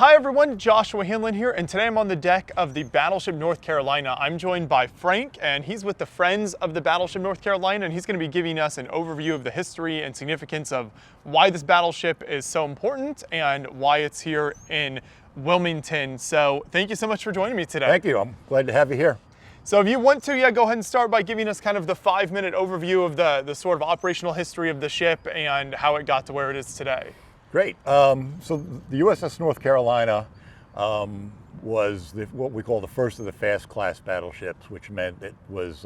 Hi everyone, Joshua Hanlon here, and today I'm on the deck of the Battleship North Carolina. I'm joined by Frank, and he's with the Friends of the Battleship North Carolina, and he's going to be giving us an overview of the history and significance of why this battleship is so important and why it's here in Wilmington. So thank you so much for joining me today. Thank you. I'm glad to have you here. So if you want to, go ahead and start by giving us kind of the 5-minute overview of the sort of operational history of the ship and how it got to where it is today. Great. So the USS North Carolina was what we call the first of the fast class battleships, which meant it was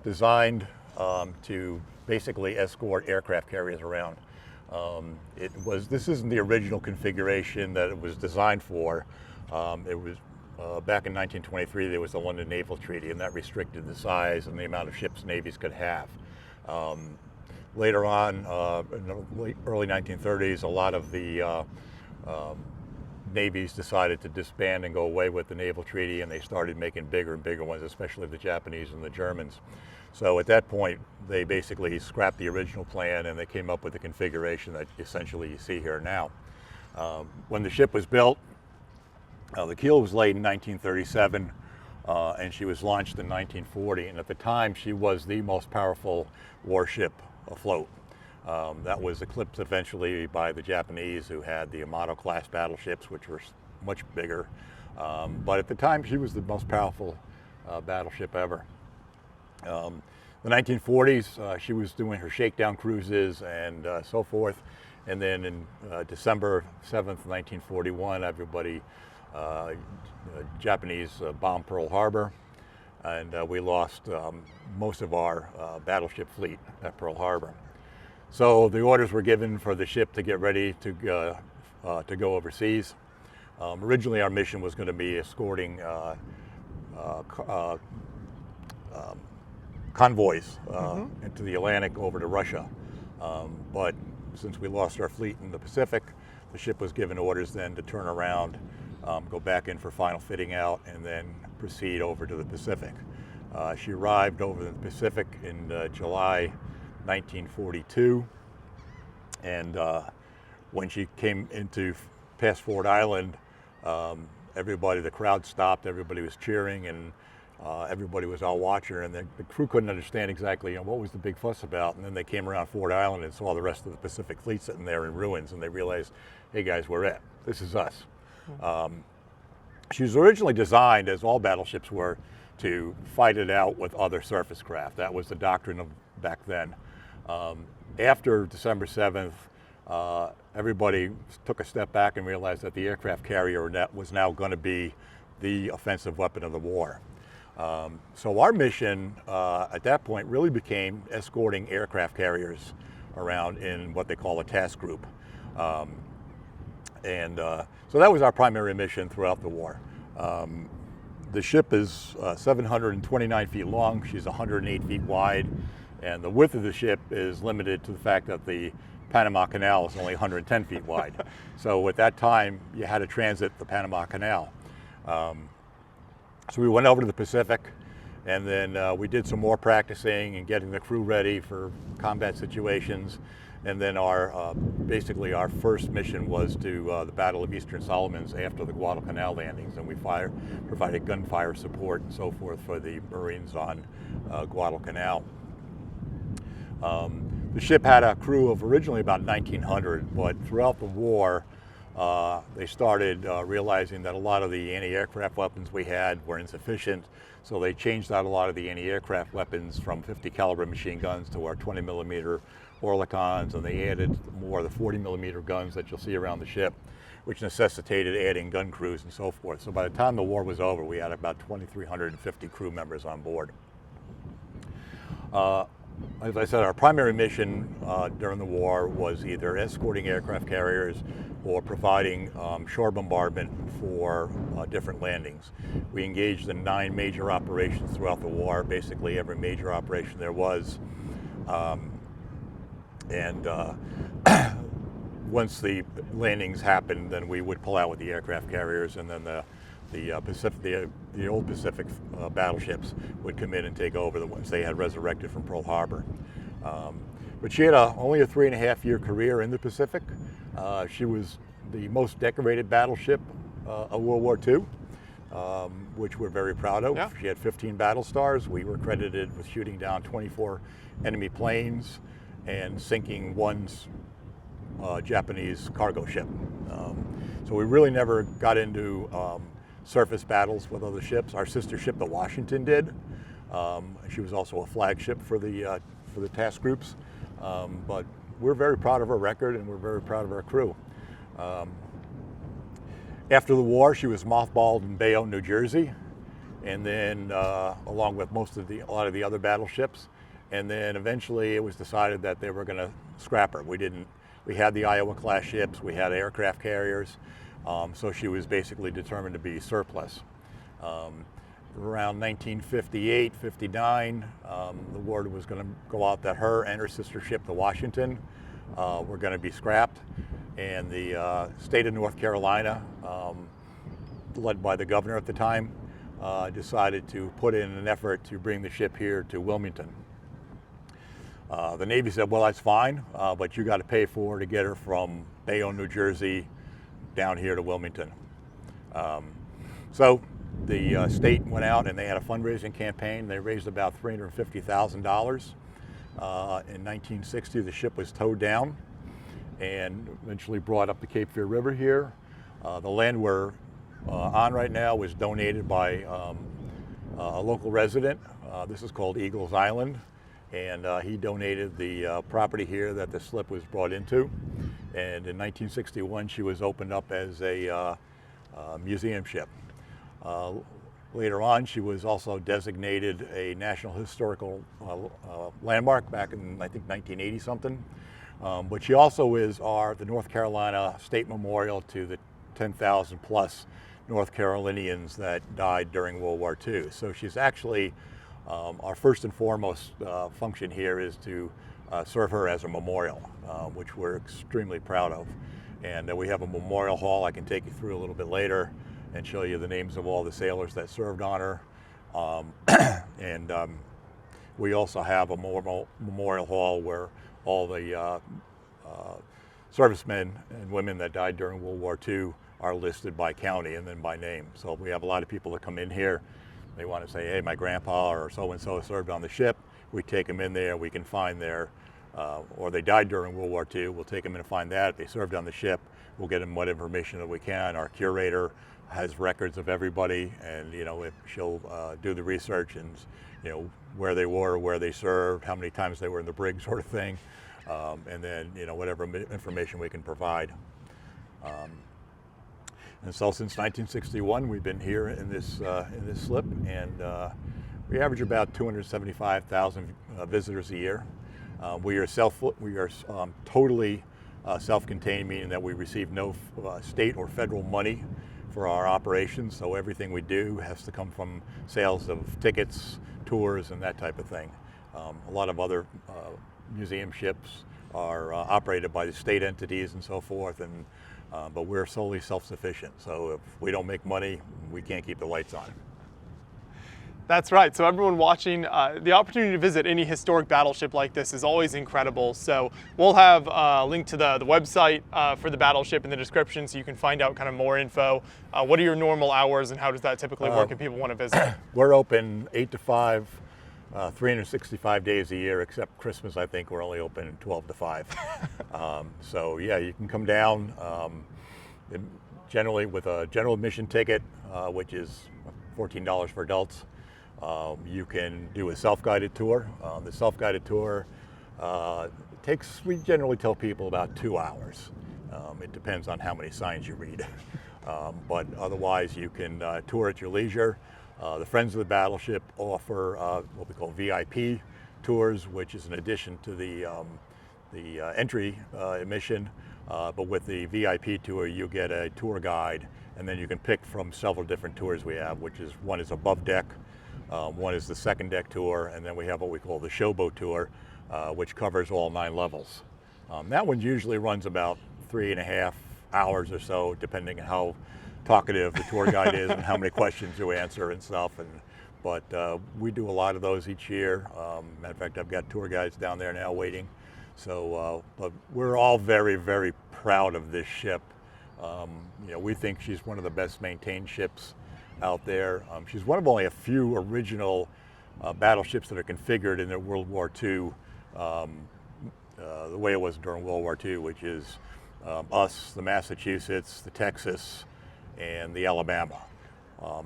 designed to basically escort aircraft carriers around. This isn't the original configuration that it was designed for. It was back in 1923 there was the London Naval Treaty, and that restricted the size and the amount of ships navies could have. Later on, in the early 1930s, a lot of the navies decided to disband and go away with the Naval Treaty, and they started making bigger and bigger ones, especially the Japanese and the Germans. So at that point, they basically scrapped the original plan and they came up with the configuration that essentially you see here now. When the ship was built, the keel was laid in 1937, and she was launched in 1940, and at the time she was the most powerful warship afloat. That was eclipsed eventually by the Japanese, who had the Yamato class battleships, which were much bigger. But at the time, she was the most powerful battleship ever. The 1940s, she was doing her shakedown cruises and so forth. And then in December 7th, 1941, Japanese bombed Pearl Harbor. And we lost most of our battleship fleet at Pearl Harbor. So the orders were given for the ship to get ready to go overseas. Originally, our mission was going to be escorting convoys into the Atlantic over to Russia. But since we lost our fleet in the Pacific, the ship was given orders then to turn around, go back in for final fitting out, and then proceed over to the Pacific. She arrived over the Pacific in July 1942, and when she came past Ford Island, the crowd stopped, everybody was cheering, and everybody was all watching her, and the crew couldn't understand exactly what was the big fuss about. And then they came around Ford Island and saw the rest of the Pacific Fleet sitting there in ruins, and they realized, hey guys, we're it. This is us. She was originally designed, as all battleships were, to fight it out with other surface craft. That was the doctrine of back then. After December 7th, everybody took a step back and realized that the aircraft carrier was now going to be the offensive weapon of the war. So our mission at that point really became escorting aircraft carriers around in what they call a task group. So that was our primary mission throughout the war. The ship is 729 feet long, she's 108 feet wide, and the width of the ship is limited to the fact that the Panama Canal is only 110 feet wide. So at that time, you had to transit the Panama Canal. So we went over to the Pacific, and then we did some more practicing and getting the crew ready for combat situations. And then basically our first mission was to the Battle of Eastern Solomons after the Guadalcanal landings, and we provided gunfire support and so forth for the Marines on Guadalcanal. The ship had a crew of originally about 1,900, but throughout the war, they started realizing that a lot of the anti-aircraft weapons we had were insufficient, so they changed out a lot of the anti-aircraft weapons from 50 caliber machine guns to our 20 millimeter Oerlikons, and they added more of the 40 millimeter guns that you'll see around the ship, which necessitated adding gun crews and so forth. So by the time the war was over, we had about 2,350 crew members on board. As I said, our primary mission during the war was either escorting aircraft carriers or providing shore bombardment for different landings. We engaged in 9 major operations throughout the war, basically every major operation there was. Once the landings happened, then we would pull out with the aircraft carriers, and then the old Pacific battleships would come in and take over the ones they had resurrected from Pearl Harbor. But she had only a 3.5-year career in the Pacific. She was the most decorated battleship of World War II, which we're very proud of. Yeah. She had 15 battle stars. We were credited with shooting down 24 enemy planes and sinking one Japanese cargo ship. So we really never got into surface battles with other ships. Our sister ship, the Washington, did. She was also a flagship for the task groups. But we're very proud of our record, and we're very proud of our crew. After the war, she was mothballed in Bayonne, New Jersey, and then along with a lot of the other battleships. And then eventually it was decided that they were going to scrap her. We had the Iowa class ships, we had aircraft carriers, so she was basically determined to be surplus. Around 1958, 59, the word was going to go out that her and her sister ship, the Washington, were going to be scrapped. And the state of North Carolina, led by the governor at the time, decided to put in an effort to bring the ship here to Wilmington. The Navy said, well, that's fine, but you got to pay for her to get her from Bayonne, New Jersey, down here to Wilmington. So the state went out and they had a fundraising campaign. They raised about $350,000. In 1960, the ship was towed down and eventually brought up the Cape Fear River here. The land we're on right now was donated by a local resident. This is called Eagles Island, and he donated the property here that the slip was brought into. And in 1961, she was opened up as a museum ship. Later on, she was also designated a National Historical Landmark back in, I think, 1980 something. But she also is the North Carolina State Memorial to the 10,000 plus North Carolinians that died during World War II. So she's actually, our first and foremost function here is to serve her as a memorial, which we're extremely proud of. And we have a memorial hall I can take you through a little bit later and show you the names of all the sailors that served on her. And we also have a memorial hall where all the servicemen and women that died during World War II are listed by county and then by name. So we have a lot of people that come in here. They want to say, hey, my grandpa or so-and-so served on the ship. We take them in there. We can find their, or they died during World War II. We'll take them in and find that. If they served on the ship, we'll get them what information that we can. Our curator has records of everybody, and if she'll do the research and where they were, where they served, how many times they were in the brig, sort of thing, and then whatever information we can provide. And so since 1961, we've been here in this slip, and we average about 275,000 visitors a year. We are totally self-contained, meaning that we receive no state or federal money for our operations, so everything we do has to come from sales of tickets, tours, and that type of thing. A lot of other museum ships are operated by the state entities and so forth, but we're solely self-sufficient. So if we don't make money, we can't keep the lights on. That's right. So everyone watching, the opportunity to visit any historic battleship like this is always incredible. So we'll have a link to the website for the battleship in the description so you can find out kind of more info. What are your normal hours and how does that typically work if people want to visit? We're open 8 to 5, 365 days a year, except Christmas. I think we're only open 12 to 5. So yeah, you can come down generally with a general admission ticket, which is $14 for adults. You can do a self-guided tour. The self-guided tour we generally tell people about 2 hours. It depends on how many signs you read. But otherwise you can tour at your leisure. The Friends of the Battleship offer what we call VIP tours, which is an addition to the entry admission. But with the VIP tour, you get a tour guide, and then you can pick from several different tours we have, one is above deck, one is the second deck tour, and then we have what we call the showboat tour, which covers all 9 levels. That one usually runs about 3.5 hours or so, depending on how talkative the tour guide is and how many questions you answer and stuff. But we do a lot of those each year. Matter of fact, I've got tour guides down there now waiting. So, but we're all very, very proud of this ship. We think she's one of the best maintained ships out there. She's one of only a few original battleships that are configured in the World War II the way it was during World War II, which is us, the Massachusetts, the Texas, and the Alabama.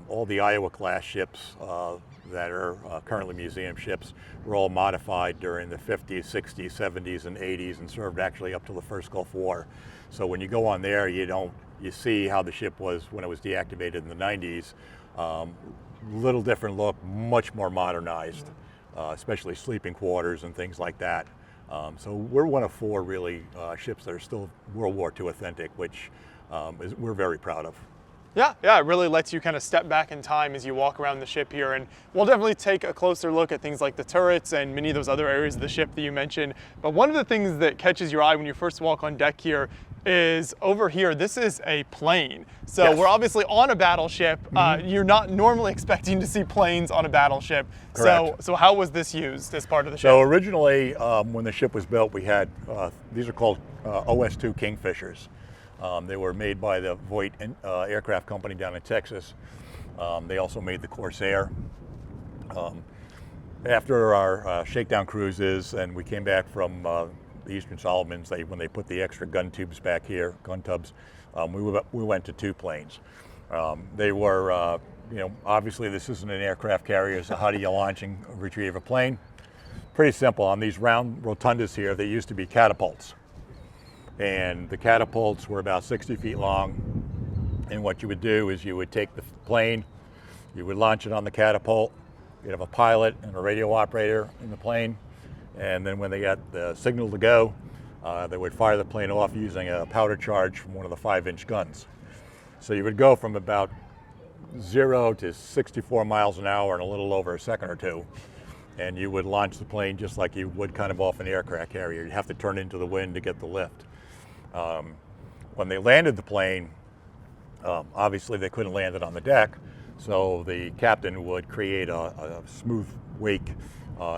All the Iowa class ships that are currently museum ships were all modified during the 50s, 60s, 70s, and 80s and served actually up to the first Gulf War. So when you go on there, you see how the ship was when it was deactivated in the 90s. Little different look, much more modernized, especially sleeping quarters and things like that. So we're one of 4 really ships that are still World War II authentic, which we're very proud of. Yeah, it really lets you kind of step back in time as you walk around the ship here, and we'll definitely take a closer look at things like the turrets and many of those other areas of the ship that you mentioned. But one of the things that catches your eye when you first walk on deck here is over here, this is a plane. So yes. We're obviously on a battleship. You're not normally expecting to see planes on a battleship. Correct. So how was this used as part of the ship? So originally, when the ship was built, we had, these are called OS-2 Kingfishers. They were made by the Voight aircraft company down in Texas. They also made the Corsair. After our shakedown cruises, and we came back from the Eastern Solomons, when they put the extra gun tubs back here, gun tubs, we went to 2 planes. They were, obviously this isn't an aircraft carrier, so how do you launch and retrieve a plane? Pretty simple. On these round rotundas here, they used to be catapults. And the catapults were about 60 feet long. And what you would do is you would take the plane, you would launch it on the catapult, you'd have a pilot and a radio operator in the plane, and then when they got the signal to go, they would fire the plane off using a powder charge from one of the 5-inch guns. So you would go from about 0 to 64 miles an hour in a little over a second or 2. And you would launch the plane just like you would kind of off an aircraft carrier. You'd have to turn into the wind to get the lift. When they landed the plane, obviously they couldn't land it on the deck, so the captain would create a smooth wake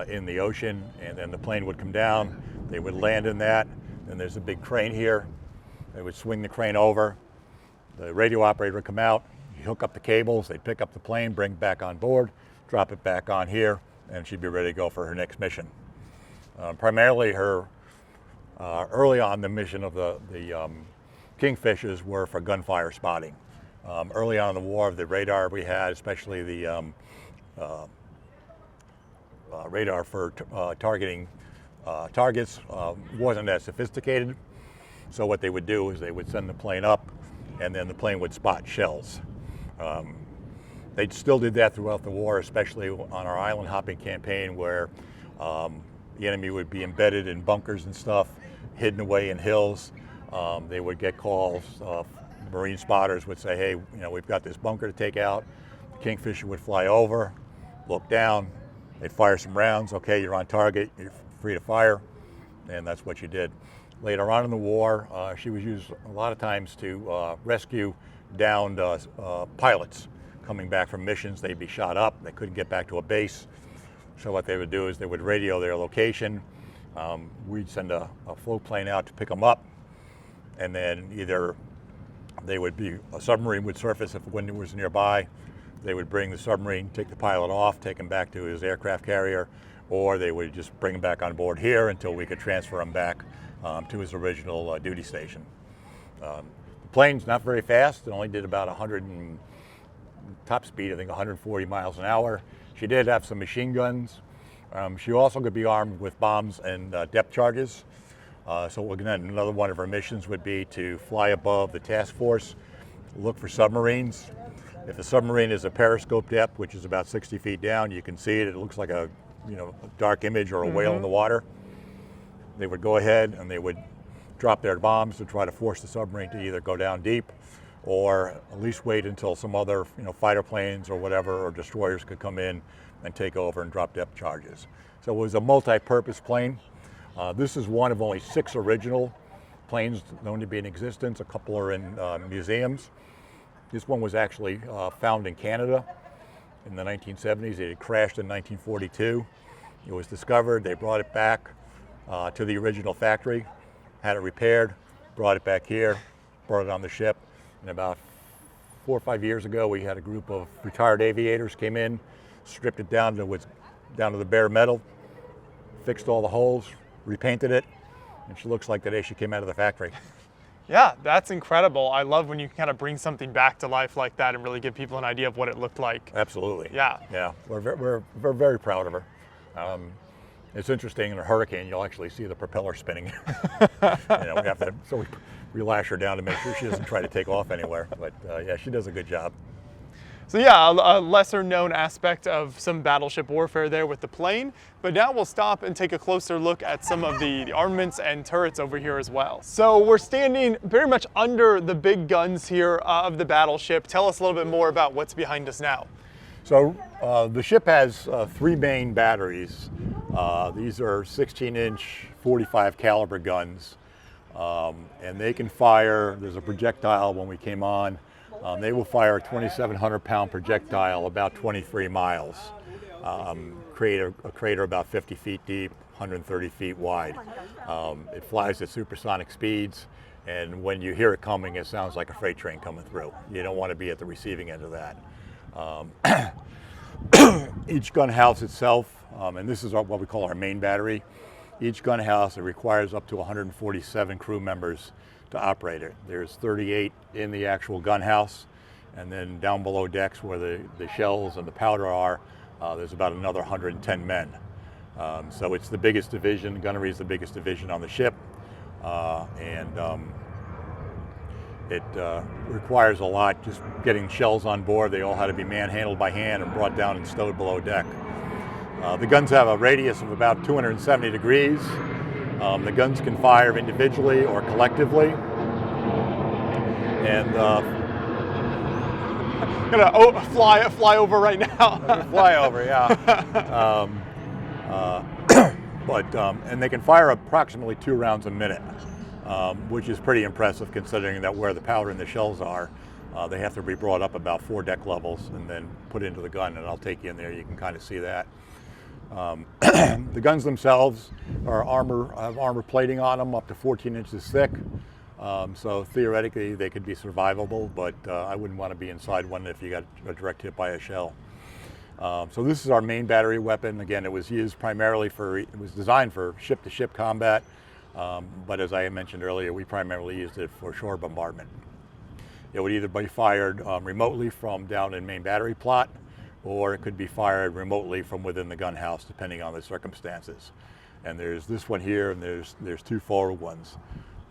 in the ocean, and then the plane would come down, they would land in that, and there's a big crane here. They would swing the crane over, the radio operator would come out, hook up the cables, they'd pick up the plane, bring it back on board, drop it back on here, and she'd be ready to go for her next mission. Primarily early on, the mission of the Kingfishers were for gunfire spotting. Early on in the war, the radar we had, especially the radar for targeting targets, wasn't as sophisticated. So what they would do is they would send the plane up, and then the plane would spot shells. They still did that throughout the war, especially on our island hopping campaign, where the enemy would be embedded in bunkers and stuff, hidden away in hills. They would get calls. Marine spotters would say, hey, we've got this bunker to take out. The Kingfisher would fly over, look down, they'd fire some rounds. Okay, you're on target, you're free to fire, and that's what you did. Later on in the war, she was used a lot of times to rescue downed pilots coming back from missions. They'd be shot up, they couldn't get back to a base. So what they would do is they would radio their location. We'd send a float plane out to pick them up, and then either a submarine would surface if a wind was nearby. They would bring the submarine, take the pilot off, take him back to his aircraft carrier, or they would just bring him back on board here until we could transfer him back to his original duty station. The plane's not very fast. It only did about 100 and top speed, I think 140 miles an hour. She did have some machine guns. She also could be armed with bombs and depth charges. So again, another one of her missions would be to fly above the task force, look for submarines. If the submarine is a periscope depth, which is about 60 feet down, you can see it. It looks like a dark image or a whale in the water. They would go ahead and they would drop their bombs to try to force the submarine to either go down deep or at least wait until some other fighter planes or whatever, or destroyers could come in and take over and drop depth charges. So it was a multi-purpose plane. This is one of only 6 original planes known to be in existence. A couple are in museums. This one was actually found in Canada in the 1970s. It had crashed in 1942. It was discovered. They brought it back to the original factory, had it repaired, brought it back here, brought it on the ship. And about 4 or 5 years ago, we had a group of retired aviators came in, stripped it down to the bare metal, fixed all the holes, repainted it, and she looks like the day she came out of the factory. Yeah, that's incredible. I love when you kind of bring something back to life like that and really give people an idea of what it looked like. Absolutely. Yeah. Yeah, we're very proud of her. It's interesting, in a hurricane, you'll actually see the propeller spinning. We have to, so we lash her down to make sure she doesn't try to take off anywhere. But yeah, she does a good job. So yeah, a lesser known aspect of some battleship warfare there with the plane, but now we'll stop and take a closer look at some of the armaments and turrets over here as well. So we're standing very much under the big guns here of the battleship. Tell us a little bit more about what's behind us now. So the ship has 3 main batteries. These are 16-inch 45 caliber guns, and they can fire, there's a projectile when we came on, they will fire a 2,700-pound projectile about 23 miles, create a crater about 50 feet deep, 130 feet wide. It flies at supersonic speeds, and when you hear it coming, it sounds like a freight train coming through. You don't want to be at the receiving end of that. Each gun house itself, and this is what we call our main battery, each gun house, it requires up to 147 crew members to operate it. There's 38 in the actual gun house, and then down below decks where the shells and the powder are, there's about another 110 men. So it's the biggest division. Gunnery is the biggest division on the ship, it requires a lot, just getting shells on board. They all had to be manhandled by hand and brought down and stowed below deck. The guns have a radius of about 270 degrees. The guns can fire individually or collectively. And gonna fly over right now. Fly over, yeah. And they can fire approximately 2 rounds a minute. Which is pretty impressive considering that where the powder and the shells are, they have to be brought up about 4 deck levels and then put into the gun, and I'll take you in there, you can kind of see that. The guns themselves are have armor plating on them up to 14 inches thick, so theoretically they could be survivable, but I wouldn't want to be inside one if you got a direct hit by a shell. So this is our main battery weapon. Again, it was used primarily it was designed for ship-to-ship combat. But as I mentioned earlier, we primarily used it for shore bombardment. It would either be fired remotely from down in main battery plot, or it could be fired remotely from within the gun house, depending on the circumstances. And there's this one here, and there's 2 forward ones.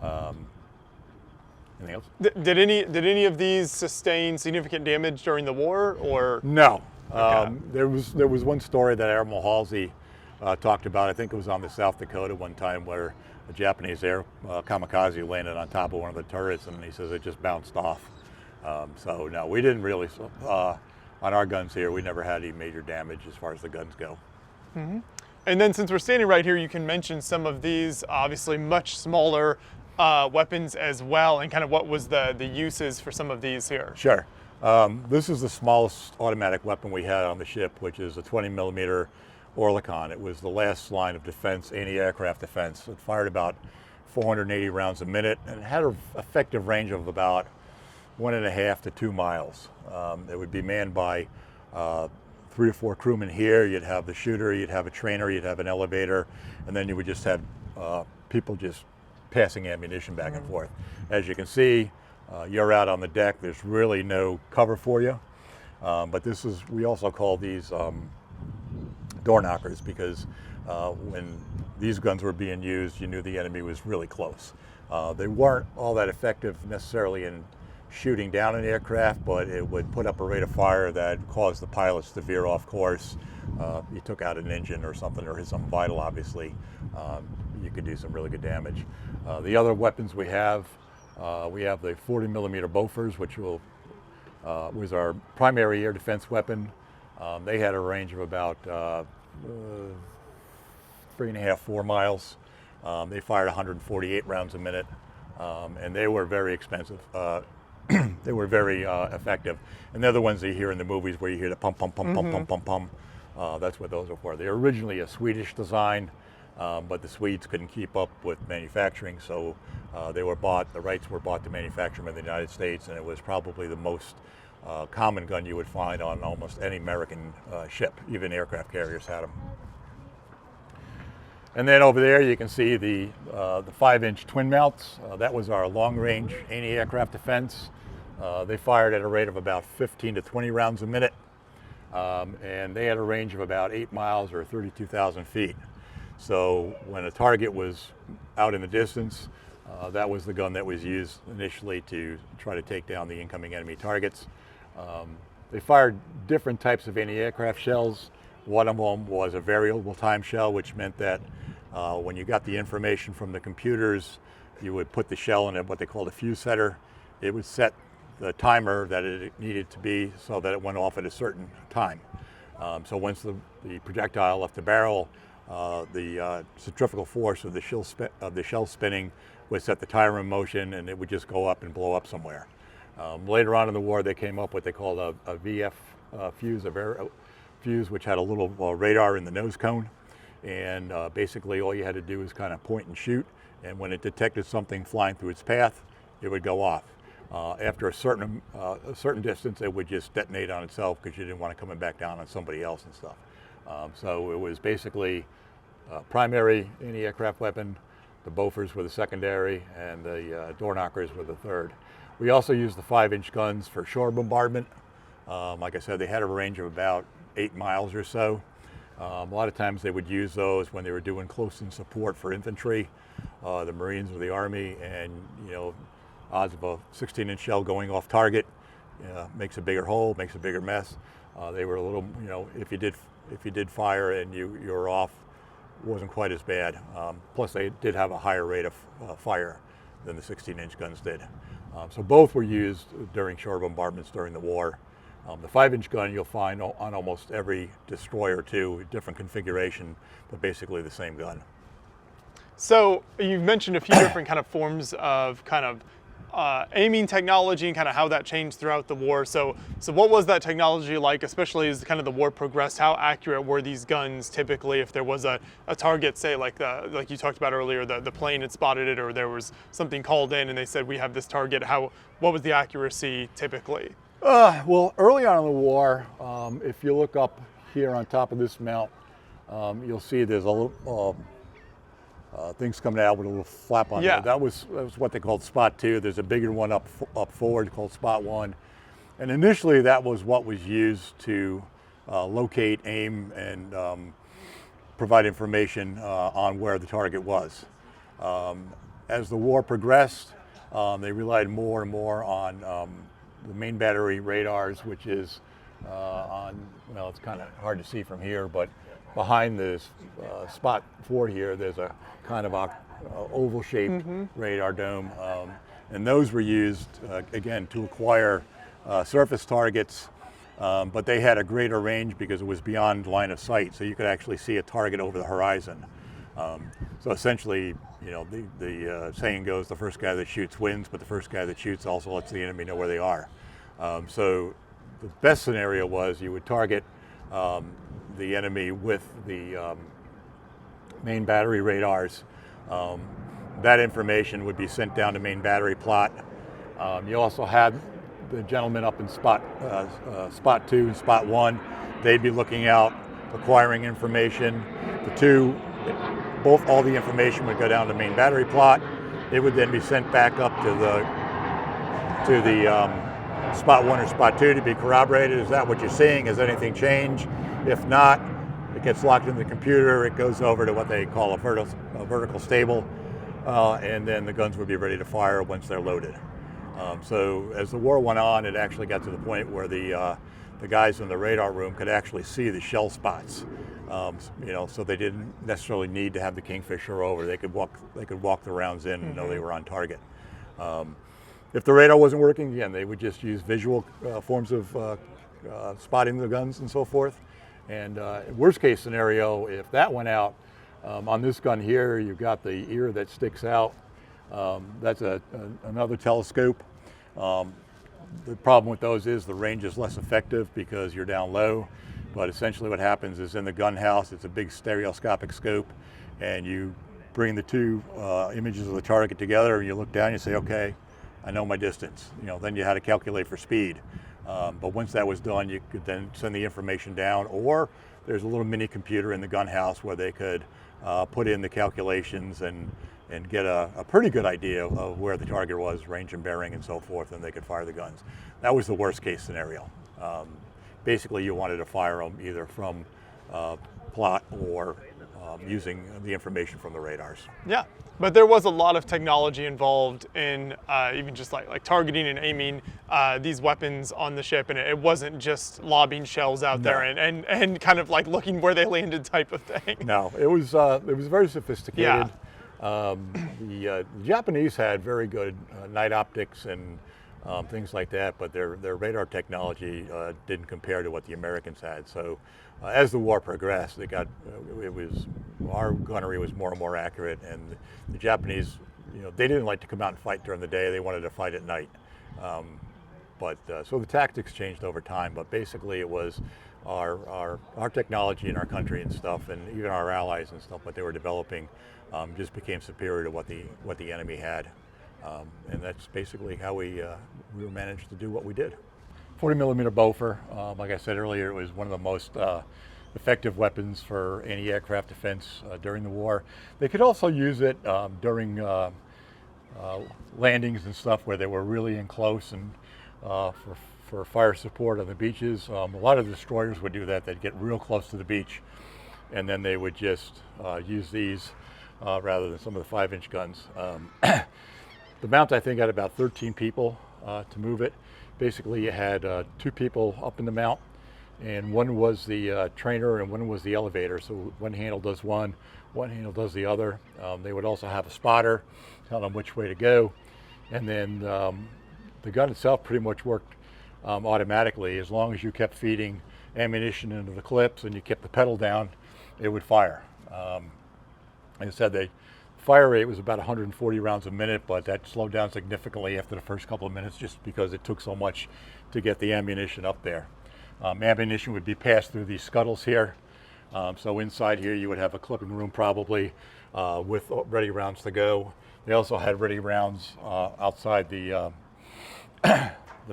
Anything else? Did any of these sustain significant damage during the war, or? No. Okay. There was one story that Admiral Halsey talked about. I think it was on the South Dakota one time, where a Japanese kamikaze landed on top of one of the turrets, and he says it just bounced off. So no, we didn't really, on our guns here, we never had any major damage as far as the guns go. Mm-hmm. And then since we're standing right here, you can mention some of these obviously much smaller weapons as well, and kind of what was the uses for some of these here. Sure. This is the smallest automatic weapon we had on the ship, which is a 20 millimeter Oerlikon. It was the last line of defense, anti-aircraft defense. It fired about 480 rounds a minute, and it had an effective range of about 1.5 to 2 miles. It would be manned by 3 or 4 crewmen here. You'd have the shooter, you'd have a trainer, you'd have an elevator, and then you would just have people just passing ammunition back and forth. As you can see, you're out on the deck. There's really no cover for you. But we also call these door knockers, because when these guns were being used, you knew the enemy was really close. They weren't all that effective necessarily in shooting down an aircraft, but it would put up a rate of fire that caused the pilots to veer off course. You took out an engine or something, or hit something vital, obviously. You could do some really good damage. The other weapons we have the 40 millimeter Bofors, which was our primary air defense weapon. They had a range of about 3.5, 4 miles. They fired 148 rounds a minute, and they were very expensive. They were very effective. And they're the ones that you hear in the movies where you hear the pum, pum, pum, pum, pum, pum, pum. That's what those are for. They're originally a Swedish design. but the Swedes couldn't keep up with manufacturing, so the rights were bought to manufacture them in the United States, and it was probably the most common gun you would find on almost any American ship. Even aircraft carriers had them. And then over there you can see the 5-inch twin mounts. That was our long-range anti-aircraft defense. They fired at a rate of about 15 to 20 rounds a minute, and they had a range of about 8 miles or 32,000 feet. So when a target was out in the distance, that was the gun that was used initially to try to take down the incoming enemy targets. They fired different types of anti-aircraft shells. One of them was a variable time shell, which meant that when you got the information from the computers, you would put the shell in what they called a fuse setter. It would set the timer that it needed to be so that it went off at a certain time. So once the projectile left the barrel, the centrifugal force of the shell spinning would set the timer in motion, and it would just go up and blow up somewhere. Later on in the war, they came up with what they called a VF fuse, a fuse which had a little radar in the nose cone, and basically all you had to do was kind of point and shoot, and when it detected something flying through its path, it would go off. After a certain distance, it would just detonate on itself because you didn't want it coming back down on somebody else and stuff. So it was basically primary anti-aircraft weapon. The Bofors were the secondary, and the door knockers were the third. We also used the 5-inch guns for shore bombardment. Like I said, they had a range of about 8 miles or so. A lot of times they would use those when they were doing close-in support for infantry, the Marines or the Army, and odds of a 16-inch shell going off target makes a bigger hole, makes a bigger mess. They were a little, if you did fire and you were off, wasn't quite as bad. Plus they did have a higher rate of fire than the 16-inch guns did. So both were used during shore bombardments during the war. The 5-inch gun you'll find on almost every destroyer too, different configuration, but basically the same gun. So you've mentioned a few different kind of forms of aiming technology and kind of how that changed throughout the war. So what was that technology like, especially as kind of the war progressed? How accurate were these guns typically if there was a target, say like you talked about earlier, the plane had spotted it, or there was something called in and they said we have this target? What was the accuracy typically? Well, early on in the war, if you look up here on top of this mount, you'll see there's a little things coming out with a little flap on there. That was what they called Spot 2. There's a bigger one up forward called Spot 1. And initially that was what was used to locate, aim, and provide information on where the target was. As the war progressed, they relied more and more on the main battery radars, which is it's kind of hard to see from here, but behind this Spot 4 here, there's a kind of oval-shaped radar dome, and those were used again to acquire surface targets, but they had a greater range because it was beyond line of sight, so you could actually see a target over the horizon. So essentially, the saying goes, the first guy that shoots wins, but the first guy that shoots also lets the enemy know where they are. So the best scenario was you would target the enemy with the main battery radars. That information would be sent down to main battery plot. You also had the gentlemen up in Spot 2 and Spot 1. They'd be looking out, acquiring information. All the information would go down to main battery plot. It would then be sent back up to the Spot 1 or Spot 2 to be corroborated. Is that what you're seeing? Has anything changed? If not, it gets locked in the computer. It goes over to what they call a vertical stable, and then the guns would be ready to fire once they're loaded. So as the war went on, it actually got to the point where the guys in the radar room could actually see the shell spots. So they didn't necessarily need to have the Kingfisher over. They could walk the rounds in and know they were on target. If the radar wasn't working, again, they would just use visual forms of spotting the guns and so forth. And worst case scenario, if that went out, on this gun here, you've got the ear that sticks out. That's another telescope. The problem with those is the range is less effective because you're down low. But essentially what happens is in the gun house, it's a big stereoscopic scope, and you bring the two images of the target together, and you look down and you say, okay, I know my distance. Then you had to calculate for speed. But once that was done, you could then send the information down, or there's a little mini computer in the gun house where they could put in the calculations and get a pretty good idea of where the target was, range and bearing and so forth, and they could fire the guns. That was the worst case scenario. Basically, you wanted to fire them either from plot or using the information from the radars. Yeah, but there was a lot of technology involved in even just like targeting and aiming these weapons on the ship, and it wasn't just lobbing shells out there and kind of like looking where they landed type of thing. No, it was very sophisticated. Yeah. The Japanese had very good night optics and things like that, but their radar technology didn't compare to what the Americans had. So as the war progressed, our gunnery was more and more accurate, and the Japanese, they didn't like to come out and fight during the day. They wanted to fight at night. So the tactics changed over time, but basically it was our technology in our country and stuff, and even our allies and stuff, what they were developing, just became superior to what the enemy had. And that's basically how we managed to do what we did. 40 millimeter Bofor, like I said earlier, it was one of the most effective weapons for anti-aircraft defense during the war. They could also use it during landings and stuff where they were really in close and for fire support on the beaches. A lot of destroyers would do that. They'd get real close to the beach, and then they would just use these rather than some of the 5-inch guns. The mount, I think, had about 13 people to move it. Basically, you had 2 people up in the mount, and one was the trainer and one was the elevator. So one handle does one handle does the other. They would also have a spotter, tell them which way to go. And then the gun itself pretty much worked automatically. As long as you kept feeding ammunition into the clips and you kept the pedal down, it would fire. Like I said, the fire rate was about 140 rounds a minute, but that slowed down significantly after the first couple of minutes just because it took so much to get the ammunition up there. Ammunition would be passed through these scuttles here. So inside here you would have a clipping room probably with ready rounds to go. They also had ready rounds outside the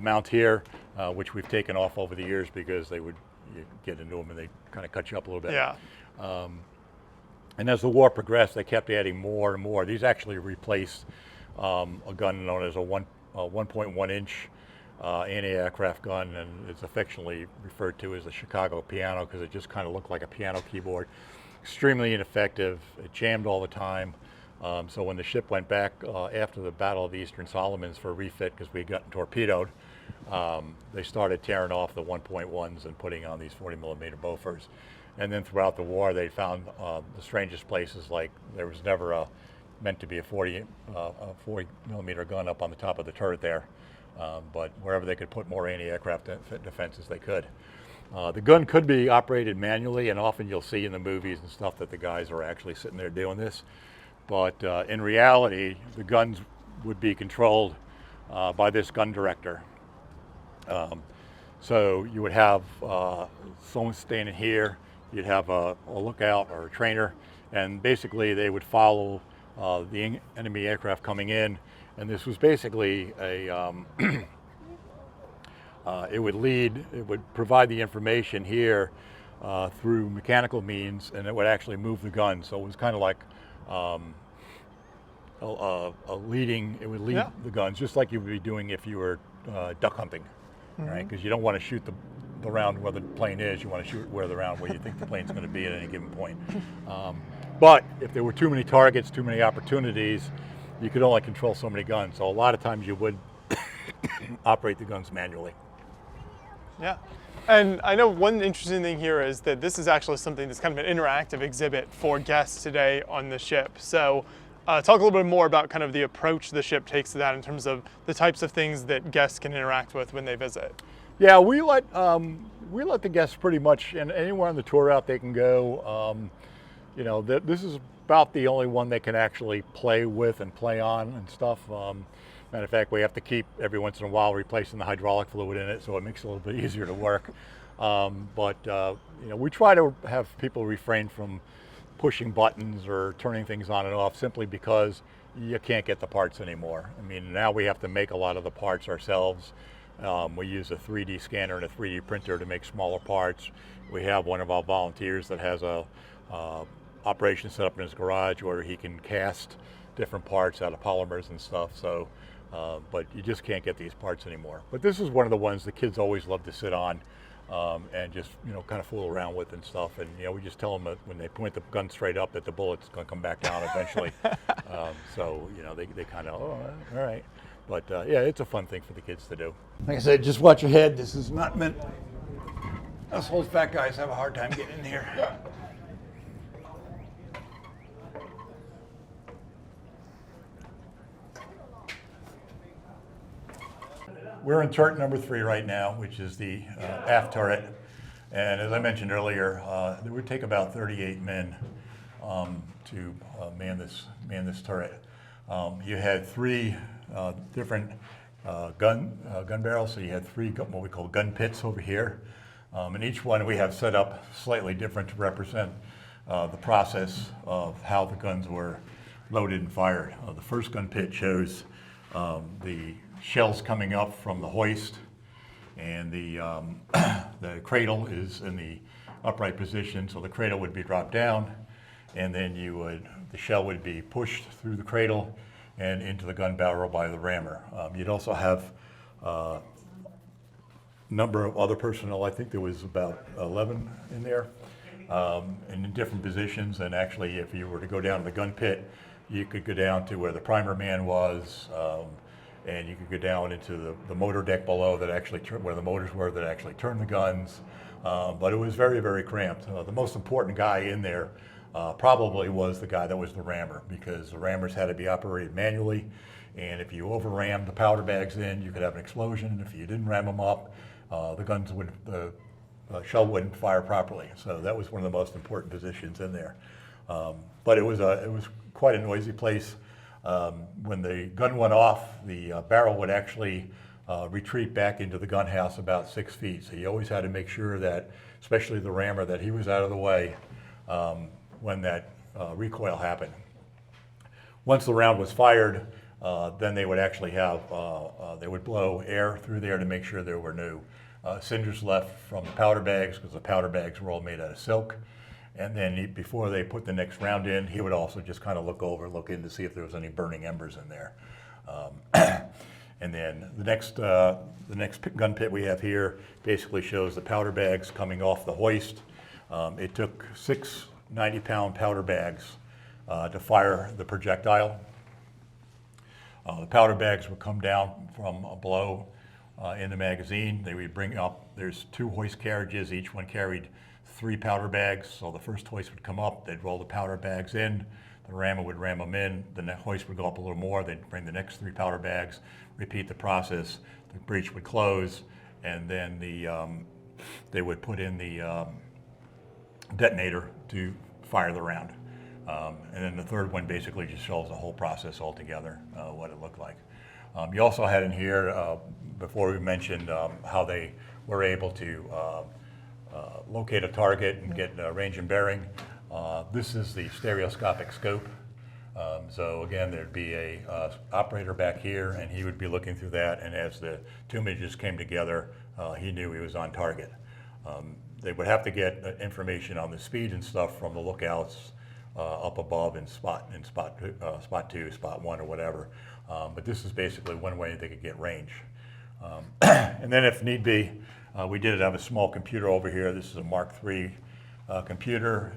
mount here, which we've taken off over the years because you get into them and they kind of cut you up a little bit. Yeah. And as the war progressed, they kept adding more and more. These actually replaced a gun known as a 1.1 inch anti-aircraft gun, and it's affectionately referred to as the Chicago piano because it just kind of looked like a piano keyboard. Extremely ineffective. It jammed all the time. So when the ship went back after the Battle of the Eastern Solomons for refit, because we had gotten torpedoed, they started tearing off the 1.1s and putting on these 40 millimeter Bofors. And then throughout the war, they found the strangest places, like there was never meant to be a 40 millimeter gun up on the top of the turret there. But wherever they could put more anti-aircraft defenses, they could. The gun could be operated manually, and often you'll see in the movies and stuff that the guys are actually sitting there doing this. But in reality, the guns would be controlled by this gun director. So you would have someone standing here, you'd have a lookout or a trainer, and basically they would follow the enemy aircraft coming in. And this was basically it would provide the information here through mechanical means, and it would actually move the gun. So it was kind of like it would lead the guns, just like you would be doing if you were duck hunting, right? Because you don't want to shoot the round where the plane is, you want to shoot where you think the plane's going to be at any given point. But if there were too many targets, too many opportunities, you could only control so many guns. So a lot of times you would operate the guns manually. Yeah. And I know one interesting thing here is that this is actually something that's kind of an interactive exhibit for guests today on the ship. So talk a little bit more about kind of the approach the ship takes to that in terms of the types of things that guests can interact with when they visit. Yeah, we let the guests pretty much, and anywhere on the tour route they can go. This is about the only one they can actually play with and play on and stuff. Matter of fact, we have to keep every once in a while replacing the hydraulic fluid in it, so it makes it a little bit easier to work. We try to have people refrain from pushing buttons or turning things on and off simply because you can't get the parts anymore. I mean, now we have to make a lot of the parts ourselves. We use a 3D scanner and a 3D printer to make smaller parts. We have one of our volunteers that has a operation set up in his garage where he can cast different parts out of polymers and stuff. So, but you just can't get these parts anymore. But this is one of the ones the kids always love to sit on and just, you know, kind of fool around with and stuff. And, you know, we just tell them that when they point the gun straight up that the bullet's going to come back down eventually. So, you know, they kind of, oh, all right. But yeah, it's a fun thing for the kids to do. Like I said, just watch your head. This is not meant, us old fat guys have a hard time getting in here. We're in turret number 3 right now, which is the aft turret. And as I mentioned earlier, it would take about 38 men to man this turret. You had 3 different gun barrels, so you had 3 what we call gun pits over here. And each one we have set up slightly different to represent the process of how the guns were loaded and fired. The first gun pit shows the shells coming up from the hoist, and the cradle is in the upright position, so the cradle would be dropped down, and then the shell would be pushed through the cradle and into the gun barrel by the rammer. You'd also have a number of other personnel. I think there was about 11 in there, and in different positions. And actually, if you were to go down to the gun pit, you could go down to where the primer man was, and you could go down into the motor deck below that actually where the motors were that actually turned the guns. But it was very, very cramped. The most important guy in there probably was the guy that was the rammer, because the rammers had to be operated manually, and if you over-rammed the powder bags in, you could have an explosion. If you didn't ram them up, the shell wouldn't fire properly. So that was one of the most important positions in there. But it was quite a noisy place. When the gun went off, the barrel would actually retreat back into the gun house about 6 feet. So you always had to make sure that, especially the rammer, that he was out of the way when that recoil happened. Once the round was fired, then they would actually have, they would blow air through there to make sure there were no cinders left from the powder bags, because the powder bags were all made out of silk. And then before they put the next round in, he would also just kind of look in to see if there was any burning embers in there. And then the next gun pit we have here basically shows the powder bags coming off the hoist. It took 6 90-pound powder bags to fire the projectile. The powder bags would come down from below in the magazine. They would bring up, there's 2 hoist carriages, each one carried 3 powder bags. So the first hoist would come up, they'd roll the powder bags in, the rammer would ram them in, the next hoist would go up a little more, they'd bring the next 3 powder bags, repeat the process, the breech would close, and then they would put in the detonator to fire the round. And then the third one basically just shows the whole process altogether, what it looked like. You also had in here, before we mentioned how they were able to locate a target and get range and bearing. This is the stereoscopic scope. So again, there'd be a operator back here, and he would be looking through that, and as the 2 images came together, he knew he was on target. They would have to get information on the speed and stuff from the lookouts up above in spot 2, spot 1, or whatever. But this is basically one way they could get range. And then if need be, we did have a small computer over here. This is a Mark III computer.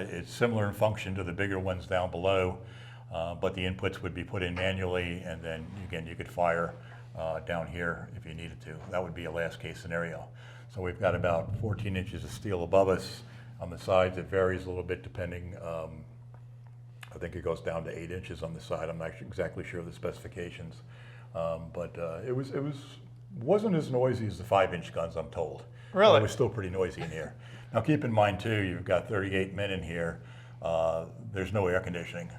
It's similar in function to the bigger ones down below, but the inputs would be put in manually, and then again you could fire down here if you needed to. That would be a last case scenario. So we've got about 14 inches of steel above us. On the sides it varies a little bit depending. I think it goes down to 8 inches on the side. I'm not exactly sure of the specifications, but it wasn't as noisy as the 5-inch guns, I'm told. Really? It was still pretty noisy in here. Now keep in mind too, you've got 38 men in here. There's no air conditioning,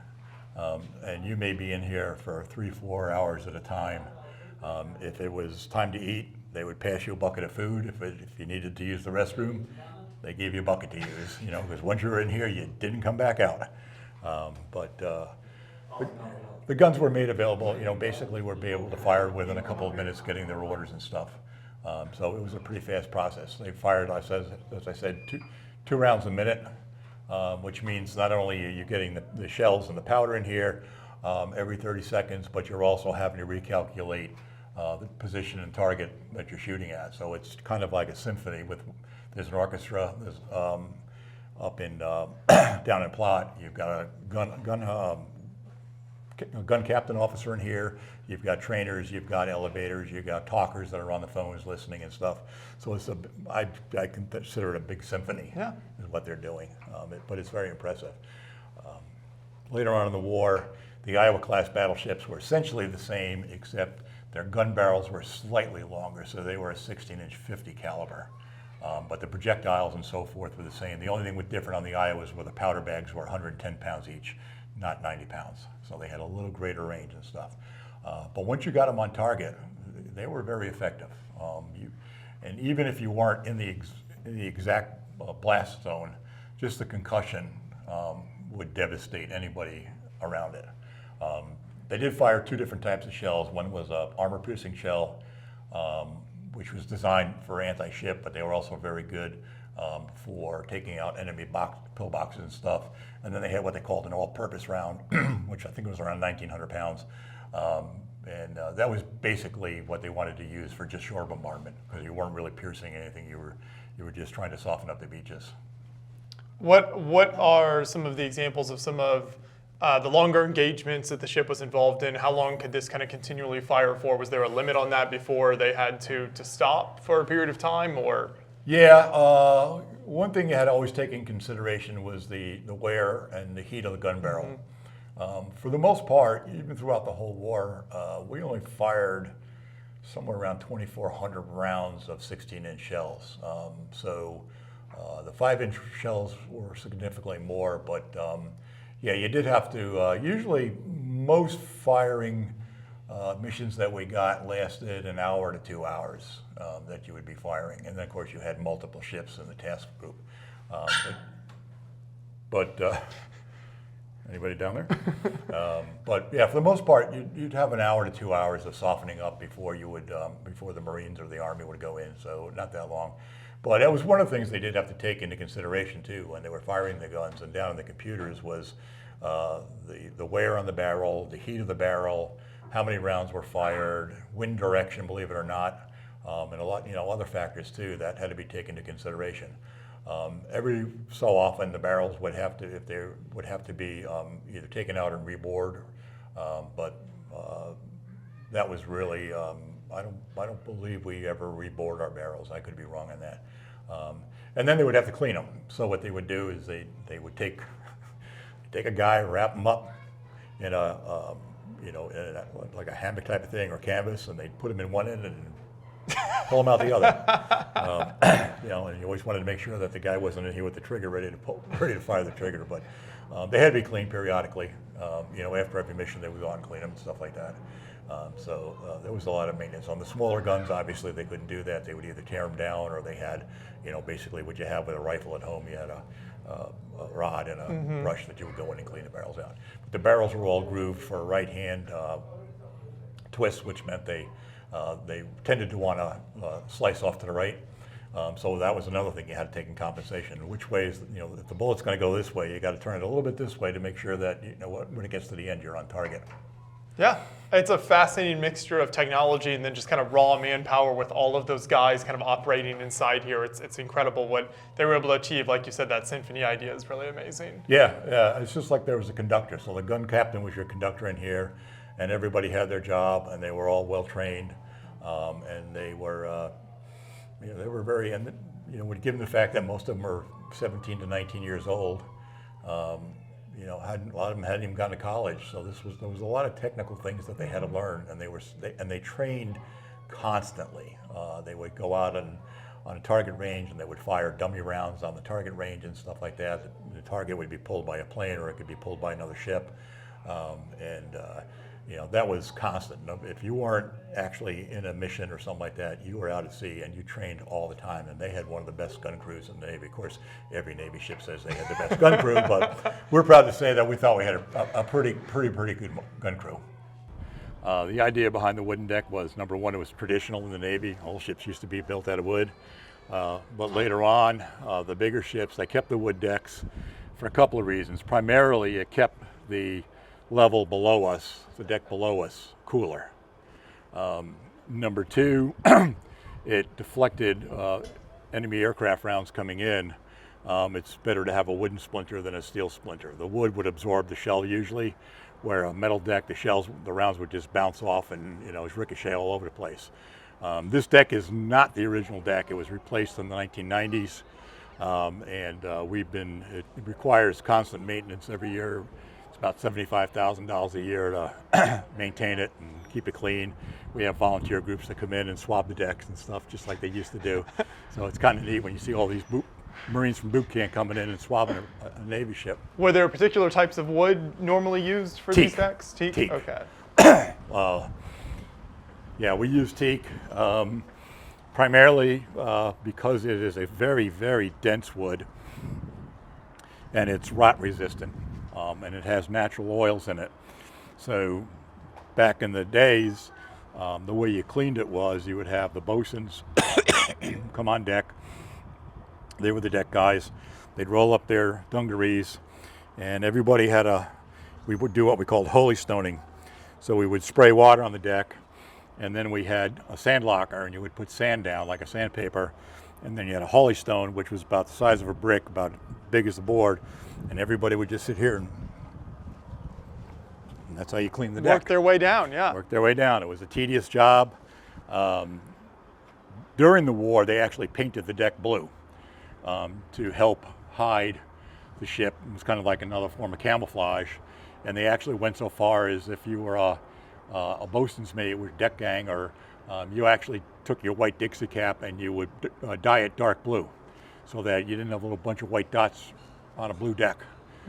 and you may be in here for 3-4 hours at a time. If it was time to eat, they would pass you a bucket of food. If you needed to use the restroom, they gave you a bucket to use, because once you were in here, you didn't come back out. But the guns were made available, basically we'd be able to fire within a couple of minutes getting their orders and stuff. So it was a pretty fast process. They fired, as I said, two rounds a minute, which means not only are you getting the shells and the powder in here every 30 seconds, but you're also having to recalculate the position and target that you're shooting at. So it's kind of like a symphony there's an orchestra, there's up in down in Plot, you've got a gun captain officer in here, you've got trainers, you've got elevators, you've got talkers that are on the phones listening and stuff. So I consider it a big symphony, yeah, is what they're doing, but it's very impressive. Later on in the war, the Iowa-class battleships were essentially the same, except their gun barrels were slightly longer, so they were a 16-inch 50 caliber. But the projectiles and so forth were the same. The only thing was different on the Iowas were the powder bags were 110 pounds each, not 90 pounds. So they had a little greater range and stuff. But once you got them on target, they were very effective. And even if you weren't in the exact blast zone, just the concussion would devastate anybody around it. They did fire two different types of shells. One was an armor-piercing shell, which was designed for anti-ship, but they were also very good for taking out enemy pillboxes and stuff. And then they had what they called an all-purpose round, which I think was around 1,900 pounds. And that was basically what they wanted to use for just shore bombardment, because you weren't really piercing anything. You were just trying to soften up the beaches. What are some of the examples of some of the longer engagements that the ship was involved in? How long could this kind of continually fire for? Was there a limit on that before they had to stop for a period of time, or? Yeah, one thing you had to always take in consideration was the wear and the heat of the gun barrel. For the most part, even throughout the whole war, we only fired somewhere around 2,400 rounds of 16-inch shells. The 5-inch shells were significantly more, but yeah, you did have to, usually most firing missions that we got lasted an hour to 2 hours that you would be firing. And then of course you had multiple ships in the task group. Anybody down there? But yeah, for the most part, you'd have an hour to 2 hours of softening up before you would, before the Marines or the Army would go in, so not that long. But that was one of the things they did have to take into consideration too when they were firing the guns, and down in the computers was the wear on the barrel, the heat of the barrel, how many rounds were fired, wind direction, believe it or not, and a lot, other factors too that had to be taken into consideration. Every so often, the barrels would have to, be either taken out and rebored, but that was really, I don't believe we ever rebored our barrels. I could be wrong on that. And then they would have to clean them. So what they would do is they would take a guy, wrap him up in like a hammock type of thing or canvas, and they'd put him in one end and pull him out the other. And you always wanted to make sure that the guy wasn't in here with the trigger ready to fire the trigger. But they had to be cleaned periodically. After every mission they would go on and clean them and stuff like that. There was a lot of maintenance. On the smaller guns, obviously they couldn't do that. They would either tear them down, or they had, basically what you have with a rifle at home. You had a rod and a brush that you would go in and clean the barrels out. But the barrels were all grooved for right-hand twists, which meant they tended to want to slice off to the right. So that was another thing you had to take in compensation. Which way is, if the bullet's going to go this way, you got to turn it a little bit this way to make sure that, when it gets to the end, you're on target. Yeah, it's a fascinating mixture of technology and then just kind of raw manpower with all of those guys kind of operating inside here. It's incredible what they were able to achieve. Like you said, that symphony idea is really amazing. Yeah, it's just like there was a conductor. So the gun captain was your conductor in here, and everybody had their job, and they were all well trained, and they were, they were very, and given the fact that most of them were 17 to 19 years old. A lot of them hadn't even gone to college, so there was a lot of technical things that they had to learn, and they trained constantly. They would go out on a target range, and they would fire dummy rounds on the target range and stuff like that. The target would be pulled by a plane, or it could be pulled by another ship, that was constant. If you weren't actually in a mission or something like that, you were out at sea and you trained all the time. And they had one of the best gun crews in the Navy. Of course, every Navy ship says they had the best gun crew, but we're proud to say that we thought we had a pretty good gun crew. The idea behind the wooden deck was, number one, it was traditional in the Navy. All ships used to be built out of wood. But later on, the bigger ships, they kept the wood decks for a couple of reasons. Primarily, it kept the level below us, the deck below us, cooler. Number two, it deflected enemy aircraft rounds coming in. It's better to have a wooden splinter than a steel splinter. The wood would absorb the shell usually, where a metal deck, the rounds would just bounce off and ricochet all over the place. This deck is not the original deck. It was replaced in the 1990s, and it requires constant maintenance every year. It's about $75,000 a year to maintain it and keep it clean. We have volunteer groups that come in and swab the decks and stuff, just like they used to do. So it's kind of neat when you see all these Marines from boot camp coming in and swabbing a Navy ship. Were there particular types of wood normally used for these decks? Teak. Okay. Yeah, we use teak primarily because it is a very, very dense wood, and it's rot resistant, and it has natural oils in it. So back in the days, the way you cleaned it was you would have the bosuns come on deck. They were the deck guys. They'd roll up their dungarees, and everybody we would do what we called holy stoning. So we would spray water on the deck, and then we had a sand locker, and you would put sand down like a sandpaper, and then you had a holy stone, which was about the size of a brick, about as big as the board, and everybody would just sit here and that's how you clean the deck. Work their way down, yeah. Work their way down. It was a tedious job. During the war, they actually painted the deck blue to help hide the ship. It was kind of like another form of camouflage, and they actually went so far as if you were a bosun's mate with deck gang, or you actually took your white Dixie cap and you would dye it dark blue so that you didn't have a little bunch of white dots on a blue deck.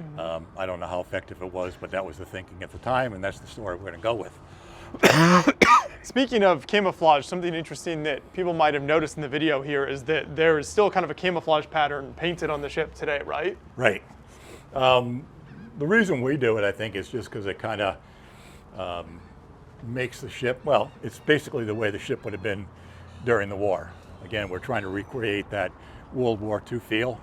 Mm-hmm. I don't know how effective it was, but that was the thinking at the time, and that's the story we're going to go with. Speaking of camouflage, something interesting that people might have noticed in the video here is that there is still kind of a camouflage pattern painted on the ship today, right? Right. The reason we do it, I think, is just because it kind of makes the ship, well, it's basically the way the ship would have been during the war. Again, we're trying to recreate that World War II feel.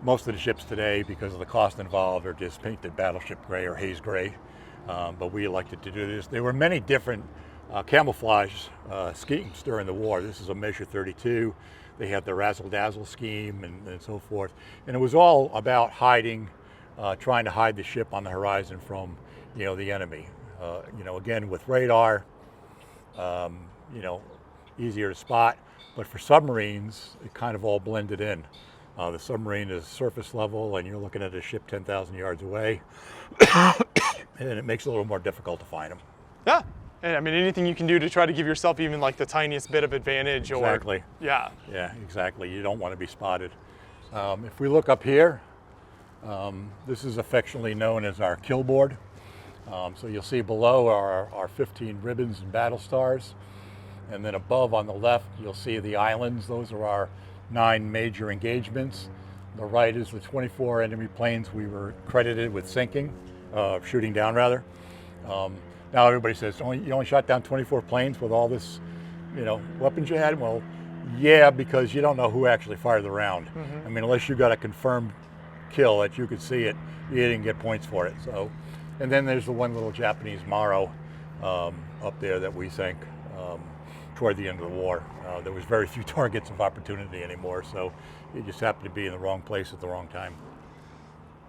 Most of the ships today, because of the cost involved, are just painted battleship gray or haze gray. But we elected to do this. There were many different camouflage schemes during the war. This is a measure 32. They had the razzle-dazzle scheme and so forth. And it was all about hiding, trying to hide the ship on the horizon from, the enemy. Again, with radar, easier to spot. But for submarines, it kind of all blended in. The submarine is surface level, and you're looking at a ship 10,000 yards away. And it makes it a little more difficult to find them. Yeah, and I mean, anything you can do to try to give yourself even like the tiniest bit of advantage. Exactly. Or, yeah. Yeah, exactly. You don't want to be spotted. If we look up here, this is affectionately known as our kill board. So you'll see below are our 15 ribbons and battle stars. And then above on the left, you'll see the islands. Those are our 9 major engagements. The right is the 24 enemy planes we were credited with sinking. Shooting down rather. Now everybody says, you only shot down 24 planes with all this, weapons you had? Well, yeah, because you don't know who actually fired the round. Mm-hmm. I mean, unless you got a confirmed kill that you could see it, you didn't get points for it. So, and then there's the one little Japanese Maro up there that we sank toward the end of the war. There was very few targets of opportunity anymore, so you just happened to be in the wrong place at the wrong time.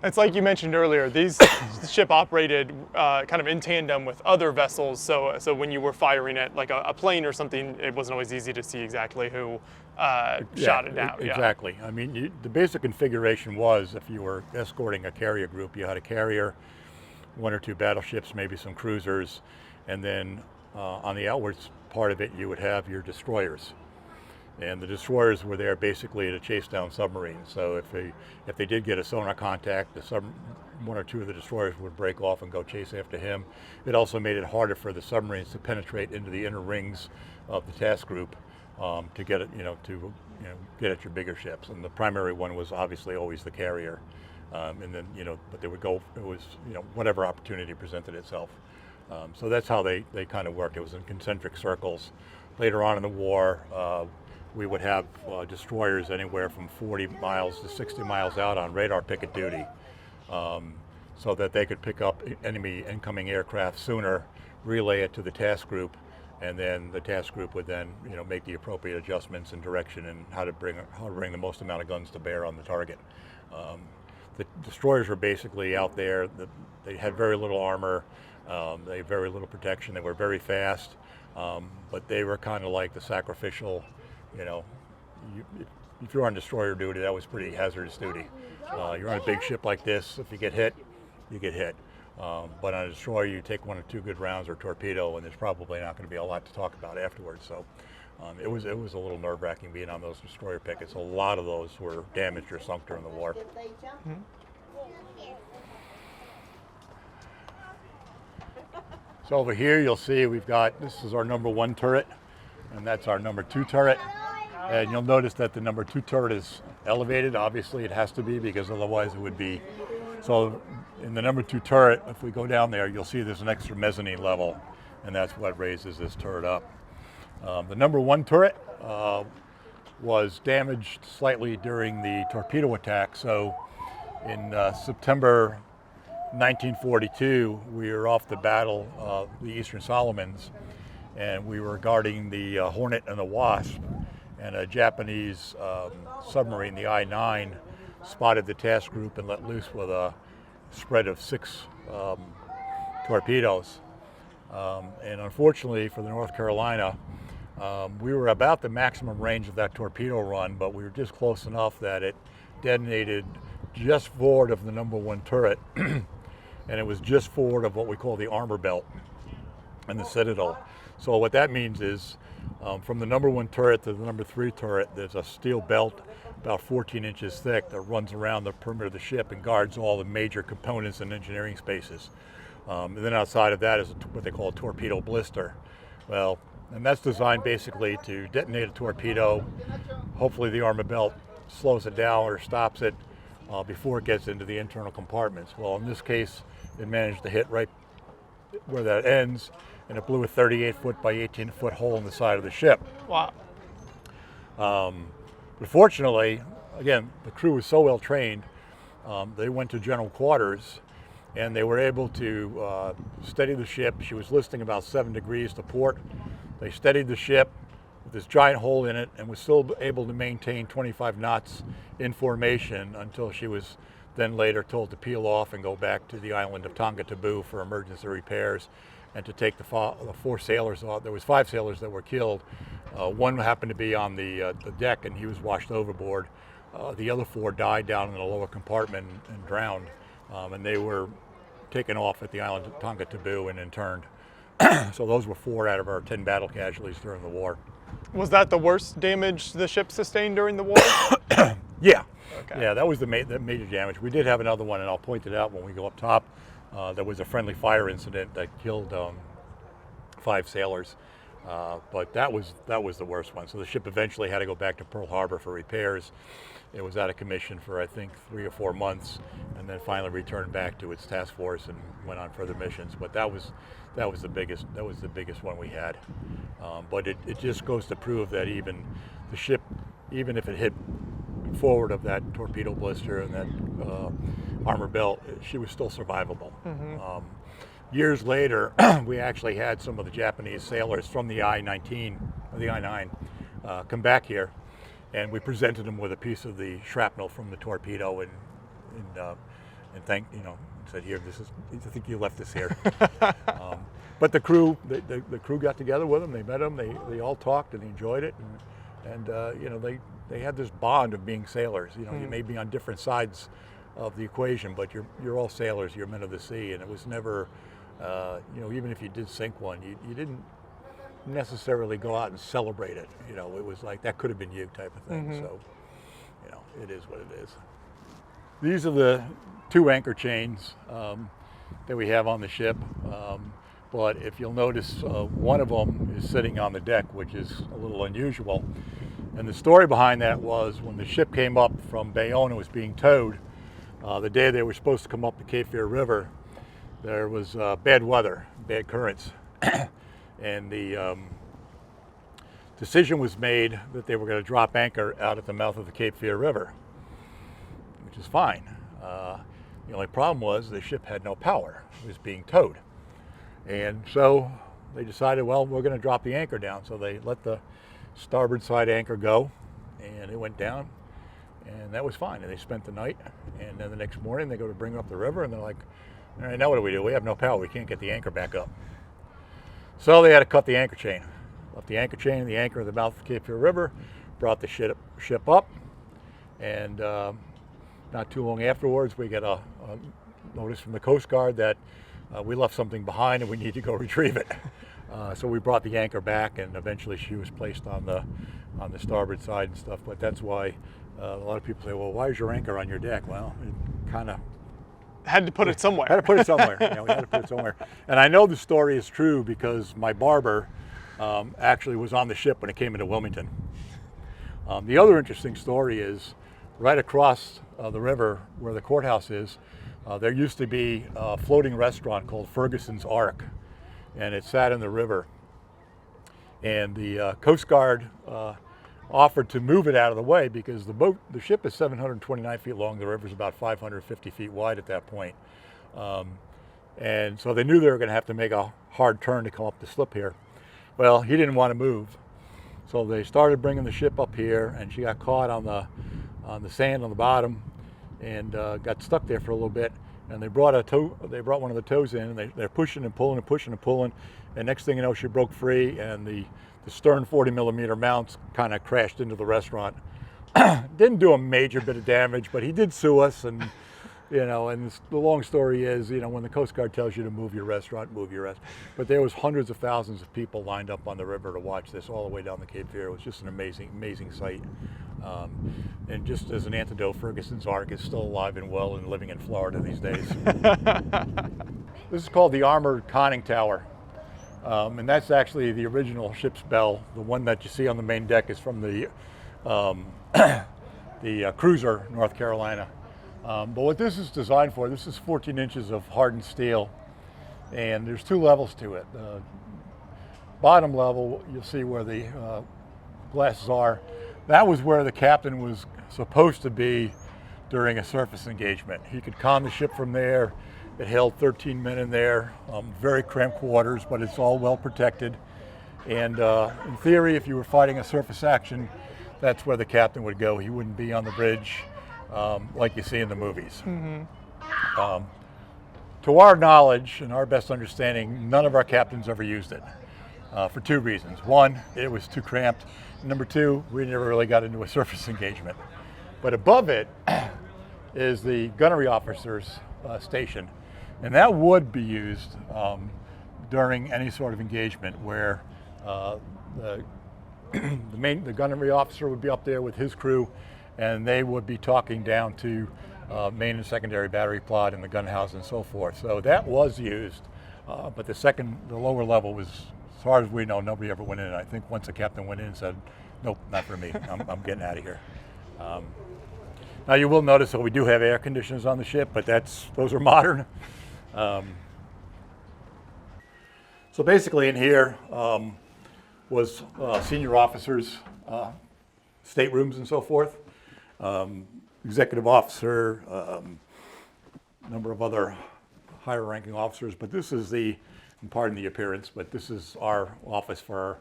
It's like you mentioned earlier, the ship operated kind of in tandem with other vessels, so when you were firing at like a plane or something, it wasn't always easy to see exactly who shot it down. Exactly. I mean, the basic configuration was, if you were escorting a carrier group, you had a carrier, 1 or 2 battleships, maybe some cruisers, and then on the outwards part of it, you would have your destroyers. And the destroyers were there basically to chase down submarines. So if they did get a sonar contact, one or two of the destroyers would break off and go chase after him. It also made it harder for the submarines to penetrate into the inner rings of the task group to get it, get at your bigger ships. And the primary one was obviously always the carrier. And then, but they would go. It was, whatever opportunity presented itself. So that's how they kind of worked. It was in concentric circles. Later on in the war, we would have destroyers anywhere from 40 miles to 60 miles out on radar picket duty, so that they could pick up enemy incoming aircraft sooner, relay it to the task group, and then the task group would then make the appropriate adjustments in direction and how to bring the most amount of guns to bear on the target. The destroyers were basically out there. They had very little armor. They had very little protection. They were very fast, but they were kind of like the sacrificial. If you're on destroyer duty, that was pretty hazardous duty. You're on a big ship like this. If you get hit, you get hit. But on a destroyer, you take one or two good rounds or torpedo, and there's probably not going to be a lot to talk about afterwards. So it was a little nerve-wracking being on those destroyer pickets. A lot of those were damaged or sunk during the war. Mm-hmm. So over here, you'll see this is our number 1 turret, and that's our number 2 turret. And you'll notice that the number 2 turret is elevated. Obviously, it has to be, because otherwise it would be. So in the number 2 turret, if we go down there, you'll see there's an extra mezzanine level, and that's what raises this turret up. The number 1 turret was damaged slightly during the torpedo attack. So in September 1942, we were off the battle of the Eastern Solomons, and we were guarding the Hornet and the Wasp, and a Japanese submarine, the I-9, spotted the task group and let loose with a spread of 6 torpedoes. And unfortunately for the North Carolina, we were about the maximum range of that torpedo run, but we were just close enough that it detonated just forward of the number 1 turret, and it was just forward of what we call the armor belt and the citadel. So what that means is, from the number 1 turret to the number 3 turret, there's a steel belt about 14 inches thick that runs around the perimeter of the ship and guards all the major components and engineering spaces. And then outside of that is what they call a torpedo blister. Well, and that's designed basically to detonate a torpedo. Hopefully the armor belt slows it down or stops it before it gets into the internal compartments. Well, in this case, it managed to hit right where that ends, and it blew a 38-foot by 18-foot hole in the side of the ship. Wow. But fortunately, again, the crew was so well trained, they went to general quarters, and they were able to steady the ship. She was listing about 7 degrees to port. They steadied the ship with this giant hole in it, and was still able to maintain 25 knots in formation until she was then later told to peel off and go back to the island of Tonga Taboo for emergency repairs, and to take the 4 sailors off. There was 5 sailors that were killed. One happened to be on the deck, and he was washed overboard. The other 4 died down in the lower compartment and drowned, and they were taken off at the island of Tonga Taboo and interned. So those were 4 out of our 10 battle casualties during the war. Was that the worst damage the ship sustained during the war? Yeah. Okay. Yeah, that was the major damage. We did have another one, and I'll point it out when we go up top. There was a friendly fire incident that killed 5 sailors, but that was the worst one. So the ship eventually had to go back to Pearl Harbor for repairs. It was out of commission for, I think, 3 or 4 months, and then finally returned back to its task force and went on further missions. But that was the biggest one we had. But it just goes to prove that even the ship, even if it hit forward of that torpedo blister and that armor belt, she was still survivable. Mm-hmm. Years later, we actually had some of the Japanese sailors from the I-19, or the I-9, come back here, and we presented them with a piece of the shrapnel from the torpedo, and said, "Here, this is. I think you left this here." But the crew got together with them. They met them. They all talked and they enjoyed it, and they had this bond of being sailors. You may be on different sides of the equation, but you're all sailors. You're men of the sea, and it was never, even if you did sink one, you didn't necessarily go out and celebrate it. You know, it was like, that could have been you type of thing. So, you know, it is what it is. These are the 2 anchor chains that we have on the ship. But if you'll notice, one of them is sitting on the deck, which is a little unusual. And the story behind that was when the ship came up from Bayonne and was being towed, the day they were supposed to come up the Cape Fear River, there was bad weather, bad currents. And the decision was made that they were going to drop anchor out at the mouth of the Cape Fear River, which is fine. The only problem was the ship had no power. It was being towed. And so they decided, well, we're going to drop the anchor down. So they let the starboard side anchor go, and it went down, and that was fine. And they spent the night, and then the next morning they go to bring up the river, and they're like, all right, now what do? We have no power. We can't get the anchor back up. So they had to cut the anchor chain. Left the anchor chain, the anchor at the mouth of the Cape Fear River, brought the ship up, and not too long afterwards, we get a notice from the Coast Guard that we left something behind and we need to go retrieve it. So we brought the anchor back, and eventually she was placed on the starboard side and stuff. But that's why a lot of people say, well, why is your anchor on your deck? Well, it kind of Had to put it somewhere. had to put it somewhere. You know, we had to put it somewhere. And I know the story is true because my barber actually was on the ship when it came into Wilmington. The other interesting story is right across the river where the courthouse is, there used to be a floating restaurant called Ferguson's Ark, and it sat in the river. And the Coast Guard offered to move it out of the way because the ship is 729 feet long. The river's about 550 feet wide at that point. And so they knew they were going to have to make a hard turn to come up the slip here. Well, he didn't want to move. So they started bringing the ship up here, and she got caught on the sand on the bottom and got stuck there for a little bit. And they brought one of the tows in, and they're pushing and pulling and pushing and pulling. And next thing you know, she broke free, and the stern 40 millimeter mounts kind of crashed into the restaurant. Didn't do a major bit of damage, but he did sue us. And you know, and the long story is, you know, when the Coast Guard tells you to move your restaurant, move your restaurant. But there was hundreds of thousands of people lined up on the river to watch this all the way down the Cape Fear. It was just an amazing, amazing sight. And just as an antidote, Ferguson's Ark is still alive and well and living in Florida these days. This is called the Armored Conning Tower. And that's actually the original ship's bell. The one that you see on the main deck is from the cruiser North Carolina. But what this is designed for, this is 14 inches of hardened steel, and there's 2 levels to it. The bottom level, you'll see where the glasses are. That was where the captain was supposed to be during a surface engagement. He could con the ship from there. It held 13 men in there, very cramped quarters, but it's all well protected. And in theory, if you were fighting a surface action, that's where the captain would go. He wouldn't be on the bridge like you see in the movies. To our knowledge and our best understanding, none of our captains ever used it for 2 reasons. One, it was too cramped. Number 2, we never really got into a surface engagement. But above it is the gunnery officer's station. And that would be used during any sort of engagement where the gunnery officer would be up there with his crew, and they would be talking down to main and secondary battery plot and the gun house and so forth. So that was used, but the lower level was, as far as we know, nobody ever went in. I think once the captain went in and said, nope, not for me, I'm getting out of here. Now you will notice that we do have air conditioners on the ship, but those are modern. So basically in here was senior officers' staterooms and so forth. Executive officer, a number of other higher ranking officers, but this is and pardon the appearance, but this is our office for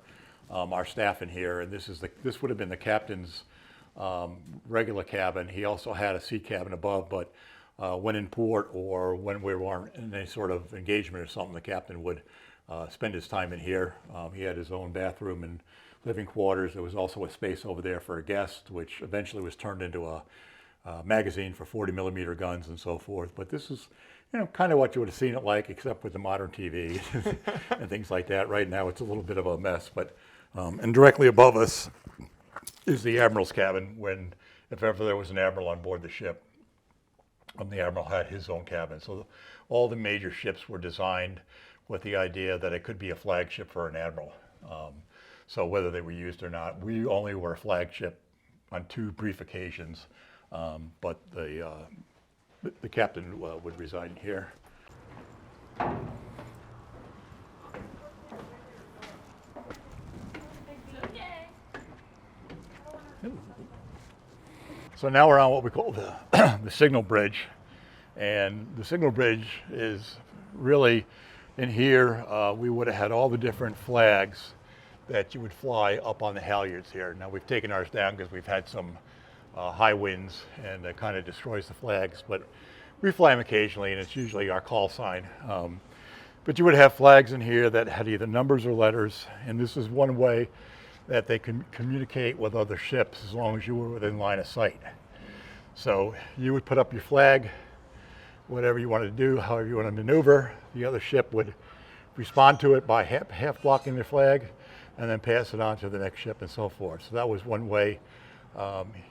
our staff in here, and this would have been the captain's regular cabin. He also had a seat cabin above, but when in port or when we weren't in any sort of engagement or something, the captain would spend his time in here. He had his own bathroom and living quarters. There was also a space over there for a guest, which eventually was turned into magazine for 40 millimeter guns and so forth. But this is, kind of what you would have seen it like, except with the modern TV and things like that. Right now, it's a little bit of a mess. But and directly above us is the admiral's cabin. When, if ever there was an admiral on board the ship, the admiral had his own cabin. So all the major ships were designed with the idea that it could be a flagship for an admiral. So whether they were used or not, we only were a flagship on 2 brief occasions, but the captain would reside here. So now we're on what we call the signal bridge, and the signal bridge is really in here. We would have had all the different flags that you would fly up on the halyards here. Now we've taken ours down because we've had some high winds, and it kind of destroys the flags, but we fly them occasionally, and it's usually our call sign. But you would have flags in here that had either numbers or letters, and this is one way that they can communicate with other ships as long as you were within line of sight. So you would put up your flag, whatever you wanted to do, however you want to maneuver. The other ship would respond to it by half blocking their flag, and then pass it on to the next ship and so forth. So that was one way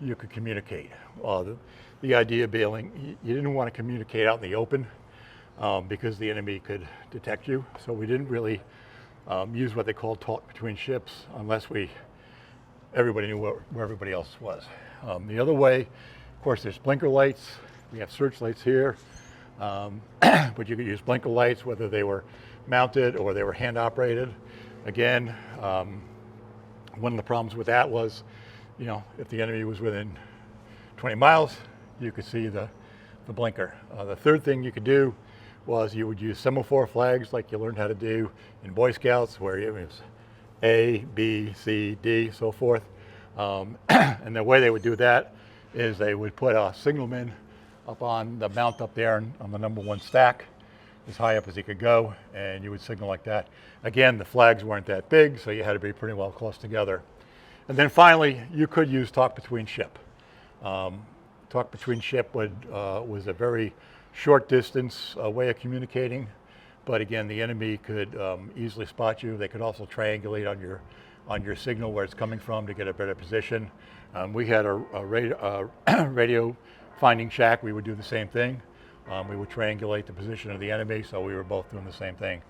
you could communicate. The idea being you didn't want to communicate out in the open because the enemy could detect you. So we didn't really use what they called talk between ships unless everybody knew where everybody else was. The other way, of course, there's blinker lights. We have searchlights here, but you could use blinker lights whether they were mounted or they were hand operated. Again, one of the problems with that was, if the enemy was within 20 miles, you could see the blinker. The third thing you could do was you would use semaphore flags like you learned how to do in Boy Scouts, where it was A, B, C, D, so forth. And the way they would do that is they would put a signalman up on the mount up there on the number 1 stack, as high up as he could go, and you would signal like that. Again, the flags weren't that big, so you had to be pretty well close together. And then finally, you could use talk between ship. Talk between ship was a very short distance way of communicating, but again, the enemy could easily spot you. They could also triangulate on your signal where it's coming from to get a better position. We had a radio finding shack. We would do the same thing. We would triangulate the position of the enemy, so we were both doing the same thing.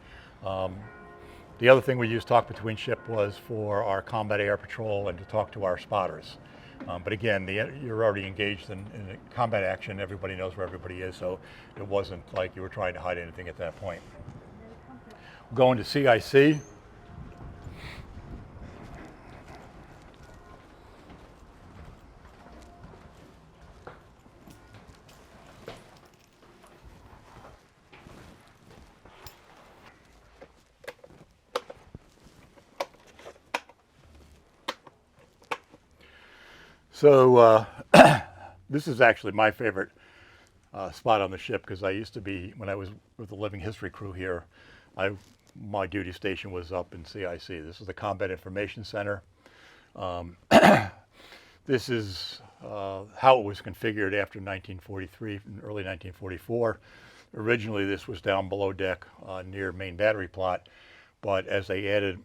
The other thing we used talk between ship was for our combat air patrol and to talk to our spotters. But again, you're already engaged in combat action. Everybody knows where everybody is, so it wasn't like you were trying to hide anything at that point. Going to CIC. So this is actually my favorite spot on the ship, because I used to be, when I was with the Living History crew here, my duty station was up in CIC. This is the Combat Information Center. This is how it was configured after 1943, early 1944. Originally this was down below deck near main battery plot, but as they added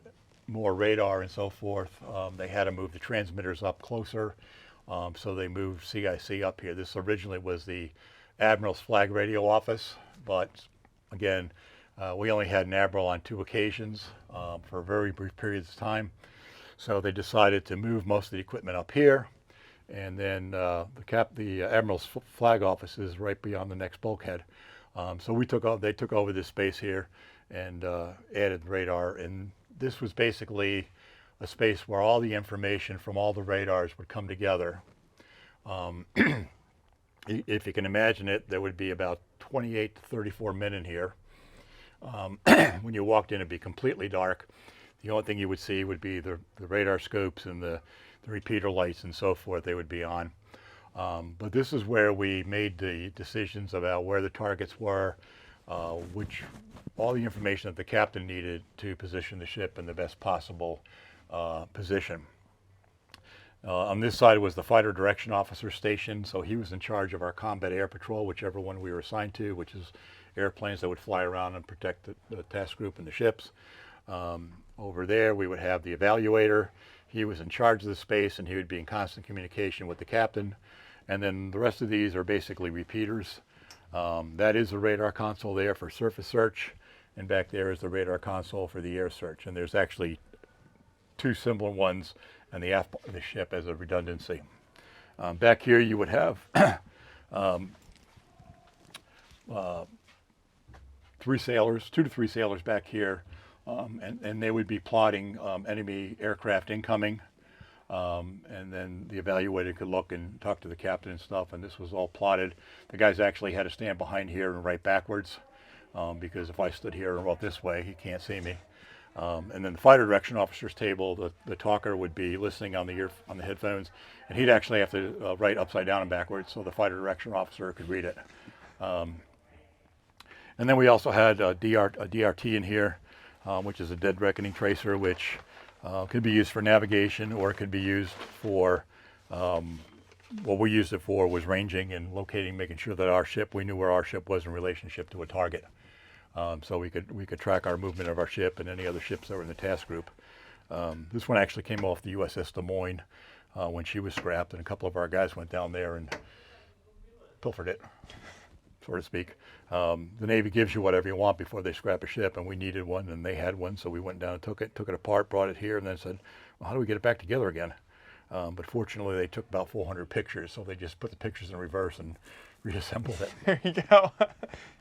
more radar and so forth, they had to move the transmitters up closer. So they moved CIC up here. This originally was the Admiral's Flag Radio Office, but again, we only had an Admiral on 2 occasions for very brief periods of time. So they decided to move most of the equipment up here, and then the Admiral's Flag Office is right beyond the next bulkhead. So they took over this space here and added radar, and this was basically a space where all the information from all the radars would come together. If you can imagine it, there would be about 28 to 34 men in here. When you walked in, it'd be completely dark. The only thing you would see would be the radar scopes and the repeater lights and so forth they would be on. But this is where we made the decisions about where the targets were, all the information that the captain needed to position the ship in the best possible position. On this side was the fighter direction officer station, so he was in charge of our combat air patrol, whichever one we were assigned to, which is airplanes that would fly around and protect the task group and the ships. Over there we would have the evaluator. He was in charge of the space and he would be in constant communication with the captain. And then the rest of these are basically repeaters. That is the radar console there for surface search, and back there is the radar console for the air search. And there's actually two similar ones on the aft part of the ship as a redundancy. Back here you would have 2 to 3 sailors back here, and they would be plotting enemy aircraft incoming. And then the evaluator could look and talk to the captain and stuff, and this was all plotted. The guys actually had to stand behind here and write backwards, because if I stood here and wrote this way, he can't see me. And then the fighter direction officer's table, the talker would be listening on the headphones, and he'd actually have to write upside down and backwards so the fighter direction officer could read it. And then we also had a DRT in here, which is a dead reckoning tracer, which could be used for navigation, or it could be used for, what we used it for was ranging and locating, making sure that we knew where our ship was in relationship to a target. So we could track our movement of our ship and any other ships that were in the task group. This one actually came off the USS Des Moines when she was scrapped, and a couple of our guys went down there and pilfered it, so to speak. The Navy gives you whatever you want before they scrap a ship, and we needed one, and they had one, so we went down and took it apart, brought it here, and then said, well, how do we get it back together again? But fortunately, they took about 400 pictures, so they just put the pictures in reverse and reassembled it. There you go.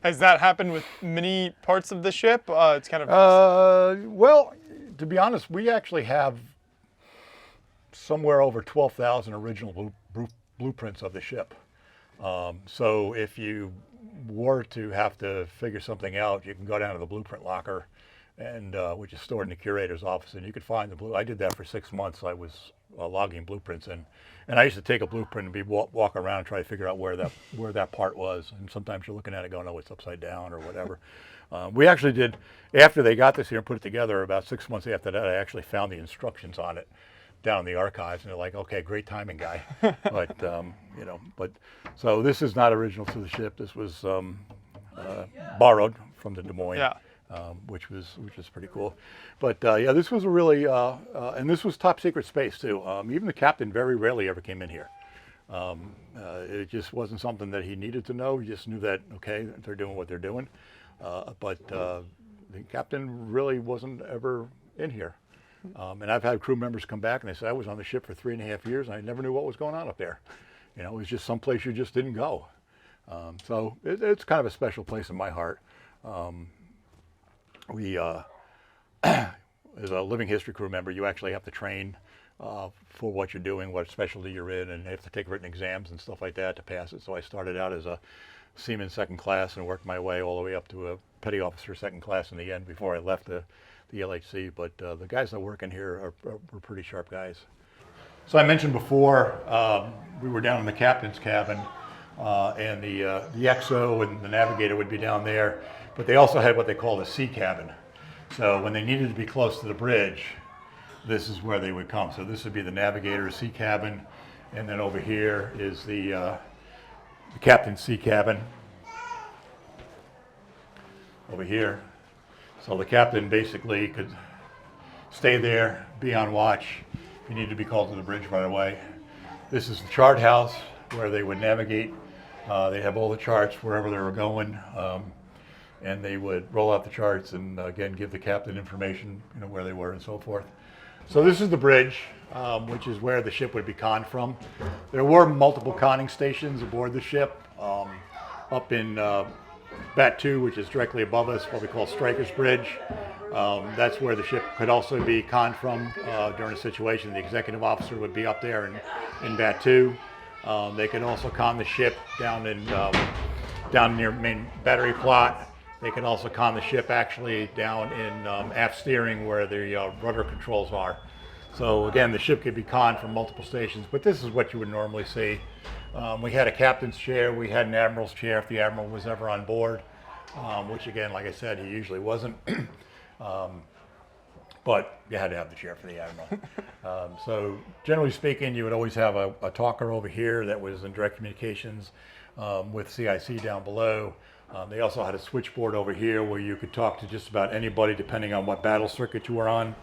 Has that happened with many parts of the ship? It's kind of... Well, to be honest, we actually have somewhere over 12,000 original blueprints of the ship. So if you were to have to figure something out, you can go down to the blueprint locker, and which is stored in the curator's office, and you could find the I did that for 6 months. I was logging blueprints in, and I used to take a blueprint and walk around and try to figure out where that part was. And sometimes you're looking at it going, oh, it's upside down or whatever. We actually did, after they got this here and put it together, about 6 months after that, I actually found the instructions on it down in the archives, and they're like, okay, great timing, guy. But so this is not original to the ship. This was borrowed from the Des Moines. Yeah. Which was pretty cool. But yeah, this was a really, and this was top secret space too. Even the captain very rarely ever came in here. It just wasn't something that he needed to know. He just knew that, okay, they're doing what they're doing. But the captain really wasn't ever in here. And I've had crew members come back and they say, I was on the ship for 3.5 years and I never knew what was going on up there. You know, it was just someplace you just didn't go. So it's kind of a special place in my heart. We, as a living history crew member, you actually have to train for what you're doing, what specialty you're in, and you have to take written exams and stuff like that to pass it. So I started out as a seaman second class and worked my way all the way up to a petty officer second class in the end before I left the LHC. But the guys that work in here are pretty sharp guys. So I mentioned before, we were down in the captain's cabin, and the XO and the navigator would be down there. But they also had what they call the sea cabin. So when they needed to be close to the bridge, this is where they would come. So this would be the navigator's sea cabin, and then over here is the captain's sea cabin. Over here. So the captain basically could stay there, be on watch. If you needed to be called to the bridge right away. This is the chart house where they would navigate. They have all the charts wherever they were going. And they would roll out the charts and again give the captain information, you know, where they were and so forth. So this is the bridge, which is where the ship would be conned from. There were multiple conning stations aboard the ship. Up in Bat 2, which is directly above us, what we call Striker's Bridge. That's where the ship could also be conned from during a situation. The executive officer would be up there in Bat 2. They could also con the ship down near main battery plot. They can also con the ship actually down in aft steering where the rudder controls are. So again, the ship could be conned from multiple stations, but this is what you would normally see. We had a captain's chair, we had an admiral's chair if the admiral was ever on board, which again, like I said, he usually wasn't. but you had to have the chair for the admiral. So generally speaking, you would always have a talker over here that was in direct communications with CIC down below. They also had a switchboard over here where you could talk to just about anybody depending on what battle circuit you were on.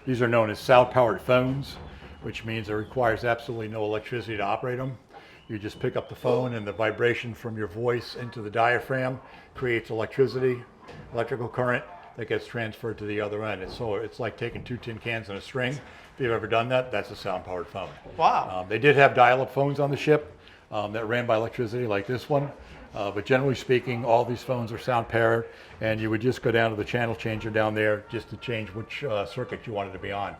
These are known as sound-powered phones, which means it requires absolutely no electricity to operate them. You just pick up the phone and the vibration from your voice into the diaphragm creates electrical current that gets transferred to the other end. It's like taking 2 tin cans and a string. If you've ever done that, that's a sound-powered phone. Wow. They did have dial-up phones on the ship that ran by electricity like this one. But generally speaking, all these phones are sound-powered, and you would just go down to the channel changer down there just to change which circuit you wanted to be on.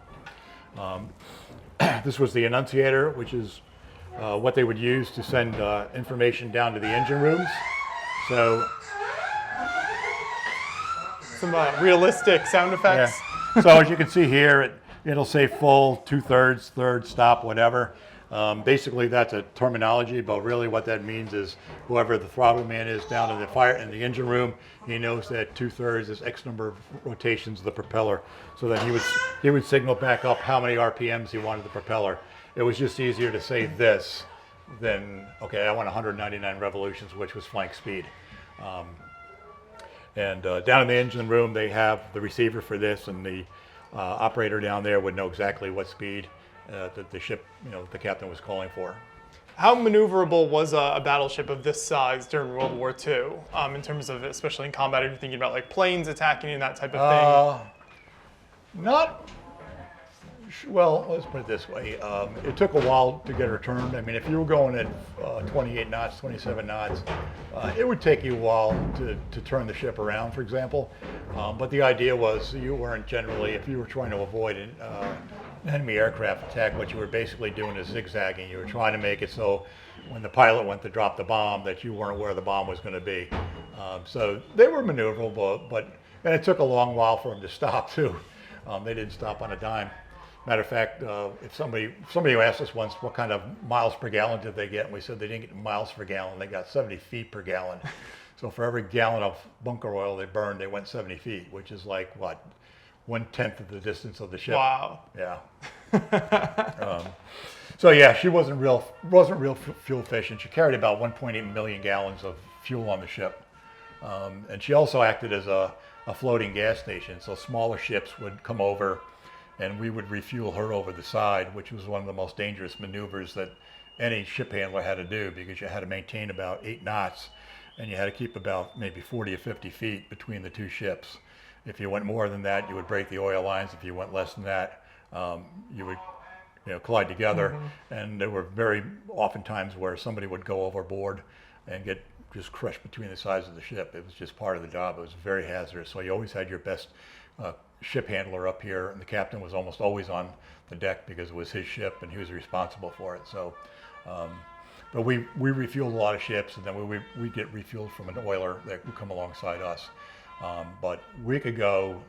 This was the annunciator, which is what they would use to send information down to the engine rooms. So, some realistic sound effects. yeah. So as you can see here, it'll say full, 2/3, third, stop, whatever. Basically, that's a terminology, but really what that means is whoever the throttle man is down in the engine room, he knows that 2/3 is X number of rotations of the propeller. So then he would signal back up how many RPMs he wanted the propeller. It was just easier to say this than, okay, I want 199 revolutions, which was flank speed. Down in the engine room, they have the receiver for this, and the operator down there would know exactly what speed the ship, the captain was calling for. How maneuverable was a battleship of this size during World War II, in terms of, especially in combat, if you're thinking about like planes attacking and that type of thing? Well, let's put it this way. It took a while to get her turned. I mean, if you were going at 28 knots, 27 knots, it would take you a while to turn the ship around, for example. But the idea was you weren't generally, if you were trying to avoid an enemy aircraft attack, what you were basically doing is zigzagging. You were trying to make it so when the pilot went to drop the bomb that you weren't where the bomb was going to be. So they were maneuverable, and it took a long while for them to stop too. They didn't stop on a dime. Matter of fact, if somebody asked us once what kind of miles per gallon did they get, and we said they didn't get miles per gallon, they got 70 feet per gallon. So for every gallon of bunker oil they burned, they went 70 feet, which is like, what, 1/10 of the distance of the ship. Wow. Yeah. So yeah, she wasn't real fuel efficient. She carried about 1.8 million gallons of fuel on the ship. And she also acted as a floating gas station, so smaller ships would come over and we would refuel her over the side, which was one of the most dangerous maneuvers that any ship handler had to do, because you had to maintain about 8 knots and you had to keep about maybe 40 or 50 feet between the two ships. If you went more than that, you would break the oil lines. If you went less than that, you would collide together. Mm-hmm. And there were very often times where somebody would go overboard and get just crushed between the sides of the ship. It was just part of the job. It was very hazardous. So you always had your best ship handler up here, and the captain was almost always on the deck because it was his ship and he was responsible for it. So, but we refueled a lot of ships, and then we get refueled from an oiler that would come alongside us. But we could go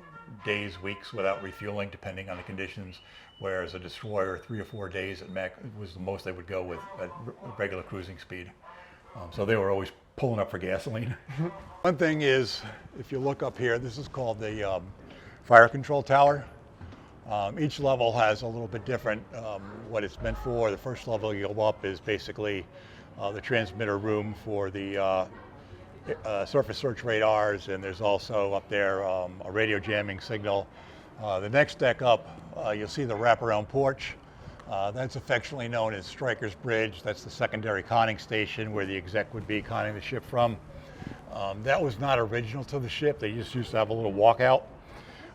days, weeks without refueling, depending on the conditions, whereas a destroyer, 3 or 4 days at Mach was the most they would go with at regular cruising speed. So they were always pulling up for gasoline. One thing is, if you look up here, this is called the fire control tower. Each level has a little bit different what it's meant for. The first level you go up is basically the transmitter room for the surface search radars, and there's also up there a radio jamming signal. The next deck up, you'll see the wraparound porch. That's affectionately known as Stryker's Bridge. That's the secondary conning station where the exec would be conning the ship from. That was not original to the ship. They just used to have a little walkout.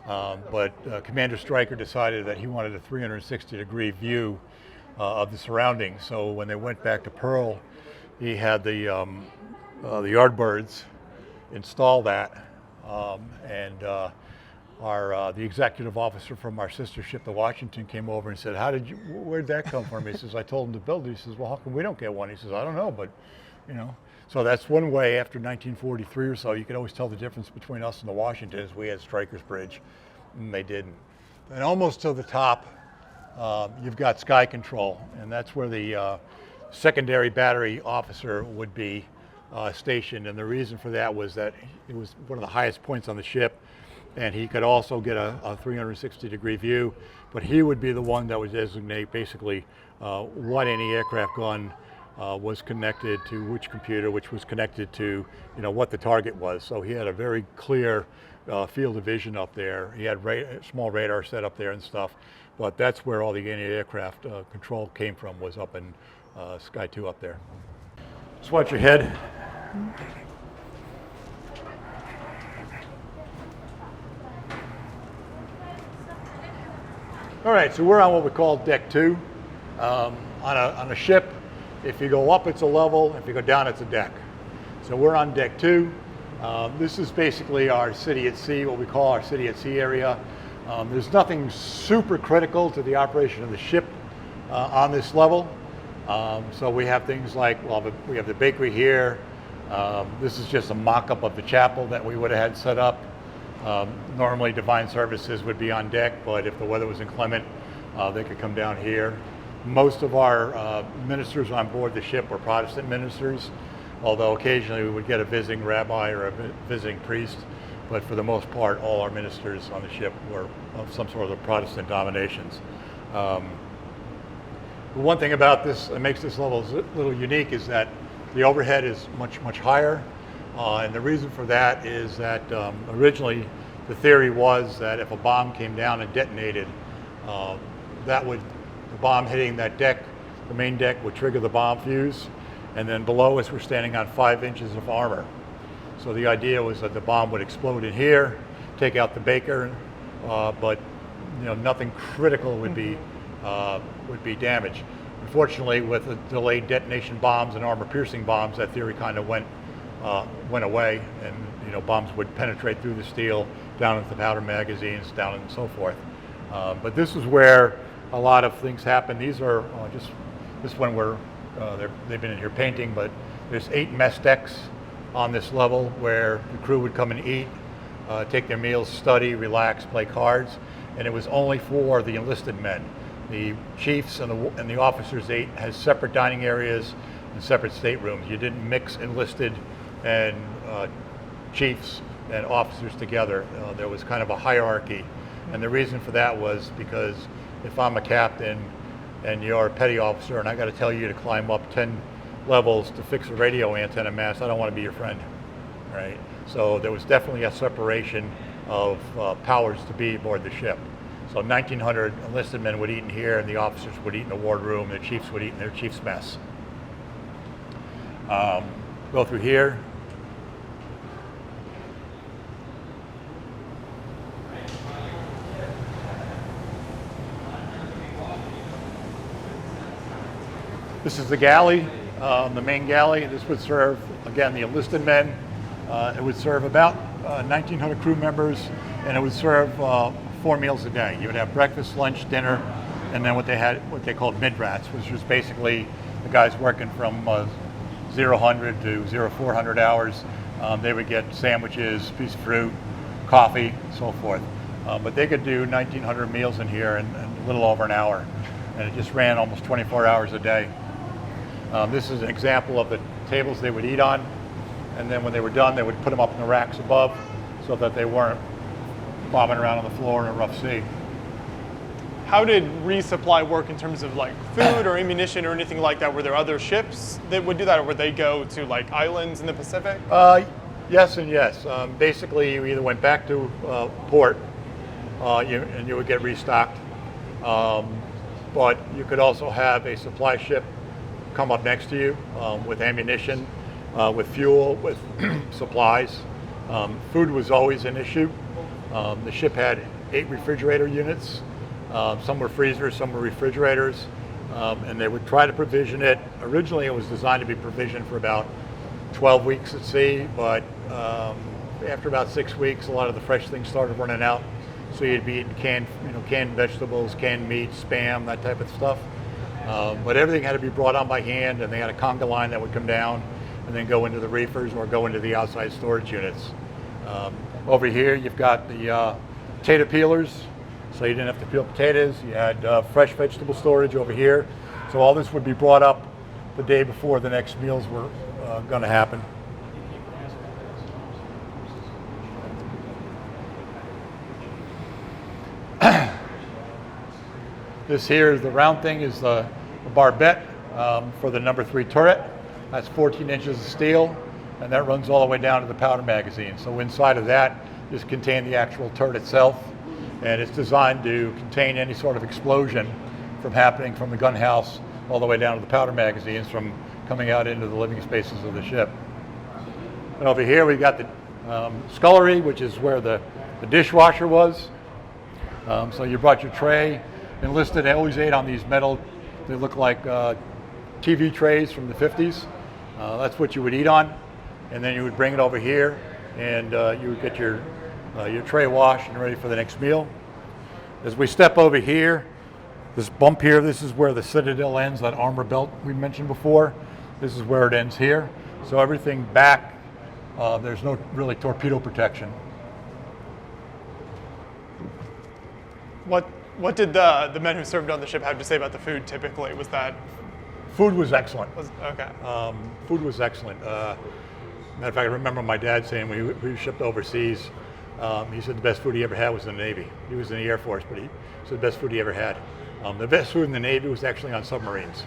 But Commander Stryker decided that he wanted a 360-degree view of the surroundings. So when they went back to Pearl, he had the Yardbirds install that, and the executive officer from our sister ship, the Washington, came over and said, where'd that come from? He says, I told him to build it. He says, well, how come we don't get one? He says, I don't know, but So that's one way. After 1943 or so, you could always tell the difference between us and the Washingtons. We had Stryker's Bridge, and they didn't. And almost to the top, you've got sky control, and that's where the secondary battery officer would be stationed. And the reason for that was that it was one of the highest points on the ship, and he could also get a 360-degree view, but he would be the one that would designate basically what any aircraft gun was connected to which computer, which was connected to, what the target was. So he had a very clear field of vision up there. He had small radar set up there and stuff, but that's where all the anti-aircraft control came from, was up in Sky 2 up there. Just watch your head. All right, so we're on what we call Deck 2. On a ship, if you go up, it's a level. If you go down, it's a deck. So we're on Deck 2. This is basically our city at sea, what we call our city at sea area. There's nothing super critical to the operation of the ship on this level. So we have things like, we have the bakery here. This is just a mock-up of the chapel that we would have had set up. Normally Divine Services would be on deck, but if the weather was inclement, they could come down here. Most of our ministers on board the ship were Protestant ministers, although occasionally we would get a visiting rabbi or a visiting priest, but for the most part, all our ministers on the ship were of some sort of the Protestant denominations. The one thing about this that makes this level a little unique is that the overhead is much, much higher. And the reason for that is that originally the theory was that if a bomb came down and detonated, the bomb hitting that deck, the main deck, would trigger the bomb fuse. And then below us, we're standing on 5 inches of armor. So the idea was that the bomb would explode in here, take out the baker, but nothing critical would be damaged. Unfortunately, with the delayed detonation bombs and armor-piercing bombs, that theory kind of went away, and bombs would penetrate through the steel down into the powder magazines, down and so forth. But this is where a lot of things happen. These are this one where they've been in here painting, but there's 8 mess decks on this level where the crew would come and eat, take their meals, study, relax, play cards, and it was only for the enlisted men. The chiefs and the officers had separate dining areas and separate staterooms. You didn't mix enlisted and chiefs and officers together. There was kind of a hierarchy, and the reason for that was because if I'm a captain and you're a petty officer and I got to tell you to climb up 10 levels to fix a radio antenna mast, I don't want to be your friend, right? So there was definitely a separation of powers to be aboard the ship. So 1,900 enlisted men would eat in here, and the officers would eat in the wardroom, the chiefs would eat in their chief's mess. Go through here. This is the galley, the main galley. This would serve, again, the enlisted men. It would serve about 1,900 crew members, and it would serve 4 meals a day. You would have breakfast, lunch, dinner, and then what they called mid-rats, which was basically the guys working from 0-100 to 0-400 hours. They would get sandwiches, piece of fruit, coffee, so forth. But they could do 1,900 meals in here in a little over an hour, and it just ran almost 24 hours a day. This is an example of the tables they would eat on, and then when they were done, they would put them up in the racks above so that they weren't bobbing around on the floor in a rough sea. How did resupply work in terms of like food or ammunition or anything like that? Were there other ships that would do that, or would they go to like islands in the Pacific? Yes and yes. Basically, you either went back to port and you would get restocked, but you could also have a supply ship come up next to you with ammunition, with fuel, with supplies. Food was always an issue. The ship had 8 refrigerator units. Some were freezers, some were refrigerators, and they would try to provision it. Originally, it was designed to be provisioned for about 12 weeks at sea, but after about 6 weeks, a lot of the fresh things started running out. So you'd be eating canned vegetables, canned meat, Spam, that type of stuff. But everything had to be brought on by hand, and they had a conga line that would come down and then go into the reefers or go into the outside storage units. Over here, you've got the potato peelers, so you didn't have to peel potatoes. You had fresh vegetable storage over here. So all this would be brought up the day before the next meals were going to happen. This here is the round thing is the barbette for the number 3 turret. That's 14 inches of steel, and that runs all the way down to the powder magazine. So inside of that is contained the actual turret itself, and it's designed to contain any sort of explosion from happening from the gun house all the way down to the powder magazines from coming out into the living spaces of the ship. And over here we've got the scullery, which is where the dishwasher was. So you brought your tray. Enlisted, they always ate on these metal, they look like TV trays from the 50s. That's what you would eat on. And then you would bring it over here, and you would get your tray washed and ready for the next meal. As we step over here, this bump here, this is where the Citadel ends, that armor belt we mentioned before. This is where it ends here. So everything back, there's no really torpedo protection. What did the men who served on the ship have to say about the food typically? Was that? Food was excellent. Okay. Food was excellent. Matter of fact, I remember my dad saying when we were shipped overseas, he said the best food he ever had was in the Navy. He was in the Air Force, but he said the best food he ever had. The best food in the Navy was actually on submarines,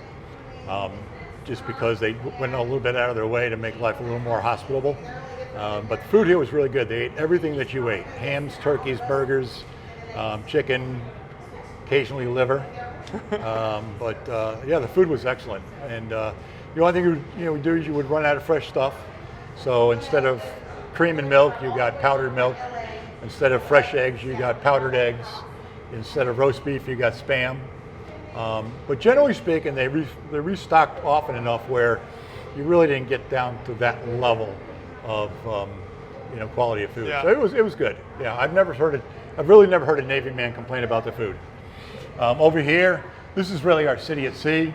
just because they went a little bit out of their way to make life a little more hospitable. But the food here was really good. They ate everything that you ate: hams, turkeys, burgers, chicken, occasionally liver. Yeah, the food was excellent. And the only thing you would do is you would run out of fresh stuff. So instead of cream and milk, you got powdered milk. Instead of fresh eggs, you got powdered eggs. Instead of roast beef, you got Spam. But generally speaking, they restocked often enough where you really didn't get down to that level of quality of food. Yeah. So it was good. Yeah, I've really never heard a Navy man complain about the food. Over here, this is really our city at sea.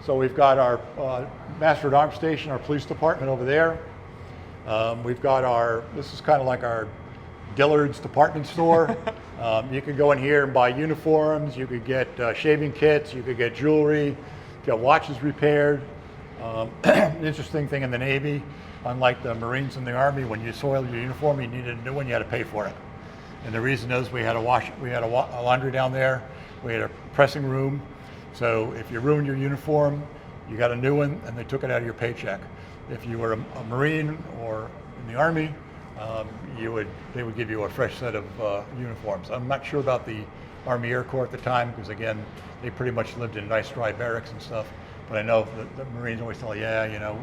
So we've got our Master at Arms Station, our police department over there. We've got this is kind of like our Dillard's department store. You could go in here and buy uniforms, you could get shaving kits, you could get jewelry, get watches repaired. Interesting thing in the Navy, unlike the Marines and the Army, when you soiled your uniform, you needed a new one, you had to pay for it. And the reason is we had a laundry down there, we had a pressing room. So if you ruined your uniform, you got a new one, and they took it out of your paycheck. If you were a Marine or in the Army, they would give you a fresh set of uniforms. I'm not sure about the Army Air Corps at the time, because again, they pretty much lived in nice dry barracks and stuff. But I know the Marines always tell you,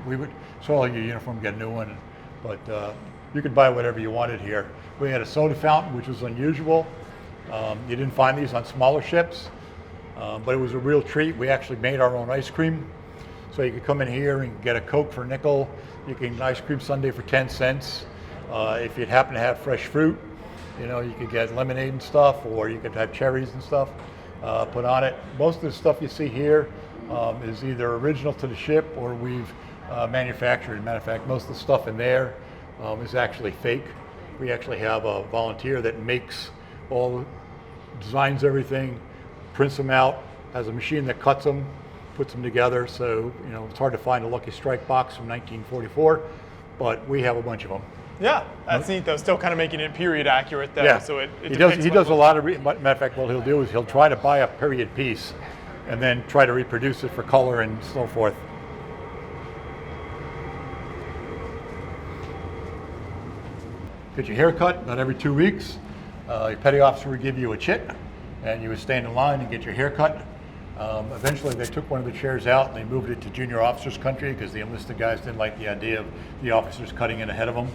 we would soil your uniform, get a new one. But you could buy whatever you wanted here. We had a soda fountain, which was unusual. You didn't find these on smaller ships, but it was a real treat. We actually made our own ice cream. So you could come in here and get a Coke for a nickel. You can get an ice cream sundae for 10 cents. If you'd happen to have fresh fruit, you could get lemonade and stuff, or you could have cherries and stuff put on it. Most of the stuff you see here is either original to the ship or we've manufactured. As a matter of fact, most of the stuff in there is actually fake. We actually have a volunteer that makes designs everything, prints them out, has a machine that cuts them, puts them together. So, it's hard to find a Lucky Strike box from 1944, but we have a bunch of them. Yeah, that's neat though. Still kind of making it period accurate though. Yeah, So he does a lot of, matter of fact, what he'll do is he'll try to buy a period piece and then try to reproduce it for color and so forth. Get your hair cut about every 2 weeks. Your petty officer would give you a chit, and you would stand in line and get your hair cut. Eventually, they took one of the chairs out and they moved it to junior officers' country because the enlisted guys didn't like the idea of the officers cutting in ahead of them.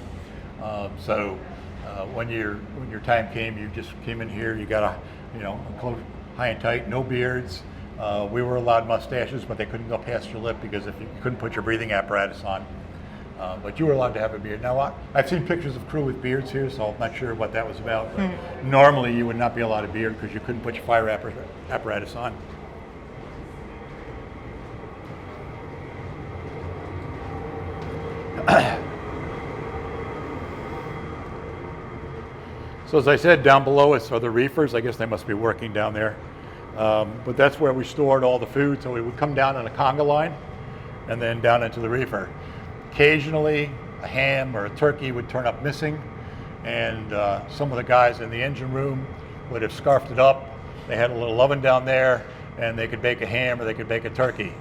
When your time came, you just came in here. You got a close, high and tight, no beards. We were allowed mustaches, but they couldn't go past your lip because if you couldn't put your breathing apparatus on. But you were allowed to have a beard. Now, I've seen pictures of crew with beards here, so I'm not sure what that was about. But normally, you would not be allowed a beard because you couldn't put your fire apparatus on. So as I said, down below us are the reefers. I guess they must be working down there. But that's where we stored all the food. So we would come down on a conga line and then down into the reefer. Occasionally, a ham or a turkey would turn up missing, and some of the guys in the engine room would have scarfed it up They had a little oven down there, and they could bake a ham or they could bake a turkey.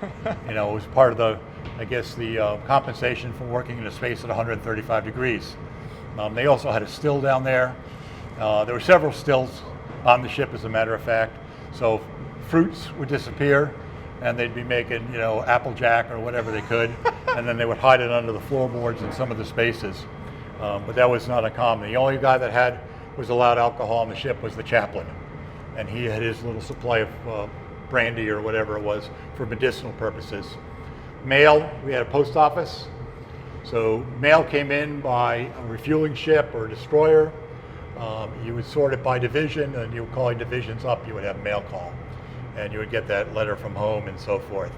You know, it was part of the, I guess, the compensation for working in a space at 135 degrees. They also had a still down there. There were several stills on the ship, as a matter of fact. So fruits would disappear, and they'd be making, you know, Applejack or whatever they could, and then they would hide it under the floorboards in some of the spaces. But that was not uncommon. The only guy that was allowed alcohol on the ship was the chaplain, and he had his little supply of brandy or whatever it was for medicinal purposes. Mail, we had a post office. So mail came in by a refueling ship or a destroyer. You would sort it by division, and you would call your divisions up, you would have mail call, and you would get that letter from home and so forth.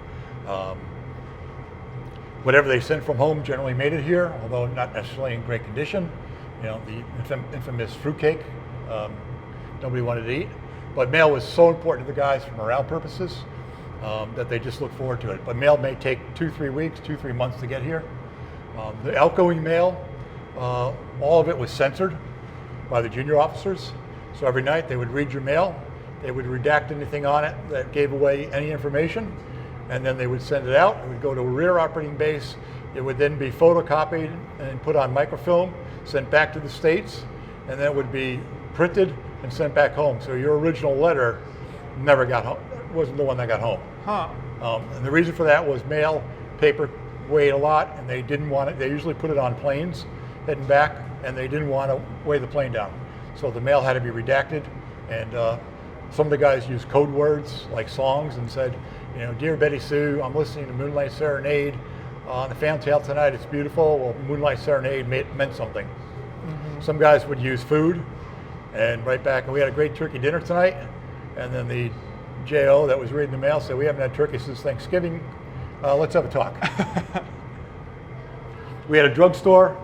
Whatever they sent from home generally made it here, although not necessarily in great condition. You know, the infamous fruitcake, nobody wanted to eat. But mail was so important to the guys for morale purposes that they just looked forward to it. But mail may take 2-3 weeks, 2-3 months to get here. The outgoing mail, all of it was censored by the junior officers. So every night they would read your mail, they would redact anything on it that gave away any information, and then they would send it out. It would go to a rear operating base. It would then be photocopied and put on microfilm, sent back to the States, and then it would be printed and sent back home. So your original letter never got home, wasn't the one that got home. Huh. And the reason for that was mail, paper weighed a lot, and they didn't want it. They usually put it on planes heading back, and they didn't want to weigh the plane down. So the mail had to be redacted, and some of the guys used code words like songs and said, you know, "Dear Betty Sue, I'm listening to Moonlight Serenade on the Fantail tonight. It's beautiful." Well, Moonlight Serenade meant something. Mm-hmm. Some guys would use food and write back, "And we had a great turkey dinner tonight." And then the JO that was reading the mail said, "We haven't had turkey since Thanksgiving. Let's have a talk." We had a drugstore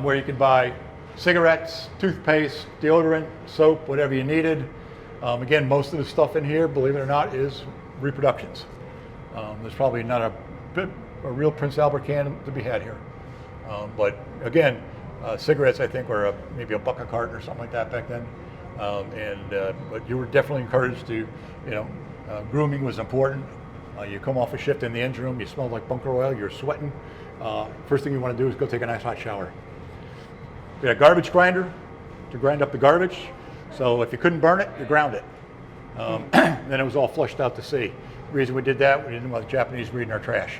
where you could buy cigarettes, toothpaste, deodorant, soap, whatever you needed. Again, most of the stuff in here, believe it or not, is reproductions. There's probably not a real Prince Albert can to be had here. But again, cigarettes I think were maybe $1 a carton or something like that back then. But you were definitely encouraged to, you know, grooming was important. You come off a shift in the engine room, you smell like bunker oil, you're sweating. First thing you want to do is go take a nice hot shower. We had a garbage grinder to grind up the garbage. So if you couldn't burn it, you ground it. Then it was all flushed out to sea. The reason we did that, we didn't want the Japanese reading our trash.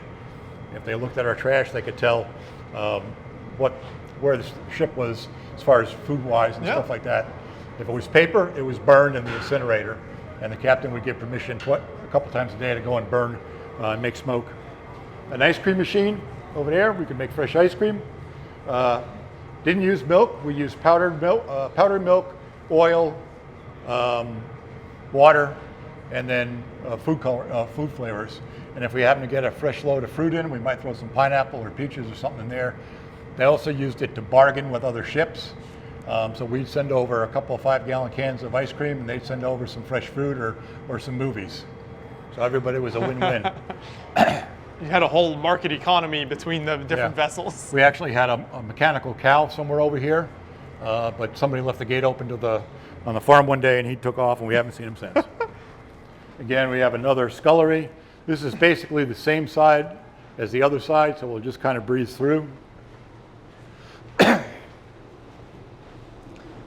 If they looked at our trash, they could tell where the ship was as far as food-wise and stuff like that. If it was paper, it was burned in the incinerator, and the captain would give permission a couple times a day to go and burn and make smoke. An ice cream machine over there, we could make fresh ice cream. Didn't use milk, we used powdered milk, oil, water, and then food flavors. And if we happen to get a fresh load of fruit in, we might throw some pineapple or peaches or something in there. They also used it to bargain with other ships. So we'd send over a couple of 5-gallon cans of ice cream, and they'd send over some fresh fruit or some movies. So everybody was a win-win. You had a whole market economy between the different vessels. We actually had a mechanical cow somewhere over here, but somebody left the gate open on the farm one day, and he took off, and we haven't seen him since. Again, we have another scullery. This is basically the same side as the other side, so we'll just kind of breeze through.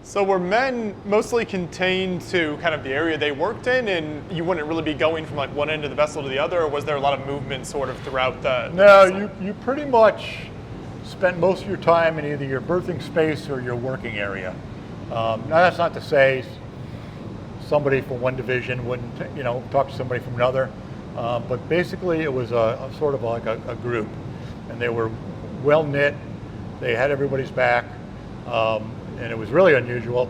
So were men mostly contained to kind of the area they worked in, and you wouldn't really be going from like one end of the vessel to the other, or was there a lot of movement sort of throughout the No, you pretty much spent most of your time in either your berthing space or your working area. Now that's not to say somebody from one division wouldn't, talk to somebody from another, but basically it was a sort of like a group, and they were well knit. They had everybody's back. And it was really unusual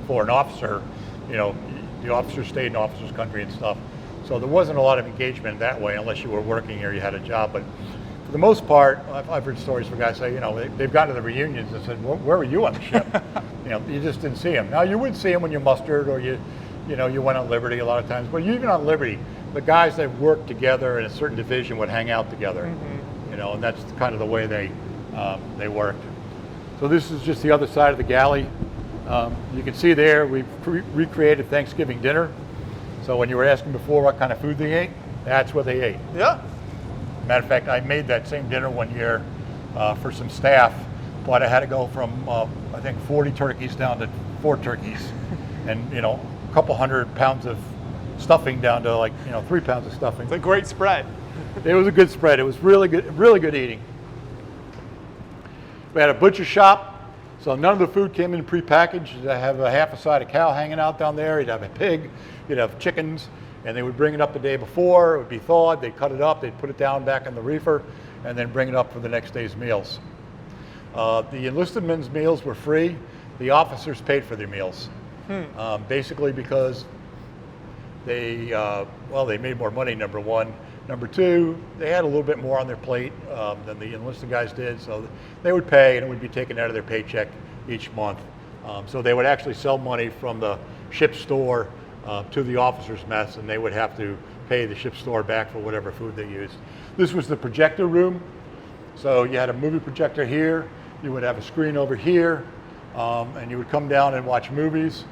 for an officer, the officers stayed in officers' country and stuff. So there wasn't a lot of engagement that way unless you were working or you had a job. But for the most part, I've heard stories where guys say, they've gone to the reunions and said, where were you on the ship? You just didn't see them. Now you would see them when you mustered or you went on Liberty a lot of times. But even on Liberty, the guys that worked together in a certain division would hang out together, and that's kind of the way they worked. So this is just the other side of the galley. You can see there we've recreated Thanksgiving dinner. So when you were asking before what kind of food they ate, that's what they ate. Yeah. Matter of fact, I made that same dinner one year for some staff, but I had to go from I think 40 turkeys down to 4 turkeys, and a couple 100 pounds of stuffing down to 3 pounds of stuffing. It's a great spread. It was a good spread. It was really good eating. We had a butcher shop, so none of the food came in prepackaged. I have a half a side of cow hanging out down there. You'd have a pig, you'd have chickens, and they would bring it up the day before. It would be thawed. They'd cut it up. They'd put it down back in the reefer, and then bring it up for the next day's meals. The enlisted men's meals were free. The officers paid for their meals, basically because they made more money, number one. Number two, they had a little bit more on their plate than the enlisted guys did, so they would pay, and it would be taken out of their paycheck each month. So they would actually sell money from the ship store to the officers' mess, and they would have to pay the ship store back for whatever food they used. This was the projector room. So you had a movie projector here, you would have a screen over here, and you would come down and watch movies.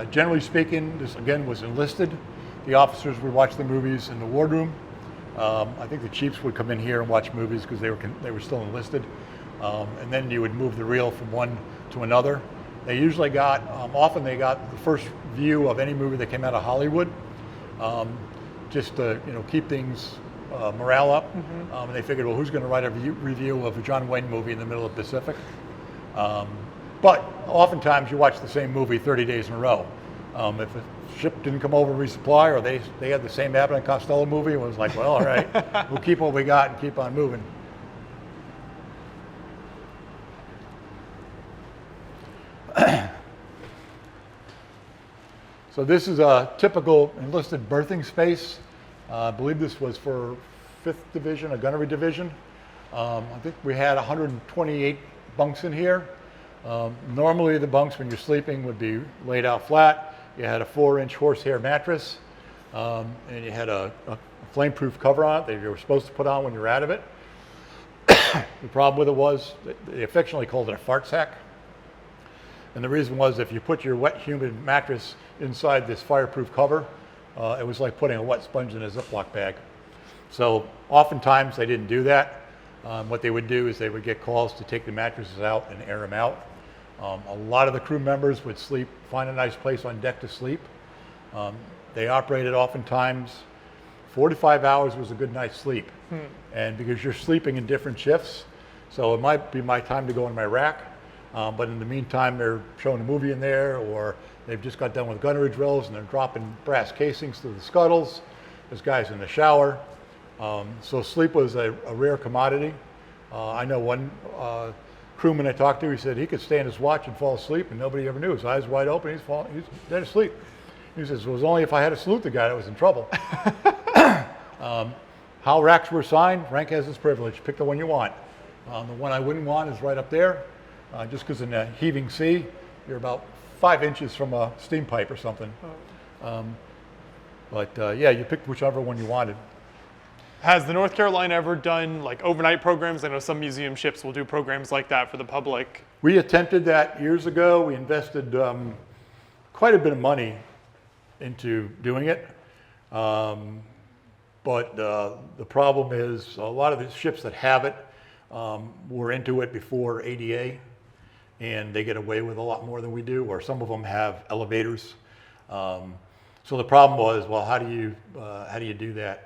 Generally speaking, this again was enlisted. The officers would watch the movies in the wardroom. I think the chiefs would come in here and watch movies because they were still enlisted. And then you would move the reel from one to another. They usually got, often they got the first view of any movie that came out of Hollywood, just to keep things morale up. And they figured, well, who's going to write a review of a John Wayne movie in the middle of the Pacific? But oftentimes you watch the same movie 30 days in a row. If a ship didn't come over and resupply, or they had the same Abbott and Costello movie, it was like, well, all right, we'll keep what we got and keep on moving. So this is a typical enlisted berthing space. I believe this was for 5th Division, a gunnery division. I think we had 128 bunks in here. Normally the bunks when you're sleeping would be laid out flat. You had a 4-inch horsehair mattress, and you had a flame-proof cover on it that you were supposed to put on when you were out of it. The problem with it was they affectionately called it a fart sack. And the reason was if you put your wet, humid mattress inside this fireproof cover, it was like putting a wet sponge in a Ziploc bag. So oftentimes they didn't do that. What they would do is they would get calls to take the mattresses out and air them out. A lot of the crew members would find a nice place on deck to sleep. They operated oftentimes 4 to 5 hours was a good night's sleep. And because you're sleeping in different shifts, so it might be my time to go in my rack, but in the meantime they're showing a movie in there, or they've just got done with gunnery drills and they're dropping brass casings through the scuttles. There's guys in the shower. So sleep was a rare commodity. I know one crewman I talked to, he said he could stay on his watch and fall asleep and nobody ever knew. His eyes wide open, he's dead asleep. He says, it was only if I had to salute the guy that was in trouble. How racks were assigned, Frank has this privilege. Pick the one you want. The one I wouldn't want is right up there, just because in a heaving sea, you're about 5 inches from a steam pipe or something. Yeah, you picked whichever one you wanted. Has the North Carolina ever done like overnight programs? I know some museum ships will do programs like that for the public. We attempted that years ago. We invested quite a bit of money into doing it. But the problem is a lot of the ships that have it were into it before ADA, and they get away with a lot more than we do, or some of them have elevators. So the problem was, well, how do you do that?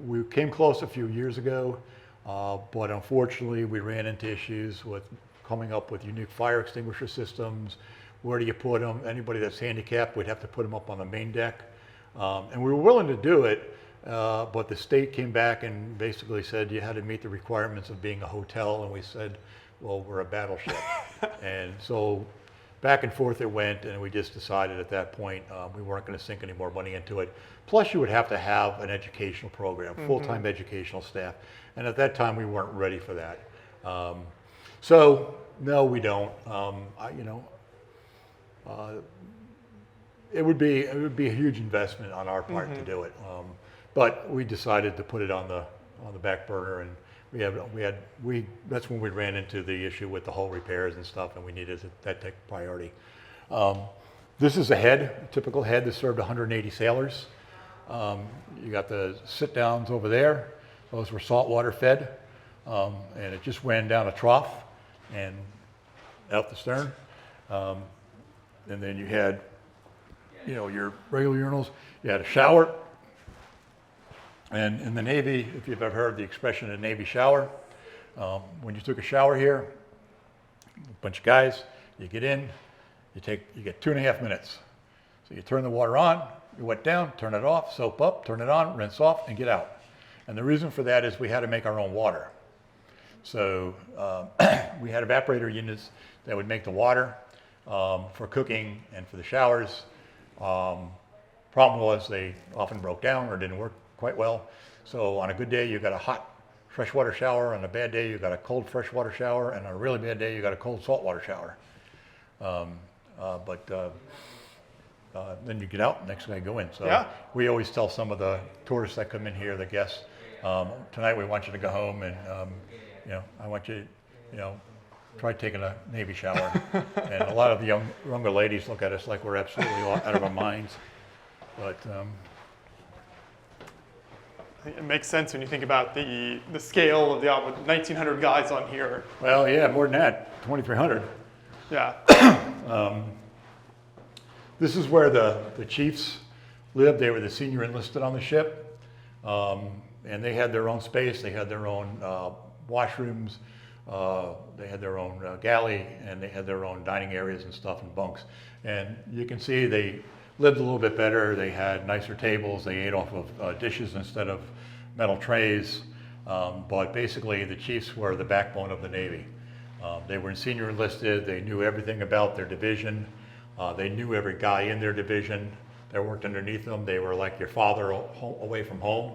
We came close a few years ago, but unfortunately we ran into issues with coming up with unique fire extinguisher systems. Where do you put them? Anybody that's handicapped, we'd have to put them up on the main deck. And we were willing to do it, but the state came back and basically said you had to meet the requirements of being a hotel, and we said, well, we're a battleship. And so back and forth it went, and we just decided at that point we weren't going to sink any more money into it. Plus you would have to have an educational program, full-time educational staff, and at that time we weren't ready for that. So no, we don't. It would be a huge investment on our part to do it, but we decided to put it on the back burner, and that's when we ran into the issue with the hull repairs and stuff, and we needed that take priority. This is a head, a typical head that served 180 sailors. You got the sit downs over there. Those were saltwater fed, and it just ran down a trough and out the stern. And then you had, your regular urinals. You had a shower. And in the Navy, if you've ever heard the expression a Navy shower, when you took a shower here, a bunch of guys, you get in, you get 2.5 minutes. So you turn the water on, you wet down, turn it off, soap up, turn it on, rinse off, and get out. And the reason for that is we had to make our own water. So we had evaporator units that would make the water for cooking and for the showers. Problem was they often broke down or didn't work quite well. So on a good day, you got a hot freshwater shower. On a bad day, you got a cold freshwater shower. And on a really bad day, you got a cold saltwater shower. Then you get out, next guy go in. So yeah. We always tell some of the tourists that come in here, the guests, tonight we want you to go home and, I want you, try taking a Navy shower. And a lot of the younger ladies look at us like we're absolutely out of our minds. But it makes sense when you think about the scale of the 1,900 guys on here. Well, yeah, more than that, 2,300. Yeah. This is where the chiefs lived. They were the senior enlisted on the ship, and they had their own space. They had their own washrooms. They had their own galley, and they had their own dining areas and stuff and bunks. And you can see they lived a little bit better. They had nicer tables. They ate off of dishes instead of metal trays. But basically, the chiefs were the backbone of the Navy. They were senior enlisted. They knew everything about their division. They knew every guy in their division that worked underneath them. They were like your father away from home.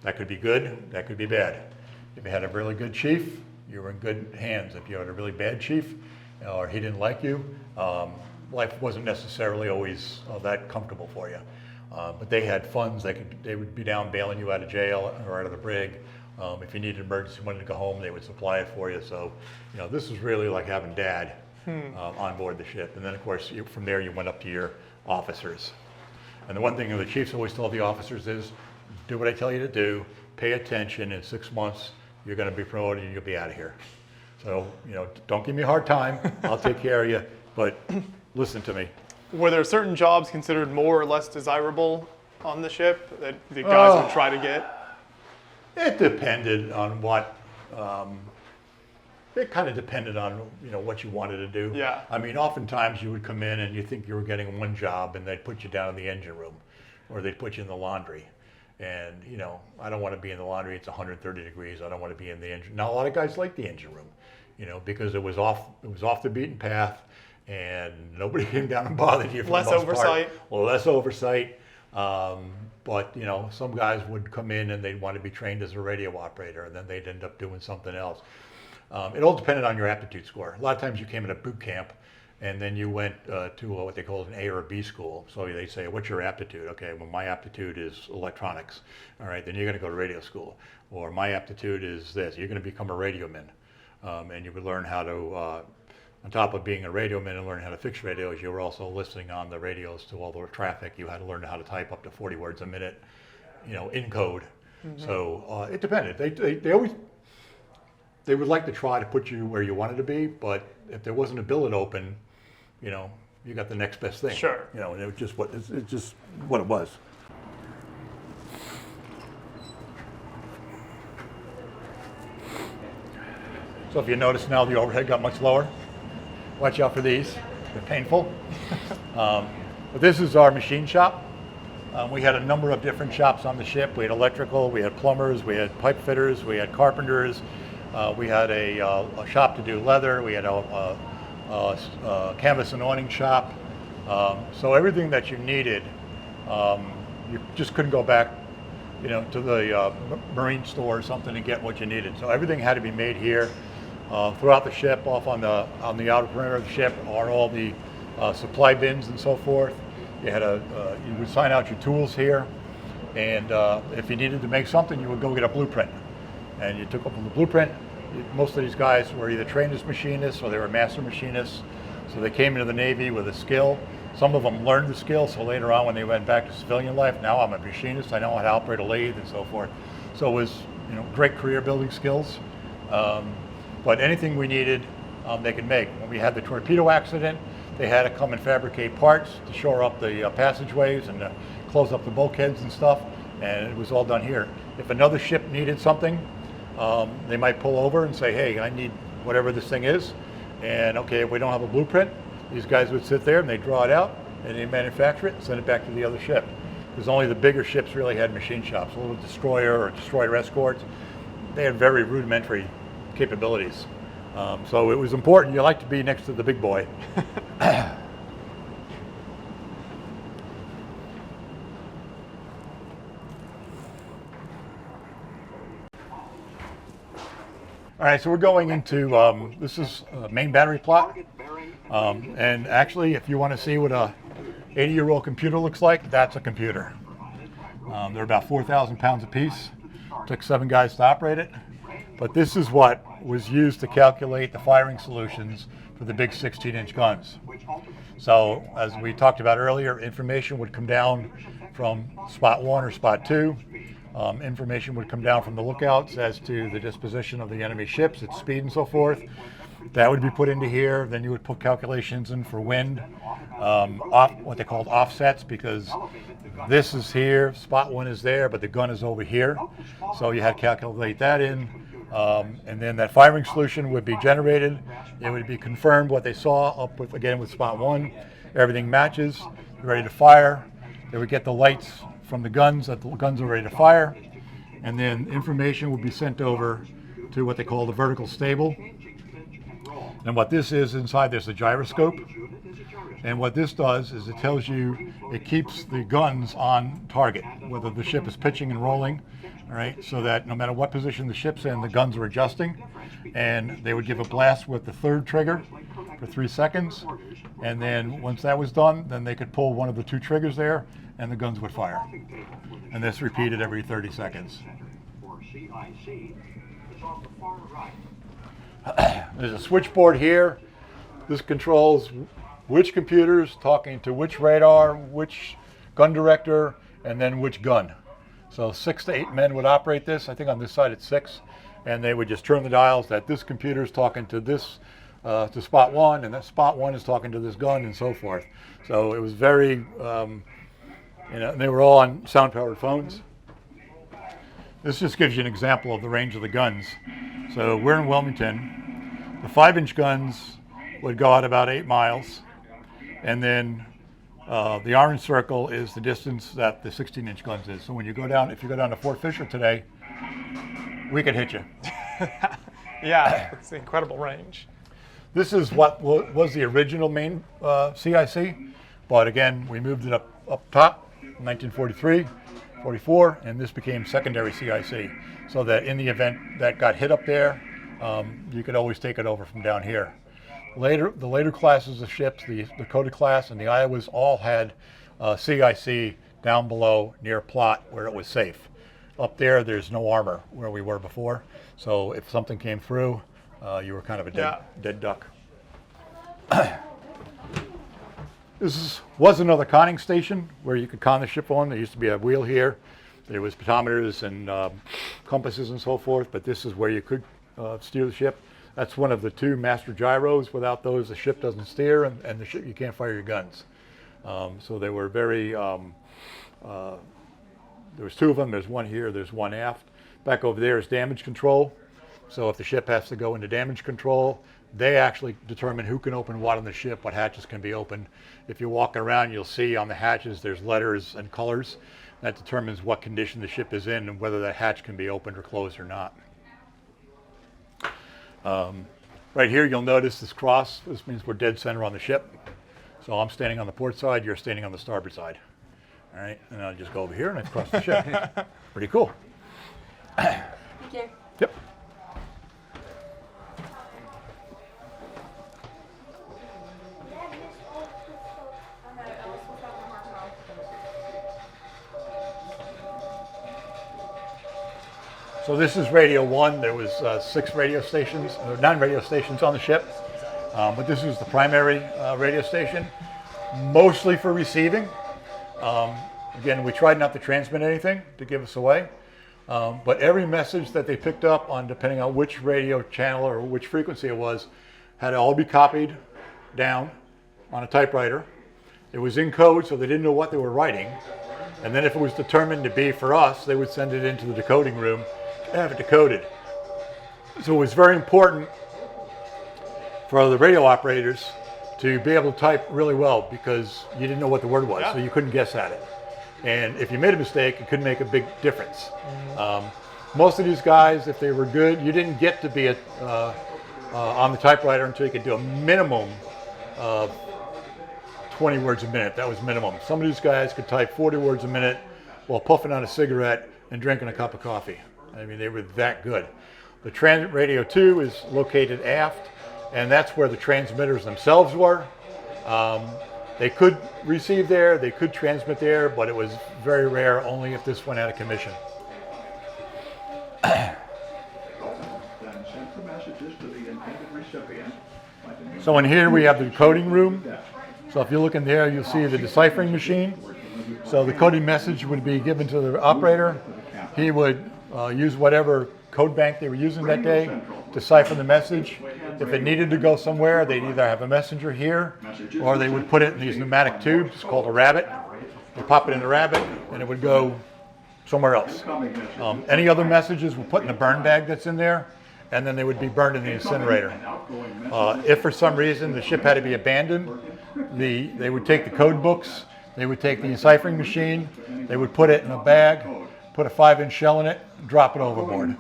That could be good. That could be bad. If you had a really good chief, you were in good hands. If you had a really bad chief or he didn't like you, life wasn't necessarily always that comfortable for you. But they had funds. They would be down bailing you out of jail or out of the brig. If you needed an emergency, wanted to go home, they would supply it for you. So, this was really like having dad on board the ship. And then, of course, from there you went up to your officers. And the one thing the chiefs always told the officers is, do what I tell you to do, pay attention. In 6 months, you're going to be promoted and you'll be out of here. So, don't give me a hard time. I'll take care of you, but listen to me. Were there certain jobs considered more or less desirable on the ship that the guys would try to get? It depended on what, it kind of depended on, what you wanted to do. Yeah. I mean, oftentimes you would come in and you think you were getting one job and they'd put you down in the engine room or they'd put you in the laundry. And, I don't want to be in the laundry. It's 130 degrees. I don't want to be in the engine. Now, a lot of guys like the engine room, because it was off the beaten path and nobody came down and bothered you for less the most oversight. part. Well, less oversight. But, some guys would come in and they'd want to be trained as a radio operator, and then they'd end up doing something else. It all depended on your aptitude score. A lot of times you came in a boot camp, and then you went to what they call an A or a B school. So they say, what's your aptitude? Okay, well, my aptitude is electronics. All right, then you're going to go to radio school. Or my aptitude is this. You're going to become a radioman. And you would learn how to, on top of being a radioman and learn how to fix radios, you were also listening on the radios to all the traffic. You had to learn how to type up to 40 words a minute, in code. Mm-hmm. So it depended. They would like to try to put you where you wanted to be, but if there wasn't a billet open, you got the next best thing. Sure. And it was just it's just what it was. So if you notice now, the overhead got much lower. Watch out for these; they're painful. But this is our machine shop. We had a number of different shops on the ship. We had electrical, we had plumbers, we had pipe fitters, we had carpenters. We had a shop to do leather. We had a canvas and awning shop. So everything that you needed, you just couldn't go back, to the marine store or something to get what you needed. So everything had to be made here. Throughout the ship, off on the outer perimeter of the ship, are all the supply bins and so forth. You had you would sign out your tools here, and if you needed to make something, you would go get a blueprint. And you took up the blueprint. Most of these guys were either trained as machinists or they were master machinists. So they came into the Navy with a skill. Some of them learned the skill, so later on when they went back to civilian life, now I'm a machinist, I know how to operate a lathe and so forth. So it was, great career building skills. But anything we needed, they could make. When we had the torpedo accident, they had to come and fabricate parts to shore up the passageways and close up the bulkheads and stuff, and it was all done here. If another ship needed something, they might pull over and say, hey, I need whatever this thing is, and okay, if we don't have a blueprint, these guys would sit there and they draw it out and they manufacture it and send it back to the other ship. Because only the bigger ships really had machine shops. A little destroyer or destroyer escorts, they had very rudimentary capabilities. So it was important. You like to be next to the big boy. All right, so we're going into, this is a main battery plot. And actually, if you want to see what a 80-year-old computer looks like, that's a computer. They're about 4,000 pounds a piece. Took 7 guys to operate it. But this is what was used to calculate the firing solutions for the big 16-inch guns. So as we talked about earlier, information would come down from spot 1 or spot 2. Information would come down from the lookouts as to the disposition of the enemy ships, its speed and so forth. That would be put into here. Then you would put calculations in for wind, what they called offsets, because this is here, spot 1 is there, but the gun is over here. So you had to calculate that in. And then that firing solution would be generated. It would be confirmed what they saw up with, again, with spot 1. Everything matches, ready to fire. They would get the lights from the guns that the guns are ready to fire. And then information would be sent over to what they call the vertical stable. And what this is, inside there's a gyroscope. And what this does is it tells you, it keeps the guns on target, whether the ship is pitching and rolling, all right, so that no matter what position the ship's in, the guns are adjusting. And they would give a blast with the third trigger for 3 seconds. And then once that was done, then they could pull one of the 2 triggers there and the guns would fire. And this repeated every 30 seconds. There's a switchboard here. This controls which computers talking to which radar, which gun director, and then which gun. So 6 to 8 men would operate this. I think on this side it's 6. And they would just turn the dials that this computer is talking to this, to spot 1, and that spot 1 is talking to this gun, and so forth. So it was very, they were all on sound-powered phones. This just gives you an example of the range of the guns. So we're in Wilmington. The 5-inch guns would go out about 8 miles. And then the orange circle is the distance that the 16-inch guns is. So when you go down, if you go down to Fort Fisher today, we could hit you. Yeah, it's an incredible range. This is what was the original main CIC. But again, we moved it up top in 1943. 44, and this became secondary CIC, so that in the event that got hit up there, you could always take it over from down here. The later classes of ships, the Dakota class and the Iowas, all had CIC down below near plot where it was safe. Up there, there's no armor where we were before, so if something came through, you were kind of a dead duck. This was another conning station where you could con the ship on. There used to be a wheel here. There was pedometers and compasses and so forth, but this is where you could steer the ship. That's one of the 2 master gyros. Without those, the ship doesn't steer, and the ship, you can't fire your guns. So they were very, there was 2 of them. There's one here, there's one aft. Back over there is damage control. So if the ship has to go into damage control, they actually determine who can open what on the ship, what hatches can be opened. If you're walking around, you'll see on the hatches there's letters and colors. That determines what condition the ship is in and whether that hatch can be opened or closed or not. Right here, you'll notice this cross. This means we're dead center on the ship. So I'm standing on the port side, you're standing on the starboard side. All right, and I'll just go over here and I cross the ship. Pretty cool. Thank you. Yep. So this is Radio 1. There was 6 radio stations, or 9 radio stations on the ship. But this is the primary radio station, mostly for receiving. Again, we tried not to transmit anything to give us away. But every message that they picked up on, depending on which radio channel or which frequency it was, had to all be copied down on a typewriter. It was in code, so they didn't know what they were writing. And then if it was determined to be for us, they would send it into the decoding room to have it decoded. So it was very important for the radio operators to be able to type really well, because you didn't know what the word was, so you couldn't guess at it. And if you made a mistake, it could make a big difference. Most of these guys, if they were good, you didn't get to be on the typewriter until you could do a minimum of 20 words a minute. That was minimum. Some of these guys could type 40 words a minute while puffing on a cigarette and drinking a cup of coffee. I mean, they were that good. The transit radio 2 is located aft, and that's where the transmitters themselves were. They could receive there, they could transmit there, but it was very rare, only if this went out of commission. So in here we have the decoding room. So if you look in there, you'll see the deciphering machine. So the coding message would be given to the operator. He would use whatever code bank they were using that day to decipher the message. If it needed to go somewhere, they'd either have a messenger here, or they would put it in these pneumatic tubes called a rabbit. They pop it in the rabbit, and it would go somewhere else. Any other messages were put in the burn bag that's in there, and then they would be burned in the incinerator. If for some reason the ship had to be abandoned, they would take the code books, they would take the deciphering machine, they would put it in a bag, put a 5-inch shell in it, and drop it overboard.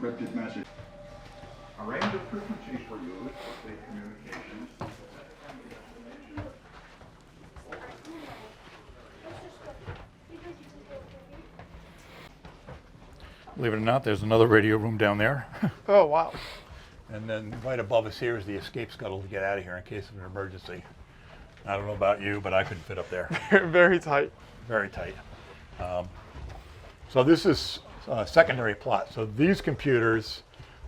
A range of frequencies for use for safe communications. Believe it or not, there's another radio room down there. Oh, wow. And then right above us here is the escape scuttle to get out of here in case of an emergency. I don't know about you, but I couldn't fit up there. Very tight. Very tight. So this is a secondary plot. So these computers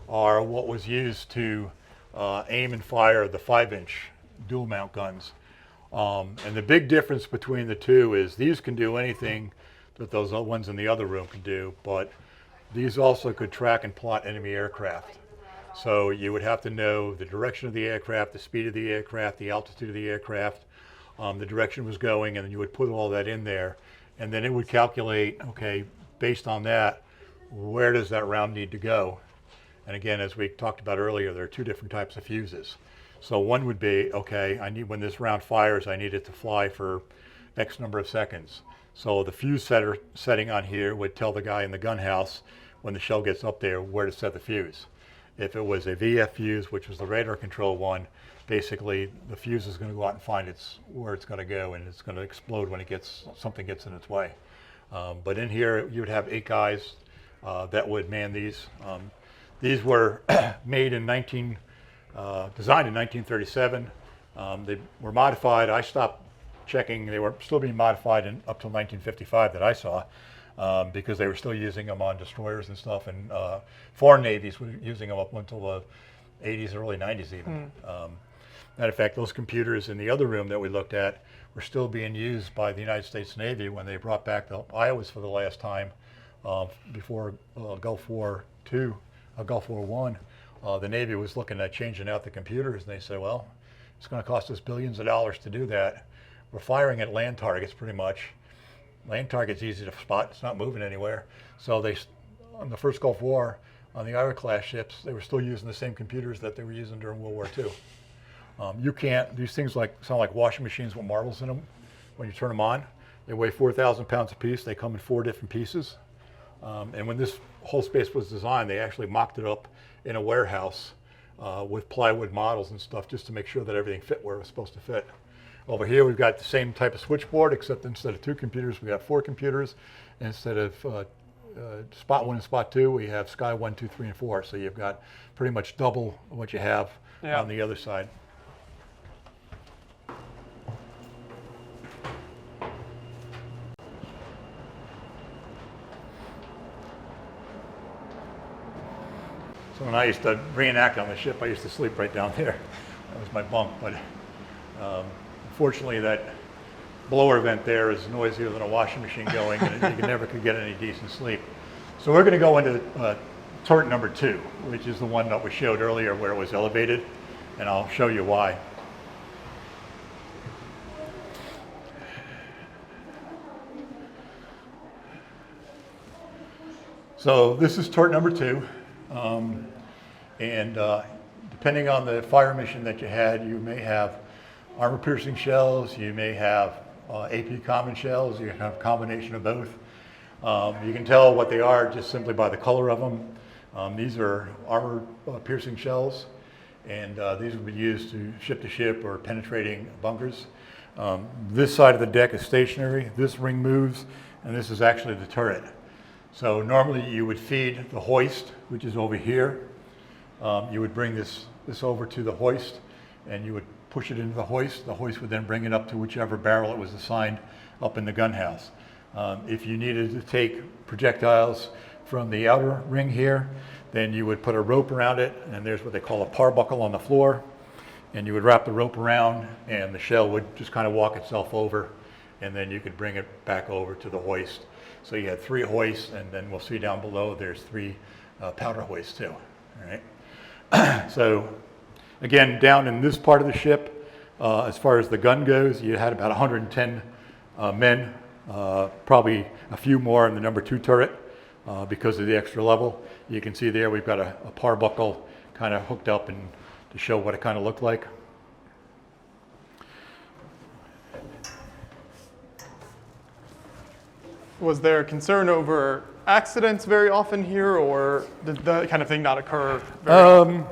are what was used to aim and fire the 5-inch dual mount guns. And the big difference between the two is these can do anything that those ones in the other room can do, but these also could track and plot enemy aircraft. So you would have to know the direction of the aircraft, the speed of the aircraft, the altitude of the aircraft, the direction it was going, and then you would put all that in there. And then it would calculate, okay, based on that, where does that round need to go? And again, as we talked about earlier, there are two different types of fuses. So one would be, okay, when this round fires, I need it to fly for X number of seconds. So the fuse setting on here would tell the guy in the gun house when the shell gets up there where to set the fuse. If it was a VF fuse, which was the radar control one, basically the fuse is going to go out and find where it's going to go, and it's going to explode when something gets in its way. But in here, you would have 8 guys that would man these. These were made designed in 1937. They were modified. I stopped checking. They were still being modified up till 1955 that I saw, because they were still using them on destroyers and stuff, and foreign navies were using them up until the 80s, early 90s even. Matter of fact, those computers in the other room that we looked at were still being used by the United States Navy when they brought back the Iowas for the last time before Gulf War II, Gulf War I. The Navy was looking at changing out the computers, and they said, well, it's going to cost us billions of dollars to do that. We're firing at land targets pretty much. Land target's easy to spot, it's not moving anywhere. So on the first Gulf War, on the Ira-class ships, they were still using the same computers that they were using during World War II. These things sound like washing machines with marbles in them when you turn them on. They weigh 4,000 pounds a piece. They come in 4 different pieces. And when this whole space was designed, they actually mocked it up in a warehouse with plywood models and stuff just to make sure that everything fit where it was supposed to fit. Over here, we've got the same type of switchboard, except instead of 2 computers, we got 4 computers. Instead of spot 1 and spot 2, we have Sky 1, 2, 3, and 4. So you've got pretty much double what you have on the other side. So when I used to reenact on the ship, I used to sleep right down there. That was my bunk, but unfortunately that blower vent there is noisier than a washing machine going, and you never could get any decent sleep. So we're going to go into turret number 2, which is the one that we showed earlier where it was elevated, and I'll show you why. So this is turret number 2, and depending on the fire mission that you had, you may have armor-piercing shells, you may have AP common shells, you have a combination of both. You can tell what they are just simply by the color of them. These are armor-piercing shells, and these would be used to ship or penetrating bunkers. This side of the deck is stationary, this ring moves, and this is actually the turret. So normally you would feed the hoist, which is over here. You would bring this over to the hoist, and you would push it into the hoist. The hoist would then bring it up to whichever barrel it was assigned up in the gun house. If you needed to take projectiles from the outer ring here, then you would put a rope around it, and there's what they call a par buckle on the floor, and you would wrap the rope around, and the shell would just kind of walk itself over, and then you could bring it back over to the hoist. So you had 3 hoists, and then we'll see down below there's 3 powder hoists too. All right. So again, down in this part of the ship, as far as the gun goes, you had about 110 men, probably a few more in the number 2 turret because of the extra level. You can see there we've got a par buckle kind of hooked up and to show what it kind of looked like. Was there concern over accidents very often here, or did that kind of thing not occur very often?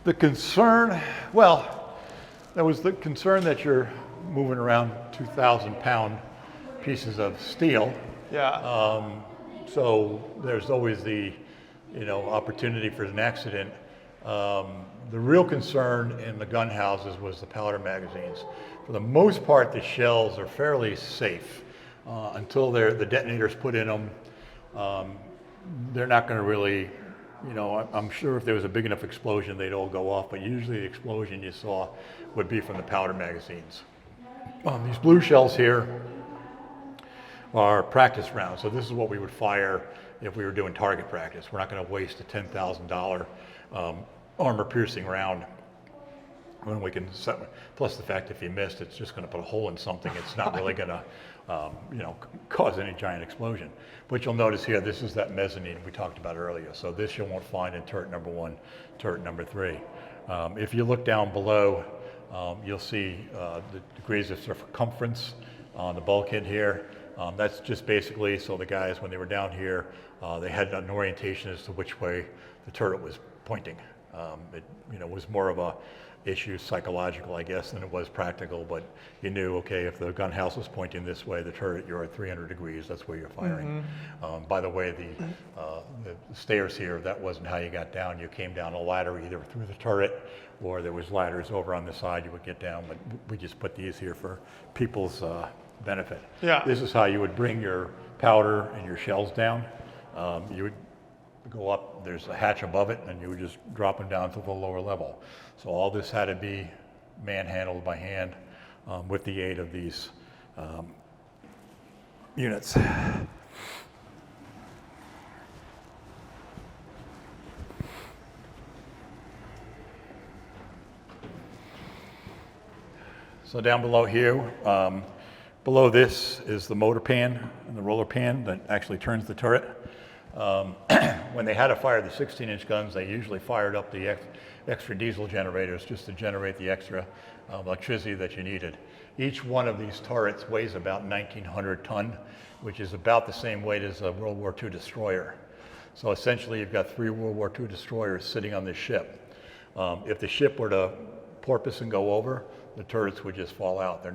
The concern, well, there was the concern that you're moving around 2,000-pound pieces of steel. Yeah. So there's always the, opportunity for an accident. The real concern in the gun houses was the powder magazines. For the most part, the shells are fairly safe. Until the detonator's put in them, they're not going to really, I'm sure if there was a big enough explosion, they'd all go off, but usually the explosion you saw would be from the powder magazines. These blue shells here are practice rounds, so this is what we would fire if we were doing target practice. We're not going to waste a $10,000 armor-piercing round when we can set, plus the fact if you missed, it's just going to put a hole in something. It's not really going to cause any giant explosion. But you'll notice here, this is that mezzanine we talked about earlier. So this you won't find in turret number 1, turret number 3. If you look down below, you'll see the degrees of circumference on the bulkhead here. That's just basically so the guys, when they were down here, they had an orientation as to which way the turret was pointing. It was more of a issue psychological, I guess, than it was practical, but you knew, okay, if the gun house was pointing this way, the turret, you're at 300 degrees, that's where you're firing. Mm-hmm. By the way, the stairs here, that wasn't how you got down. You came down a ladder either through the turret or there was ladders over on the side you would get down, but we just put these here for people's benefit. Yeah. This is how you would bring your powder and your shells down. You would go up, there's a hatch above it, and you would just drop them down to the lower level. So all this had to be manhandled by hand with the aid of these units. So down below here, below this is the motor pan and the roller pan that actually turns the turret. When they had to fire the 16-inch guns, they usually fired up the extra diesel generators just to generate the extra electricity that you needed. Each one of these turrets weighs about 1,900 ton, which is about the same weight as a World War II destroyer. So essentially you've got 3 World War II destroyers sitting on this ship. If the ship were to porpoise and go over, the turrets would just fall out.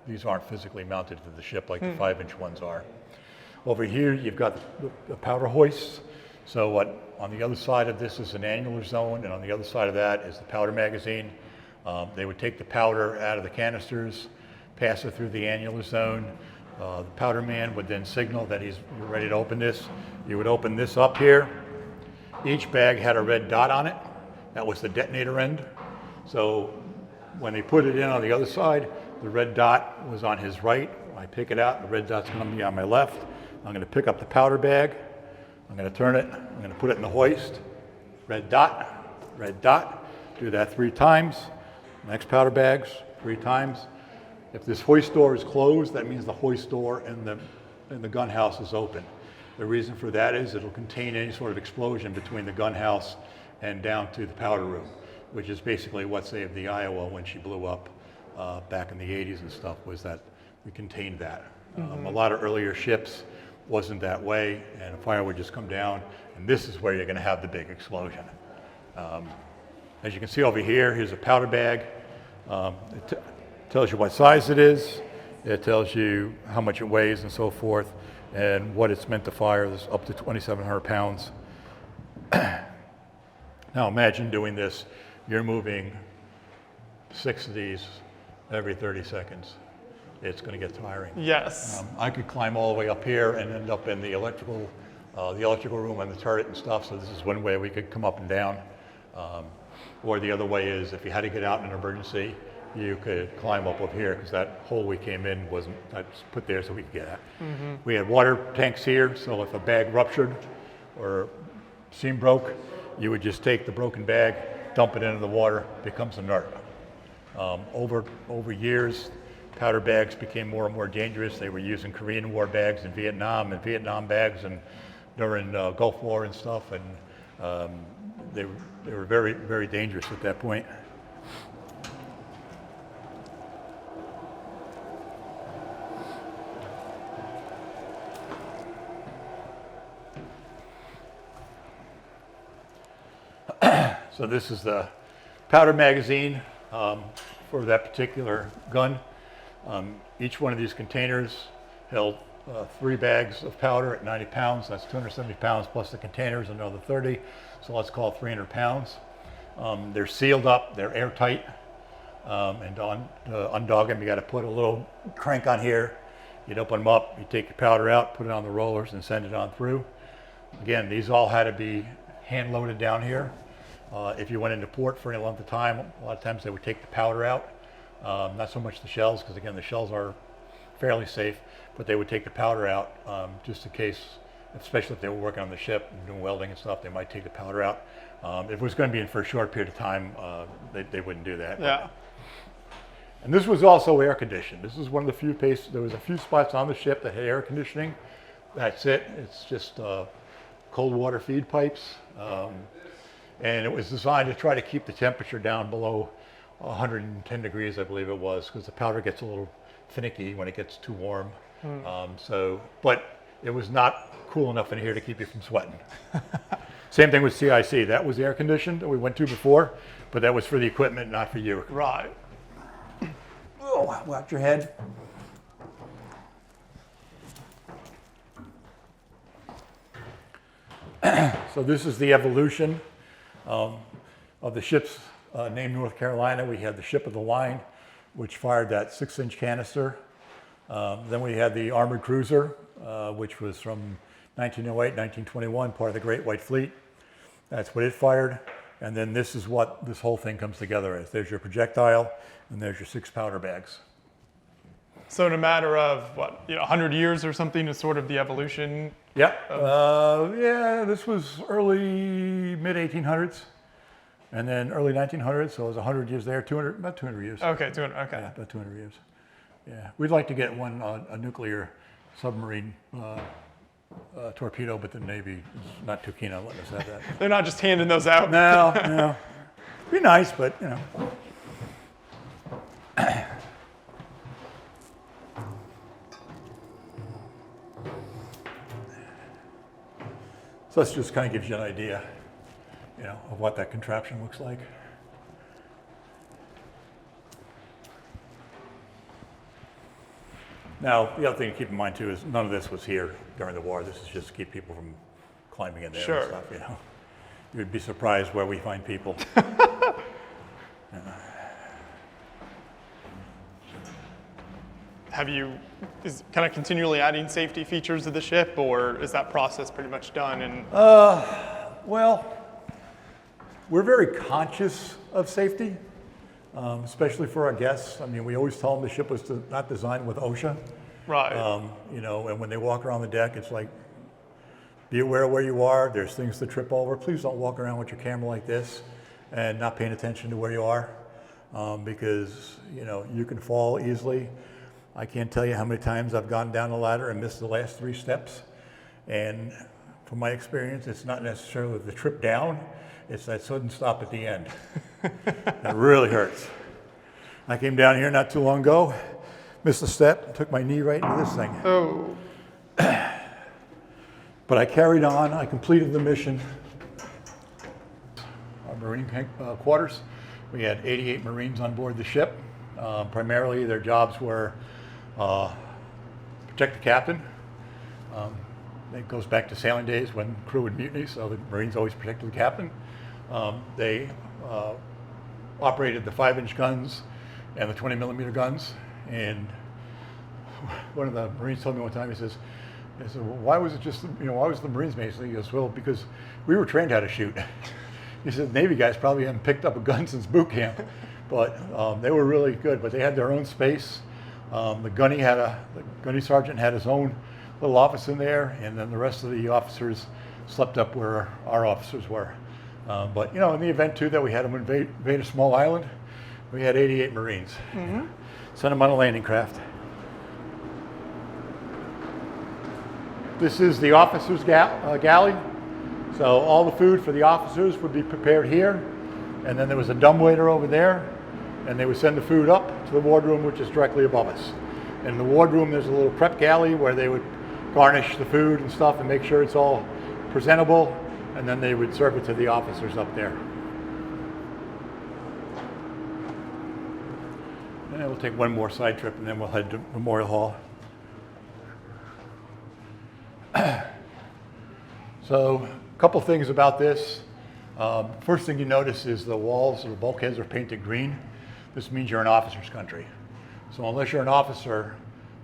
These aren't physically mounted to the ship like the 5-inch ones are. Over here, you've got the powder hoists. So on the other side of this is an annular zone, and on the other side of that is the powder magazine. They would take the powder out of the canisters, pass it through the annular zone. The powder man would then signal that you're ready to open this. You would open this up here. Each bag had a red dot on it. That was the detonator end. So when they put it in on the other side, the red dot was on his right. I pick it out, the red dot's going to be on my left. I'm going to pick up the powder bag. I'm going to turn it. I'm going to put it in the hoist. Red dot, red dot. Do that 3 times. Next powder bags, 3 times. If this hoist door is closed, that means the hoist door in the gun house is open. The reason for that is it'll contain any sort of explosion between the gun house and down to the powder room, which is basically what saved the Iowa when she blew up back in the 80s and stuff, was that we contained that. A lot of earlier ships wasn't that way, and a fire would just come down, and this is where you're going to have the big explosion. As you can see over here, here's a powder bag. It tells you what size it is. It tells you how much it weighs and so forth, and what it's meant to fire. There's up to 2,700 pounds. Now imagine doing this. You're moving 6 of these every 30 seconds. It's going to get tiring. Yes. I could climb all the way up here and end up in the electrical room and the turret and stuff. So this is one way we could come up and down. Or the other way is, if you had to get out in an emergency, you could climb up here, because that hole we came in wasn't put there so we could get out. We had water tanks here, so if a bag ruptured or seam broke, you would just take the broken bag, dump it into the water, it becomes inert. Over years, powder bags became more and more dangerous. They were using Korean War bags in Vietnam, and Vietnam bags and during Gulf War and stuff, and they were very, very dangerous at that point. So this is the powder magazine for that particular gun. Each one of these containers held 3 bags of powder at 90 pounds. That's 270 pounds plus the containers, another 30. So let's call it 300 pounds. They're sealed up, they're airtight. And to undog them, you got to put a little crank on here. You'd open them up, you take your powder out, put it on the rollers, and send it on through. Again, these all had to be hand loaded down here. If you went into port for any length of time, a lot of times they would take the powder out. Not so much the shells, because again, the shells are fairly safe, but they would take the powder out just in case, especially if they were working on the ship and doing welding and stuff, they might take the powder out. If it was going to be in for a short period of time, they wouldn't do that. Yeah. And this was also air conditioned. This is one of the few places, there was a few spots on the ship that had air conditioning. That's it. It's just cold water feed pipes. And it was designed to try to keep the temperature down below 110 degrees, I believe it was, because the powder gets a little finicky when it gets too warm. But it was not cool enough in here to keep you from sweating. Same thing with CIC. That was air conditioned that we went to before, but that was for the equipment, not for you. Right. Oh, watch your head. So this is the evolution of the ships named North Carolina. We had the ship of the line, which fired that 6-inch canister. Then we had the armored cruiser, which was from 1908, 1921, part of the Great White Fleet. That's what it fired. And then this is what this whole thing comes together as. There's your projectile, and there's your 6 powder bags. So in a matter of, 100 years or something is sort of the evolution? Yeah. Yeah, this was early, mid-1800s. And then early 1900s, so it was 100 years there, about 200 years. Okay, 200, okay. Yeah, about 200 years. Yeah, we'd like to get one, a nuclear submarine torpedo, but the Navy is not too keen on letting us have that. They're not just handing those out? No, no. Be nice, but you know. So this just kind of gives you an idea, of what that contraption looks like. Now, the other thing to keep in mind too is none of this was here during the war. This is just to keep people from climbing in there Sure. and stuff, You'd be surprised where we find people. Is kind of continually adding safety features to the ship, or is that process pretty much done? And Well, we're very conscious of safety. especially for our guests. I mean, we always tell them the ship was not designed with OSHA. Right. You know, and when they walk around the deck, it's like, be aware of where you are. There's things to trip over. Please don't walk around with your camera like this and not paying attention to where you are, because, you know, you can fall easily. I can't tell you how many times I've gone down the ladder and missed the last 3 steps. And from my experience, it's not necessarily the trip down, it's that sudden stop at the end. It really hurts. I came down here not too long ago, missed a step, took my knee right into this thing. Oh. But I carried on, I completed the mission. Our Marine quarters, we had 88 Marines on board the ship. Primarily their jobs were protect the captain. It goes back to sailing days when crew would mutiny, so the Marines always protected the captain. They operated the 5-inch guns and the 20-millimeter guns. And one of the Marines told me one time, he said, well, why was it just, you know, why was the Marines made? He goes, well, because we were trained how to shoot. He said, Navy guys probably haven't picked up a gun since boot camp, but they were really good. But they had their own space. The gunny sergeant had his own little office in there, and then the rest of the officers slept up where our officers were. But, you know, in the event, too, that we had them invade a small island, we had 88 Marines. Mm-hmm. Sent them on a landing craft. This is the officers' galley. So all the food for the officers would be prepared here, and then there was a dumbwaiter over there, and they would send the food up to the wardroom, which is directly above us. In the wardroom, there's a little prep galley where they would garnish the food and stuff and make sure it's all presentable, and then they would serve it to the officers up there. And we'll take one more side trip, and then we'll head to Memorial Hall. So, a couple things about this. First thing you notice is the walls or the bulkheads are painted green. This means you're an officer's country. So unless you're an officer,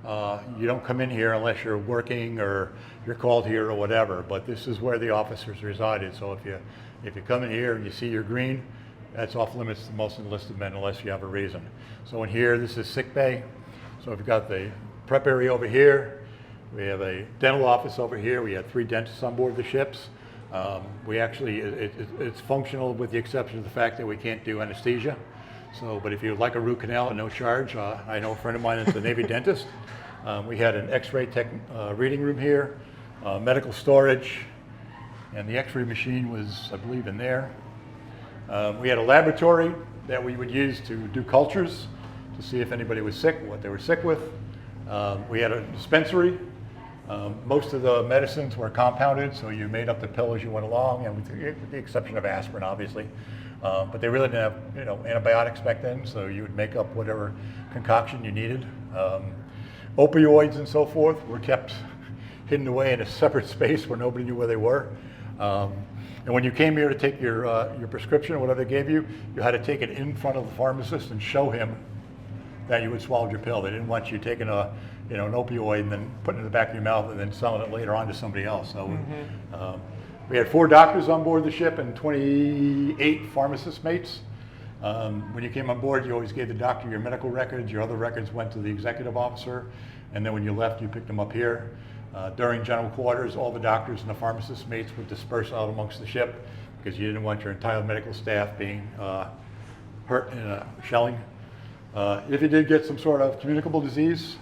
you don't come in here unless you're working or you're called here or whatever. But this is where the officers resided. So if you come in here and you see you're green, that's off limits to most enlisted men unless you have a reason. So in here, this is sick bay. So we've got the prep area over here. We have a dental office over here. We had 3 dentists on board the ships. We actually, it's functional with the exception of the fact that we can't do anesthesia. So, but if you'd like a root canal at no charge, I know a friend of mine that's a Navy dentist. We had an X-ray reading room here, medical storage, and the X-ray machine was, I believe, in there. We had a laboratory that we would use to do cultures to see if anybody was sick, what they were sick with. We had a dispensary. Most of the medicines were compounded, so you made up the pill as you went along, and with the exception of aspirin, obviously. But they really didn't have, you know, antibiotics back then, so you would make up whatever concoction you needed. Opioids and so forth were kept hidden away in a separate space where nobody knew where they were. And when you came here to take your prescription or whatever they gave you, you had to take it in front of the pharmacist and show him that you had swallowed your pill. They didn't want you taking an opioid and then putting it in the back of your mouth and then selling it later on to somebody else. So we had 4 doctors on board the ship and 28 pharmacist mates. When you came on board, you always gave the doctor your medical records. Your other records went to the executive officer. And then when you left, you picked them up here. During general quarters, all the doctors and the pharmacist mates would disperse out amongst the ship because you didn't want your entire medical staff being hurt in a shelling. If you did get some sort of communicable disease,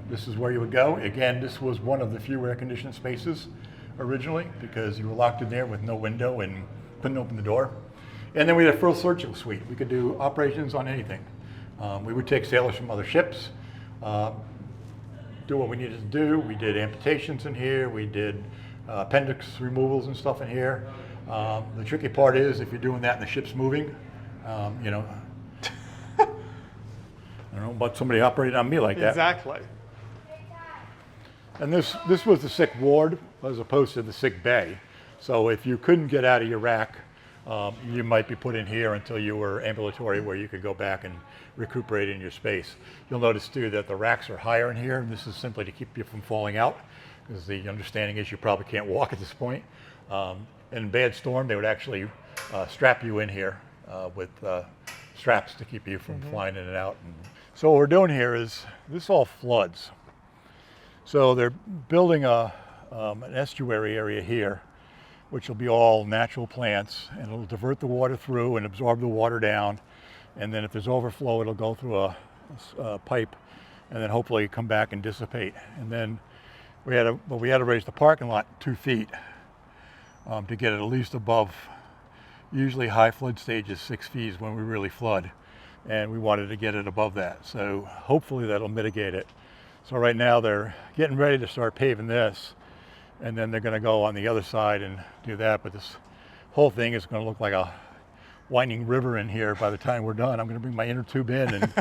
this is where you would go. Again, this was one of the few air-conditioned spaces originally because you were locked in there with no window and couldn't open the door. And then we had a full surgical suite. We could do operations on anything. We would take sailors from other ships, do what we needed to do. We did amputations in here. We did appendix removals and stuff in here. The tricky part is if you're doing that and the ship's moving, you know, I don't know about somebody operating on me like that. Exactly. And this was the sick ward as opposed to the sick bay. So if you couldn't get out of your rack, you might be put in here until you were ambulatory where you could go back and recuperate in your space. You'll notice too that the racks are higher in here, and this is simply to keep you from falling out because the understanding is you probably can't walk at this point. In bad storm, they would actually strap you in here with straps to keep you from flying in and out. And so what we're doing here is, this all floods. So they're building an estuary area here, which will be all natural plants, and it'll divert the water through and absorb the water down. And then if there's overflow, it'll go through a pipe and then hopefully come back and dissipate. And then we had to raise the parking lot 2 feet to get it at least above, usually high flood stage is 6 feet when we really flood. And we wanted to get it above that. So hopefully that'll mitigate it. So right now they're getting ready to start paving this, and then they're going to go on the other side and do that. But this whole thing is going to look like a winding river in here by the time we're done. I'm going to bring my inner tube in and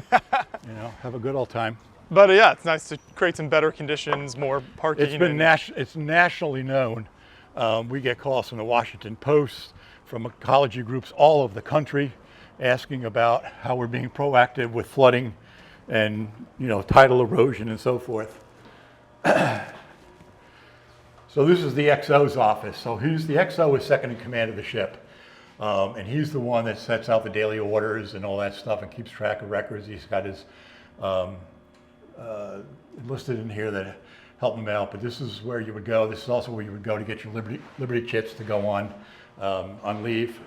have a good old time. But yeah, it's nice to create some better conditions, more parking. It's nationally known. We get calls from the Washington Post, from ecology groups all over the country, asking about how we're being proactive with flooding and tidal erosion and so forth. So this is the XO's office. So the XO is second in command of the ship. And he's the one that sets out the daily orders and all that stuff and keeps track of records. He's got his listed in here that help him out. But this is where you would go. This is also where you would go to get your Liberty chits to go on leave.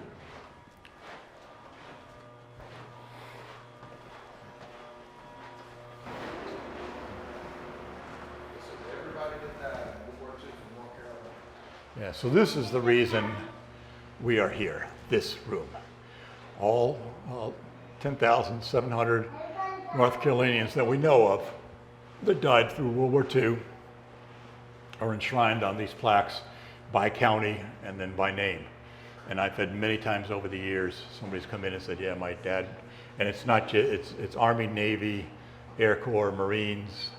Yeah, so this is the reason we are here, this room. All 10,700 North Carolinians that we know of that died through World War II are enshrined on these plaques by county and then by name. And I've had many times over the years, somebody's come in and said, yeah, my dad, and it's not just, it's Army, Navy, Air Corps, Marines,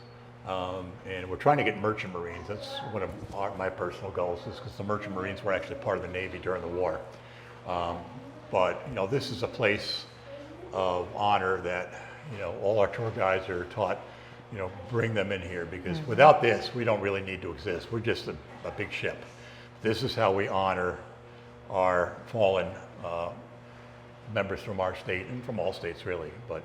and we're trying to get merchant Marines. That's one of my personal goals, is because the merchant Marines were actually part of the Navy during the war. But this is a place of honor that all our tour guides are taught. Bring them in here, because without this, we don't really need to exist. We're just a big ship. This is how we honor our fallen members from our state and from all states, really. But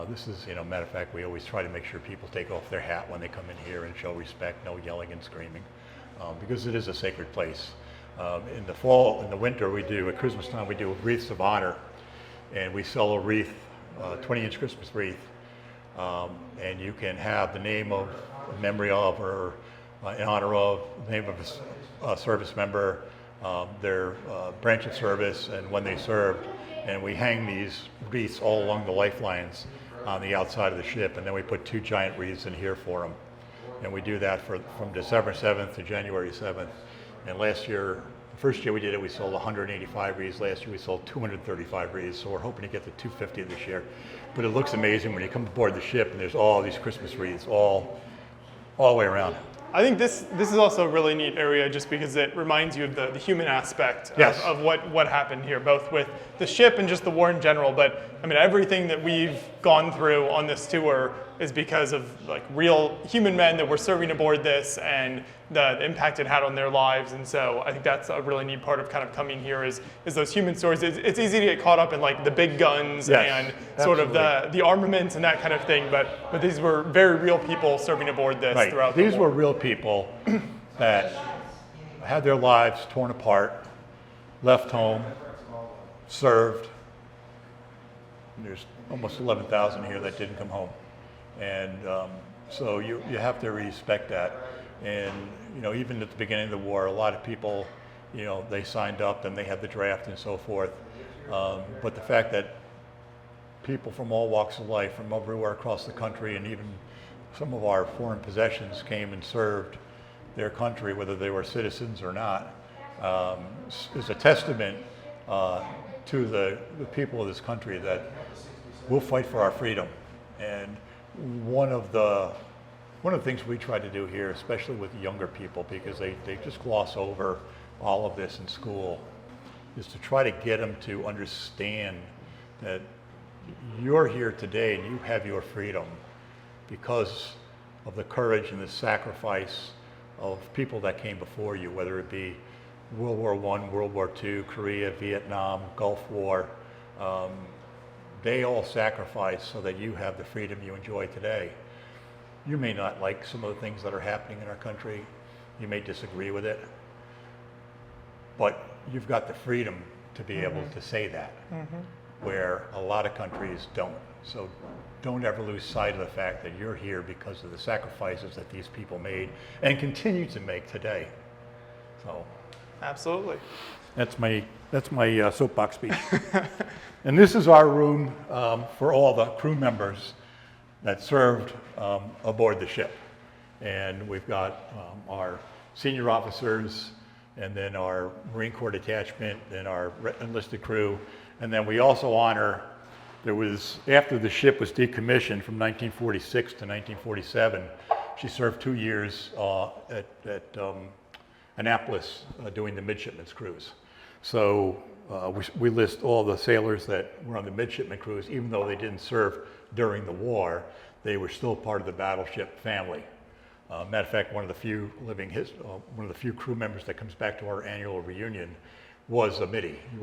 this is, matter of fact, we always try to make sure people take off their hat when they come in here and show respect, no yelling and screaming, because it is a sacred place. In the fall, in the winter, at Christmas time, we do wreaths of honor, and we sell a wreath, 20-inch Christmas wreath, and you can have the name of, memory of, or in honor of, the name of a service member, their branch of service, and when they served. And we hang these wreaths all along the lifelines on the outside of the ship, and then we put 2 giant wreaths in here for them. And we do that from December 7th to January 7th. And last year, the first year we did it, we sold 185 wreaths. Last year we sold 235 wreaths, so we're hoping to get to 250 this year. But it looks amazing when you come aboard the ship and there's all these Christmas wreaths all the way around. I think this is also a really neat area, just because it reminds you of the human aspect of what happened here, both with the ship and just the war in general. But I mean, everything that we've gone through on this tour is because of real human men that were serving aboard this and the impact it had on their lives. And so I think that's a really neat part of kind of coming here is those human stories. It's easy to get caught up in the big guns and sort of the armaments and that kind of thing, but these were very real people serving aboard this throughout the war. These were real people that had their lives torn apart, left home, served. And there's almost 11,000 here that didn't come home. And so you have to respect that. And even at the beginning of the war, a lot of people, they signed up and they had the draft and so forth. But the fact that people from all walks of life, from everywhere across the country, and even some of our foreign possessions came and served their country, whether they were citizens or not, is a testament to the people of this country that we'll fight for our freedom. And one of the things we try to do here, especially with younger people, because they just gloss over all of this in school, is to try to get them to understand that you're here today and you have your freedom because of the courage and the sacrifice of people that came before you, whether it be World War I, World War II, Korea, Vietnam, Gulf War, they all sacrificed so that you have the freedom you enjoy today. You may not like some of the things that are happening in our country. You may disagree with it. But you've got the freedom to be able to say that, where a lot of countries don't. So don't ever lose sight of the fact that you're here because of the sacrifices that these people made and continue to make today. So Absolutely. that's my soapbox speech. And this is our room for all the crew members that served aboard the ship. And we've got our senior officers, and then our Marine Corps detachment, then our enlisted crew. And then we also honor, after the ship was decommissioned from 1946 to 1947, she served 2 years at Annapolis doing the midshipmen's cruise. So we list all the sailors that were on the midshipman cruise, even though they didn't serve during the war, they were still part of the Battleship family. Matter of fact, one of the few crew members that comes back to our annual reunion was a Middie. He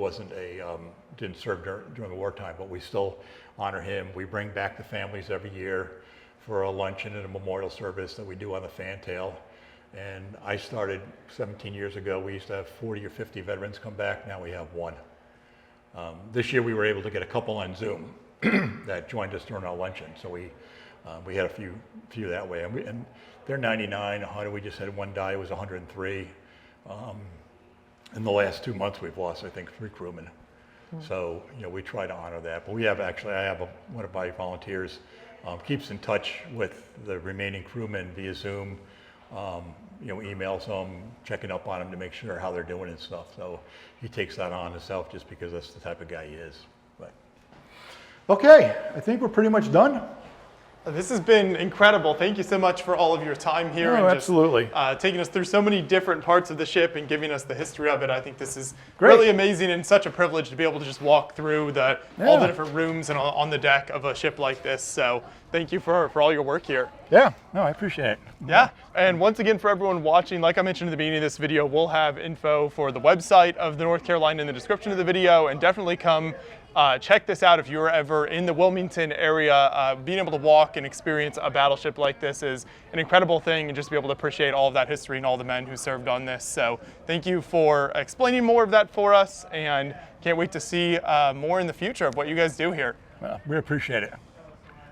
didn't serve during the wartime, but we still honor him. We bring back the families every year for a luncheon and a memorial service that we do on the fantail. And I started 17 years ago. We used to have 40 or 50 veterans come back. Now we have one. This year we were able to get a couple on Zoom that joined us during our luncheon. So we had a few that way. And they're 99, 100. We just had one die. It was 103. In the last 2 months, we've lost, I think, 3 crewmen. So, we try to honor that. But I have one of my volunteers keeps in touch with the remaining crewmen via Zoom, emails them, checking up on them to make sure how they're doing and stuff. So he takes that on himself just because that's the type of guy he is. But okay, I think we're pretty much done. This has been incredible. Thank you so much for all of your time here. Oh, and absolutely. Just, taking us through so many different parts of the ship and giving us the history of it. I think this is Great. really amazing and such a privilege to be able to just walk through all the different rooms and on the deck of a ship like this. So thank you for all your work here. Yeah, no, I appreciate it. Yeah, and once again, for everyone watching, like I mentioned at the beginning of this video, we'll have info for the website of the North Carolina in the description of the video, and definitely come check this out if you're ever in the Wilmington area. Being able to walk and experience a battleship like this is an incredible thing, and just be able to appreciate all of that history and all the men who served on this. So thank you for explaining more of that for us, and can't wait to see more in the future of what you guys do here. Well, we appreciate it.